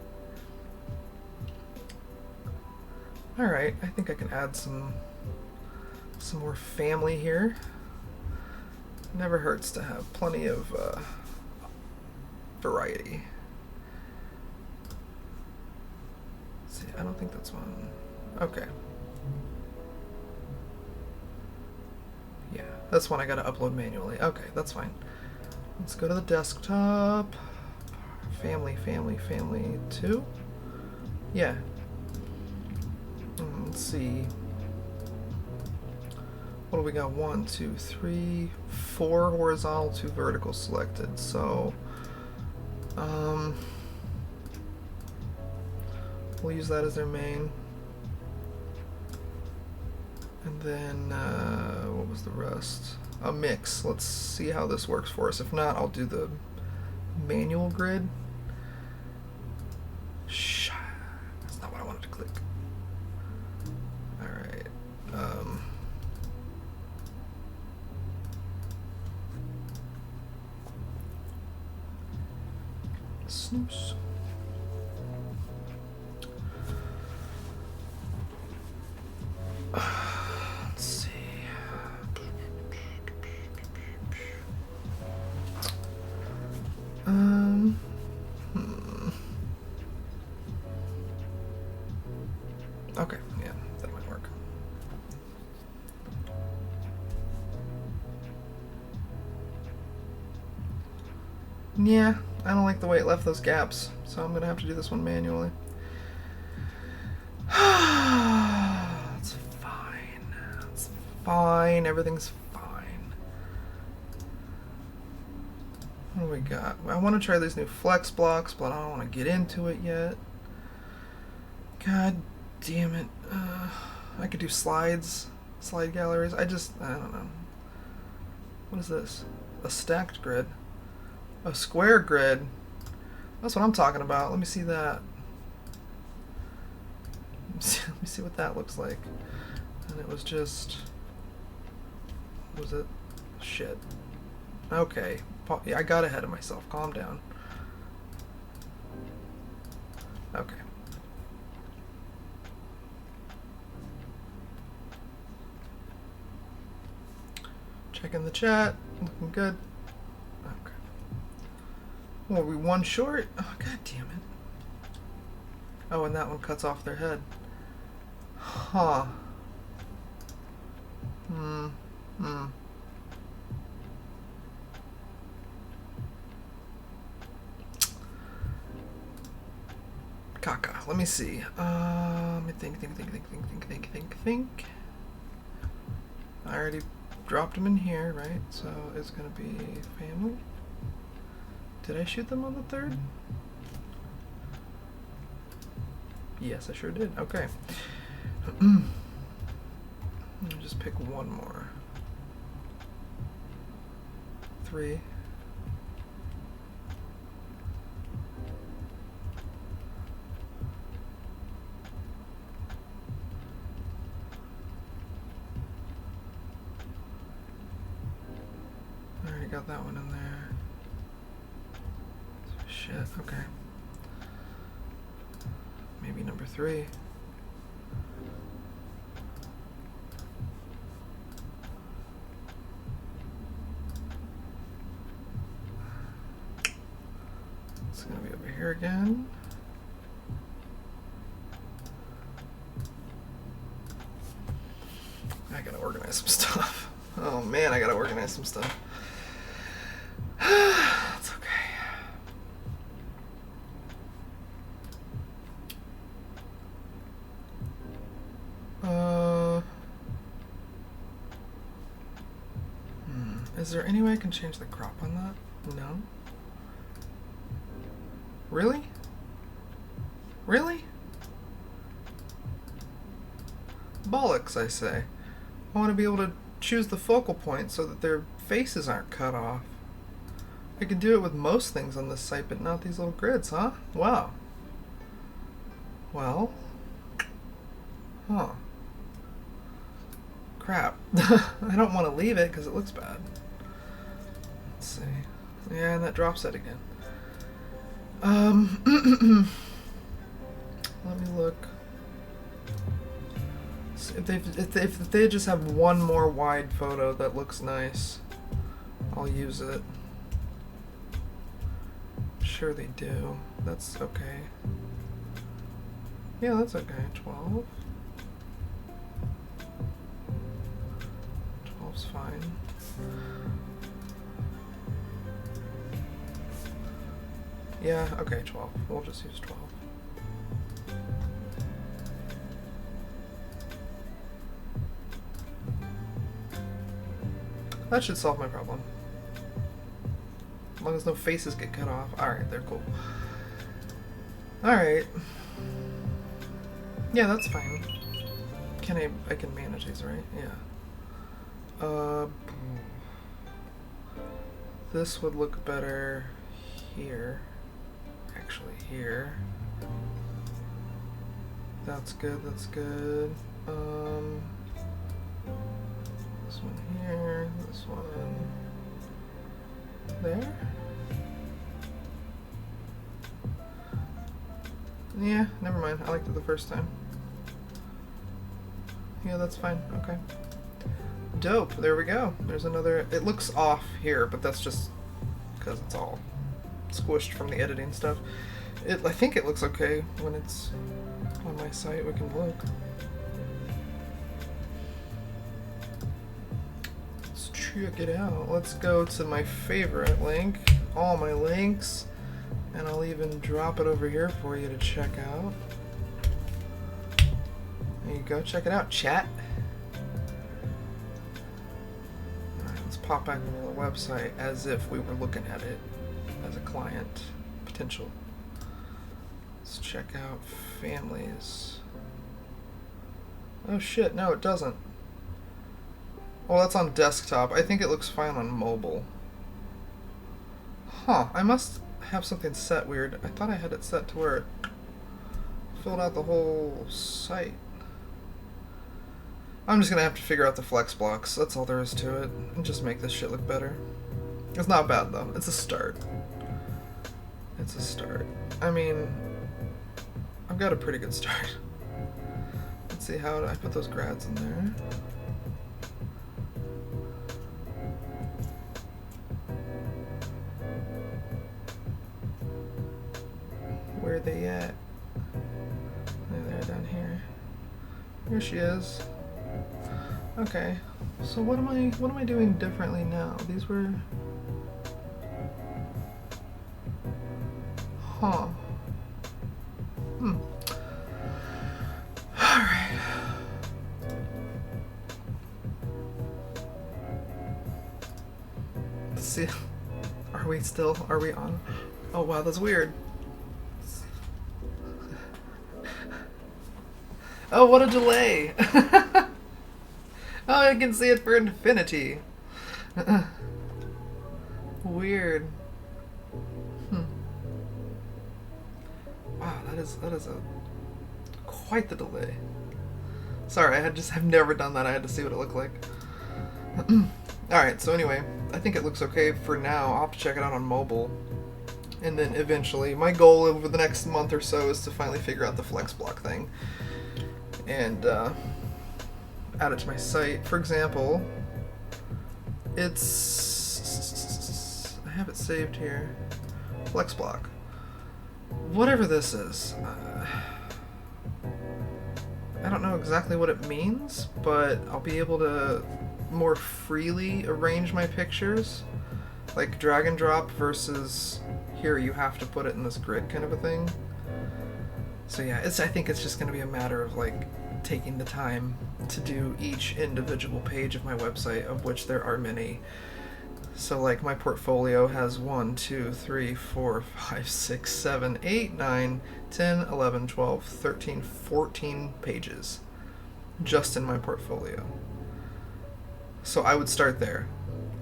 Alright, I think I can add some more family here. Never hurts to have plenty of variety. Let's see, I don't think that's one. Okay. Yeah, that's one I gotta upload manually. Okay, that's fine. Let's go to the desktop. Family 2. Yeah. Let's see. What do we got? 1, 2, 3, 4 horizontal, 2 vertical selected. So, we'll use that as their main. And then, what was the rest? a mix. Let's see how this works for us. If not, I'll do the manual grid. That's not what I wanted to click. Alright. Snooze. Let's see. Okay, yeah, that might work. Yeah, I don't like the way it left those gaps, so I'm gonna have to do this one manually. It's fine. It's fine. Everything's fine. What do we got? I want to try these new flex blocks, but I don't want to get into it yet. God damn it. I could do slides, slide galleries. I don't know. What is this? A stacked grid. A square grid. That's what I'm talking about. Let me see that. Let me see what that looks like. And it was just... Was it? Shit. Okay. Yeah, I got ahead of myself. Calm down. Okay. Checking the chat. Looking good. Okay. Well, we one short? Oh, god damn it. Oh, and that one cuts off their head. Huh. Caca. Let me see. Let me think. I already dropped them in here, right? So it's gonna be family. Did I shoot them on the 3rd? Yes, I sure did. Okay. Let me just pick one more. 3. I already got that one in there. Shit, okay. Maybe number 3. It's gonna be over here again. I gotta organize some stuff. Oh man, I gotta organize some stuff. It's okay. Is there any way I can change the crop on that? No. Really? Really? Bollocks, I say. I want to be able to choose the focal point so that their faces aren't cut off. I can do it with most things on this site, but not these little grids, huh? Wow. Well. Huh. Crap. I don't want to leave it because it looks bad. Let's see. Yeah, and that drops it again. Let me look. If they just have one more wide photo that looks nice, I'll use it. Sure they do. That's okay. Yeah, that's okay. 12. 12's fine. Yeah, okay, 12. We'll just use 12. That should solve my problem. As long as no faces get cut off. Alright, they're cool. Alright. Yeah, that's fine. I can manage these, right? Yeah. This would look better here. Actually, here. That's good, that's good. This one here, this one there. Yeah, never mind. I liked it the first time. Yeah, that's fine. Okay. Dope. There we go. There's another. It looks off here, but that's just because it's all squished from the editing stuff. I think it looks okay when it's on my site. We can look. Let's check it out. Let's go to my favorite link. All my links. And I'll even drop it over here for you to check out. There you go. Check it out, chat. Alright, let's pop back into the website as if we were looking at it as a client potential. Let's check out families. Oh shit, no it doesn't. Well, that's on desktop. I think it looks fine on mobile. Huh, I must have something set weird. I thought I had it set to where it filled out the whole site. I'm just gonna have to figure out the flex blocks. That's all there is to it. And just make this shit look better. It's not bad though. It's a start. It's a start. I mean, I've got a pretty good start. Let's see how I put those grads in there. Where are they at? They're down here. Here she is. Okay. So what am I doing differently now? These were. Huh. Alright. Let's see. Are we on? Oh wow, that's weird. Oh, what a delay! Oh, I can see it for infinity. Weird. Wow, that is quite the delay. Sorry, I've never done that. I had to see what it looked like. Alright, so anyway, I think it looks okay for now. I'll have to check it out on mobile. And then eventually, my goal over the next month or so is to finally figure out the flex block thing. And add it to my site. For example, I have it saved here. Flex block. Whatever this is. I don't know exactly what it means, but I'll be able to more freely arrange my pictures. Like drag and drop versus here you have to put it in this grid kind of a thing. So yeah, I think it's just going to be a matter of like taking the time to do each individual page of my website, of which there are many. So like my portfolio has 1, 2, 3, 4, 5, 6, 7, 8, 9, 10, 11, 12, 13, 14 pages just in my portfolio. So I would start there,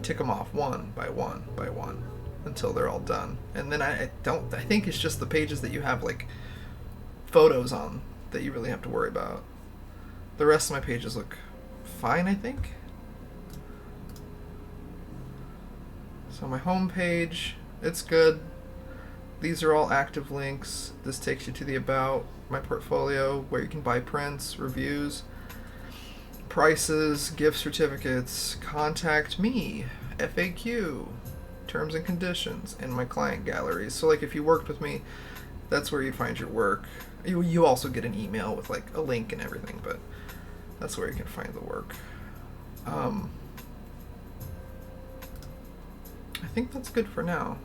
tick them off one by one by one until they're all done. And then I think it's just the pages that you have like photos on that you really have to worry about. The rest of my pages look fine, I think. So my home page, it's good. These are all active links. This takes you to the About, my portfolio, where you can buy prints, reviews, prices, gift certificates, contact me, FAQ, terms and conditions, and my client galleries. So like if you worked with me, that's where you'd find your work. You also get an email with like a link and everything, but that's where you can find the work. I think that's good for now.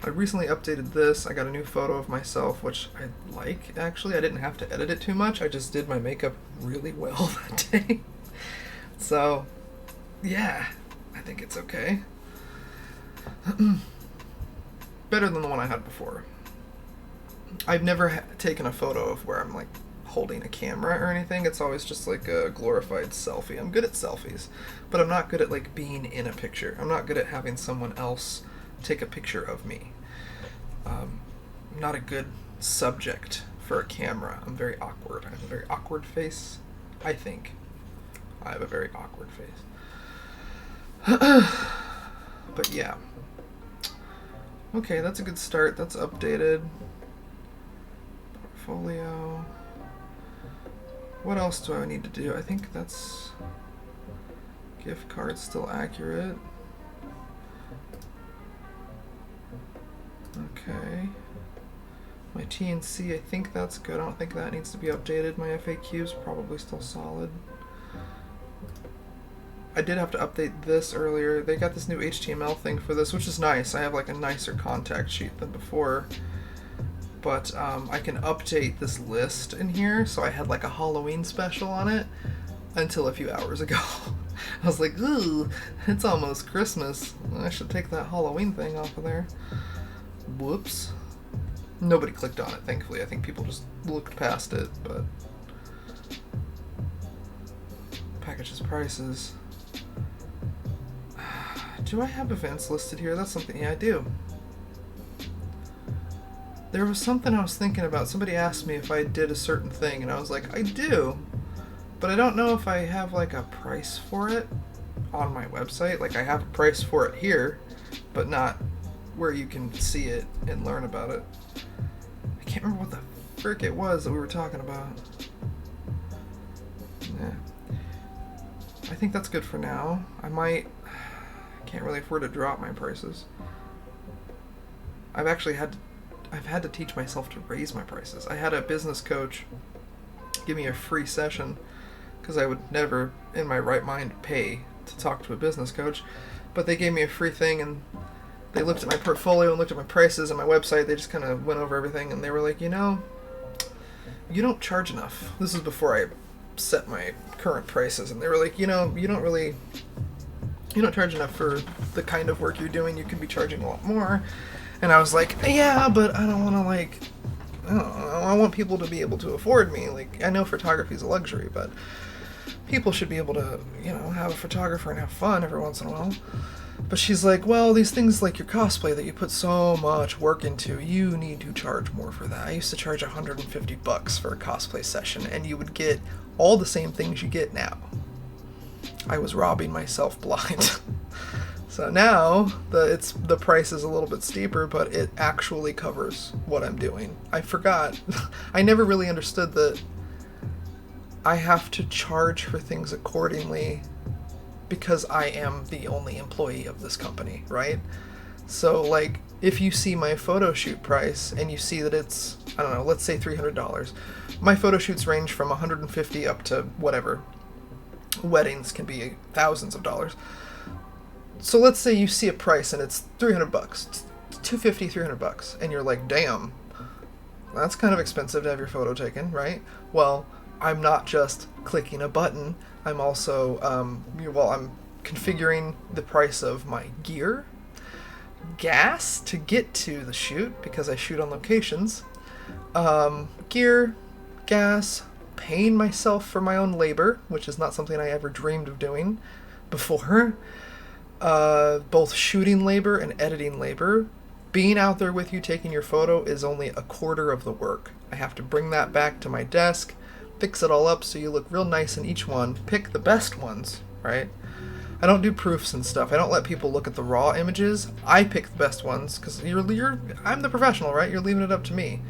I recently updated this. I got a new photo of myself, which I like, actually. I didn't have to edit it too much. I just did my makeup really well that day. So, yeah, I think it's okay. Better than the one I had before. I've never taken a photo of where I'm like holding a camera or anything. It's always just like a glorified selfie. I'm good at selfies, but I'm not good at like being in a picture. I'm not good at having someone else take a picture of me. I'm not a good subject for a camera. I'm very awkward. I have a very awkward face, I think. I have a very awkward face. But yeah. Okay, that's a good start. That's updated. Portfolio. What else do I need to do? I think that's... Gift card's still accurate. Okay. My TNC, I think that's good. I don't think that needs to be updated. My FAQ's probably still solid. I did have to update this earlier. They got this new HTML thing for this, which is nice. I have like a nicer contact sheet than before. But I can update this list in here. So I had like a Halloween special on it until a few hours ago. I was like, ooh, it's almost Christmas. I should take that Halloween thing off of there. Whoops. Nobody clicked on it, thankfully. I think people just looked past it, but... Packages prices. Do I have events listed here? That's something... Yeah, I do. There was something I was thinking about. Somebody asked me if I did a certain thing, and I was like, I do. But I don't know if I have, like, a price for it on my website. Like, I have a price for it here, but not where you can see it and learn about it. I can't remember what the frick it was that we were talking about. Yeah. I think that's good for now. I can't really afford to drop my prices. I've had to teach myself to raise my prices. I had a business coach give me a free session because I would never in my right mind pay to talk to a business coach, but they gave me a free thing, and they looked at my portfolio and looked at my prices and my website. They just kind of went over everything, and they were like, you know, you don't charge enough. This is before I set my current prices, and they were like, you know, you don't charge enough for the kind of work you're doing. You could be charging a lot more. And I was like, yeah, but I don't want to, like, I don't know, I want people to be able to afford me. Like, I know photography is a luxury, but people should be able to, you know, have a photographer and have fun every once in a while. But she's like, well, these things like your cosplay that you put so much work into, you need to charge more for that. I used to charge $150 for a cosplay session, and you would get all the same things you get now. I was robbing myself blind. So now the price is a little bit steeper, but it actually covers what I'm doing. I forgot. I never really understood that I have to charge for things accordingly because I am the only employee of this company, right? So, like, if you see my photo shoot price and you see that it's, I don't know, let's say $300. My photo shoots range from $150 up to whatever. Weddings can be thousands of dollars. So let's say you see a price and it's $300, $250, $300, and you're like, damn, that's kind of expensive to have your photo taken, right? Well, I'm not just clicking a button. I'm also, I'm configuring the price of my gear, gas to get to the shoot because I shoot on locations, gear, gas, paying myself for my own labor, which is not something I ever dreamed of doing before. Both shooting labor and editing labor. Being out there with you taking your photo is only a quarter of the work. I have to bring that back to my desk, fix it all up so you look real nice in each one, pick the best ones, right? I don't do proofs and stuff. I don't let people look at the raw images. I pick the best ones because I'm the professional, right? You're leaving it up to me.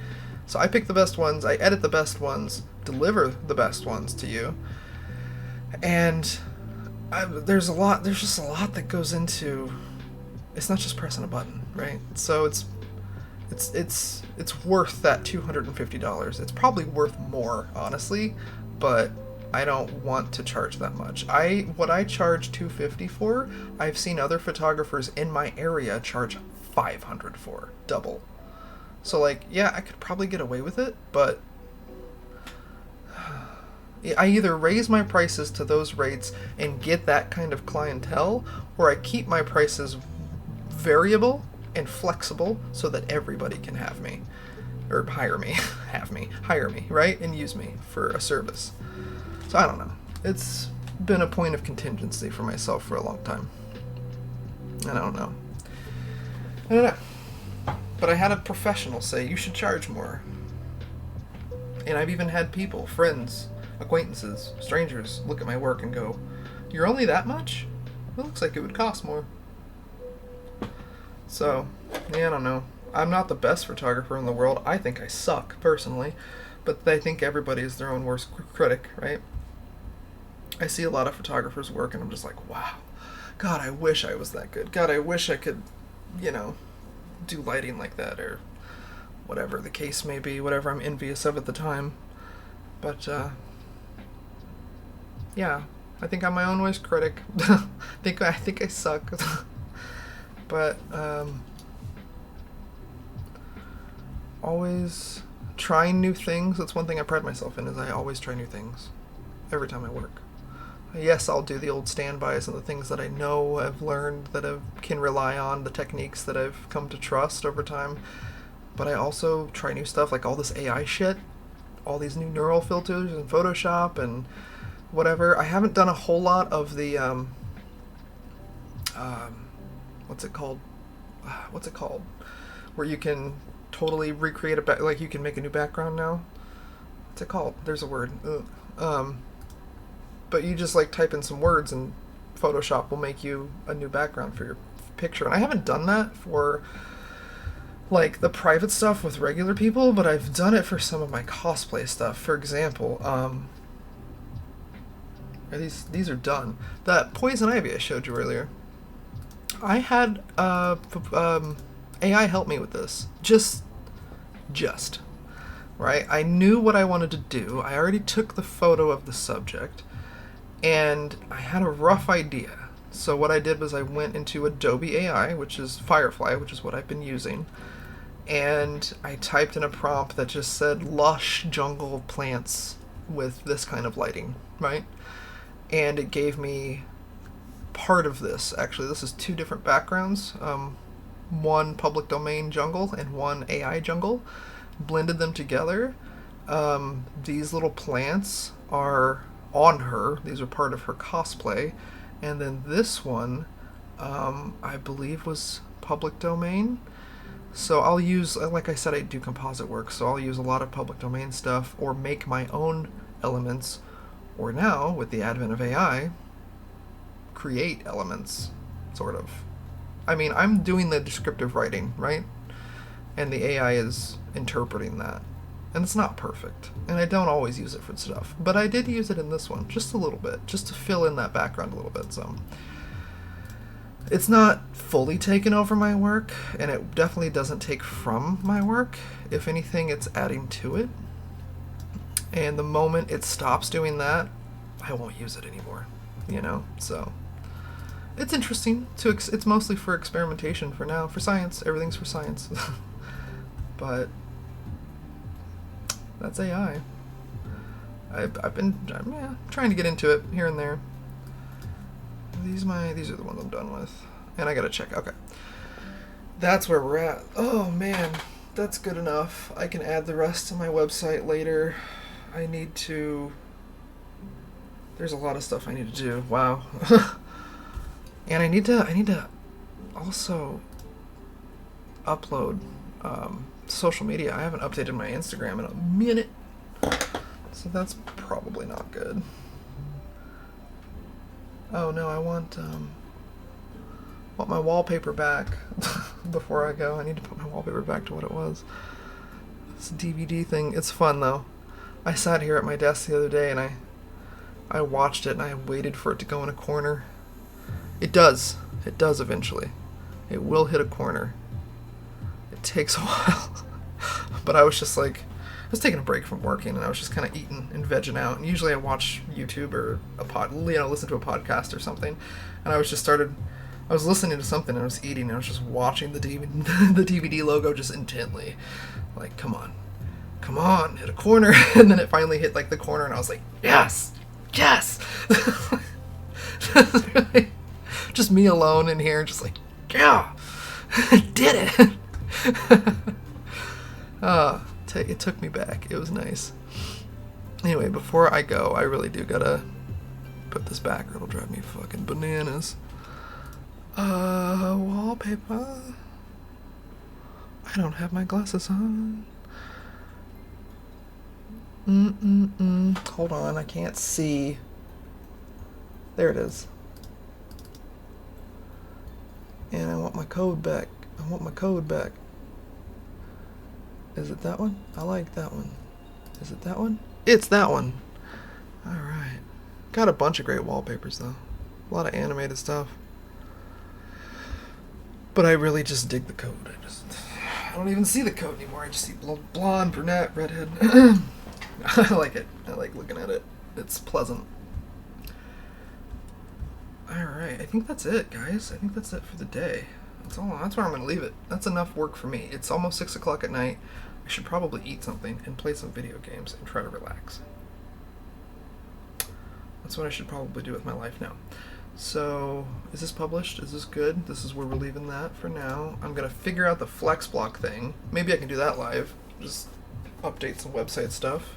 So I pick the best ones, I edit the best ones, deliver the best ones to you. And there's just a lot that goes into, it's not just pressing a button, right? So it's worth that $250. It's probably worth more, honestly, but I don't want to charge that much. What I charge $250 for, I've seen other photographers in my area charge $500 for, double. So, like, yeah, I could probably get away with it, but I either raise my prices to those rates and get that kind of clientele, or I keep my prices variable and flexible so that everybody can have me. or hire me, hire me, right? And use me for a service. So I don't know. It's been a point of contingency for myself for a long time. And I don't know. But I had a professional say, you should charge more. And I've even had people, friends, acquaintances, strangers, look at my work and go, you're only that much? It looks like it would cost more. So, yeah, I don't know. I'm not the best photographer in the world. I think I suck, personally. But I think everybody is their own worst critic, right? I see a lot of photographers work and I'm just like, wow. God, I wish I was that good. God, I wish I could, do lighting like that, or whatever the case may be, whatever I'm envious of at the time. But, yeah, I think I'm my own worst critic. I think I suck. But, always trying new things. That's one thing I pride myself in, is I always try new things every time I work. Yes, I'll do the old standbys and the things that I know I've learned, that I can rely on, the techniques that I've come to trust over time. But I also try new stuff, like all this AI shit, all these new neural filters and Photoshop and whatever. I haven't done a whole lot of the, what's it called? Where you can totally recreate like you can make a new background now. What's it called? There's a word. But you just like type in some words and Photoshop will make you a new background for your picture. And I haven't done that for like the private stuff with regular people, but I've done it for some of my cosplay stuff. For example, these are done. That poison ivy I showed you earlier, I had AI help me with this. Just right? I knew what I wanted to do. I already took the photo of the subject, and I had a rough idea. So what I did was I went into Adobe AI, which is Firefly, which is what I've been using, and I typed in a prompt that just said lush jungle plants with this kind of lighting, right? And it gave me part of this. Actually, this is two different backgrounds. One public domain jungle and one AI jungle. Blended them together. These little plants are on her. These are part of her cosplay. And then this one, I believe, was public domain. So I'll use, like I said, I do composite work, so I'll use a lot of public domain stuff or make my own elements, or now, with the advent of AI, create elements, sort of. I mean, I'm doing the descriptive writing, right? And the AI is interpreting that. And it's not perfect. And I don't always use it for stuff. But I did use it in this one, just a little bit, just to fill in that background a little bit. So it's not fully taken over my work, and it definitely doesn't take from my work. If anything, it's adding to it. And the moment it stops doing that, I won't use it anymore, So it's interesting. It's mostly for experimentation for now, for science. Everything's for science. But that's AI. I've been trying to get into it here and there. These are the ones I'm done with, and I gotta check. Okay, that's where we're at. Oh man, that's good enough. I can add the rest to my website later. I need to. There's a lot of stuff I need to do. Wow. And I need to also upload social media. I haven't updated my Instagram in a minute, so that's probably not good. Oh no, I want my wallpaper back before I go. I need to put my wallpaper back to what it was. This DVD thing, it's fun though. I sat here at my desk the other day and I watched it and I waited for it to go in a corner. It does eventually. It will hit a corner. It takes a while. But I was just like, I was taking a break from working and I was just kind of eating and vegging out. And usually I watch YouTube or listen to a podcast or something. And I was listening to something and I was eating and I was just watching the DVD logo just intently. Like, come on, hit a corner. And then it finally hit like the corner and I was like, yes. Just me alone in here, just like, yeah, did it. it took me back. It was nice. Anyway, before I go, I really do gotta put this back or it'll drive me fucking bananas. Wallpaper. I don't have my glasses on. Hold on, I can't see. There it is. And I want my code back. Is it that one? I like that one. Is it that one? It's that one. Alright. Got a bunch of great wallpapers though. A lot of animated stuff. But I really just dig the code. I don't even see the code anymore. I just see blonde, brunette, redhead. I like it. I like looking at it. It's pleasant. Alright, I think that's it, guys. I think that's it for the day. That's where I'm going to leave it. That's enough work for me. It's almost 6 o'clock at night. I should probably eat something and play some video games and try to relax. That's what I should probably do with my life now. So, is this published? Is this good? This is where we're leaving that for now. I'm going to figure out the flex block thing. Maybe I can do that live. Just update some website stuff.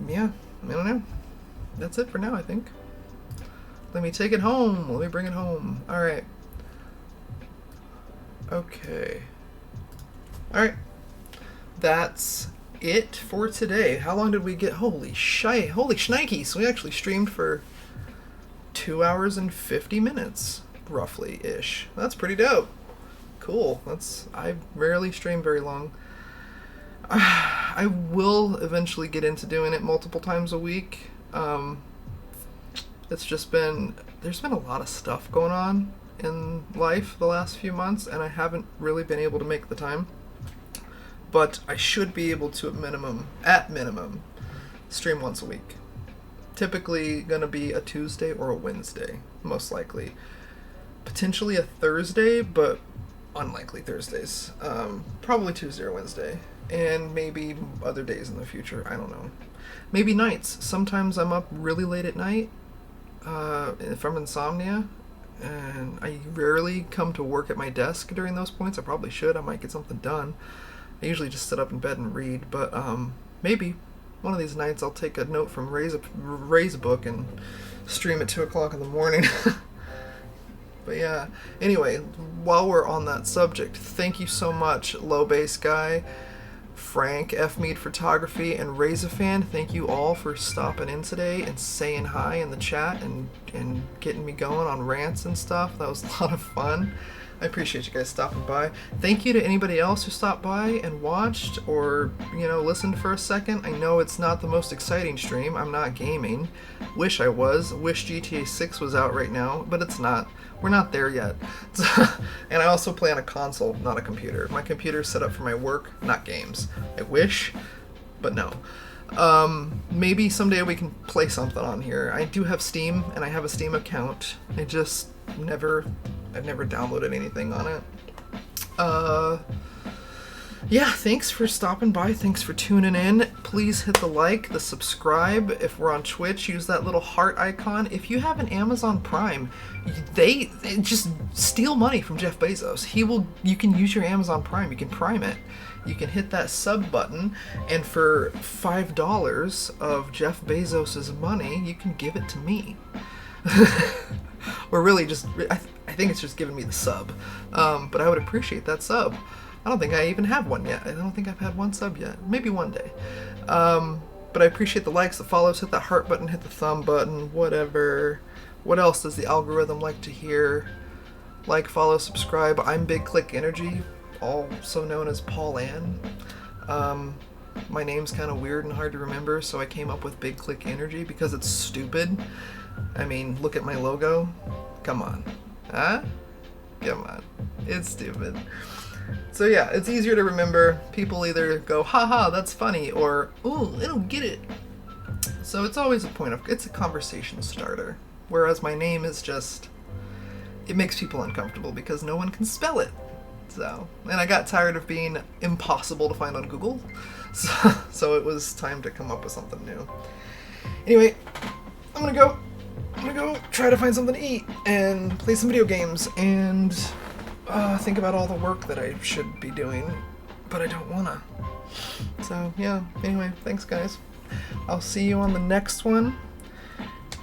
Yeah, I don't know. That's it for now, I think. Let me take it home. Let me bring it home. Alright. Okay. Alright. That's it for today. How long did we get? Holy shnikes. We actually streamed for 2 hours and 50 minutes, roughly-ish. That's pretty dope. Cool. I rarely stream very long. I will eventually get into doing it multiple times a week. It's just there's been a lot of stuff going on in life the last few months, and I haven't really been able to make the time. But I should be able to, at minimum, stream once a week. Typically gonna be a Tuesday or a Wednesday, most likely. Potentially a Thursday, but unlikely Thursdays. Probably Tuesday or Wednesday. And maybe other days in the future, I don't know. Maybe nights. Sometimes I'm up really late at night from insomnia, and I rarely come to work at my desk during those points. I probably should. I might get something done. I usually just sit up in bed and read, but maybe one of these nights I'll take a note from Ray's book and stream at 2 o'clock in the morning. But yeah, anyway, while we're on that subject, thank you so much, Low Bass Guy, Frank, F Mead Photography, and Razafan. Thank you all for stopping in today and saying hi in the chat and getting me going on rants and stuff. That was a lot of fun. I appreciate you guys stopping by. Thank you to anybody else who stopped by and watched or, listened for a second. I know it's not the most exciting stream. I'm not gaming. Wish I was. Wish GTA 6 was out right now, but it's not. We're not there yet. And I also play on a console, not a computer. My computer's set up for my work, not games. I wish, but no. Maybe someday we can play something on here. I do have Steam, and I have a Steam account. I've never downloaded anything on it. Yeah, thanks for stopping by. Thanks for tuning in. Please hit the like, the subscribe. If we're on Twitch, use that little heart icon. If you have an Amazon Prime, they just steal money from Jeff Bezos. You can use your Amazon Prime. You can prime it. You can hit that sub button, and for $5 of Jeff Bezos's money, you can give it to me. Or really just, I think it's just giving me the sub. But I would appreciate that sub. I don't think I even have one yet. I don't think I've had one sub yet. Maybe one day. But I appreciate the likes, the follows, hit that heart button, hit the thumb button, whatever. What else does the algorithm like to hear? Like, follow, subscribe. I'm Big Click Energy, also known as Paul Ann. My name's kind of weird and hard to remember, so I came up with Big Click Energy because it's stupid. I mean, look at my logo. Come on. Huh? Come on. It's stupid. So yeah, it's easier to remember. People either go, haha, that's funny, or, ooh, I don't get it. So it's always it's a conversation starter. Whereas my name is just, it makes people uncomfortable because no one can spell it. So, and I got tired of being impossible to find on Google. So it was time to come up with something new. Anyway, I'm gonna go try to find something to eat and play some video games and think about all the work that I should be doing, but I don't wanna. So, yeah. Anyway, thanks, guys. I'll see you on the next one.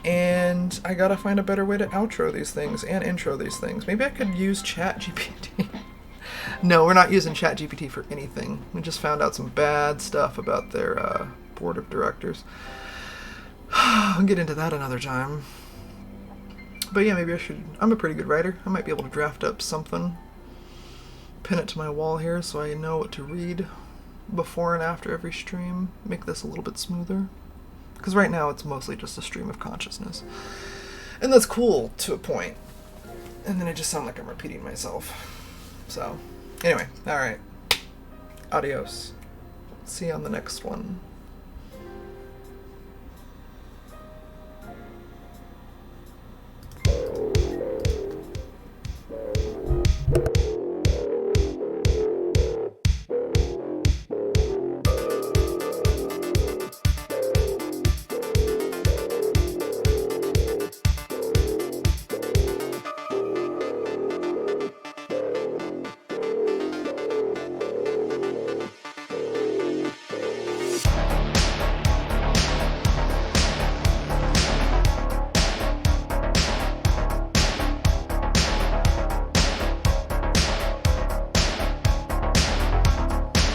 And I gotta find a better way to outro these things and intro these things. Maybe I could use ChatGPT. No, we're not using ChatGPT for anything. We just found out some bad stuff about their board of directors. I'll get into that another time. But yeah, maybe I should. I'm a pretty good writer. I might be able to draft up something, pin it to my wall here so I know what to read before and after every stream. Make this a little bit smoother. Because right now it's mostly just a stream of consciousness. And that's cool to a point. And then I just sound like I'm repeating myself. So, anyway, alright. Adios. See you on the next one.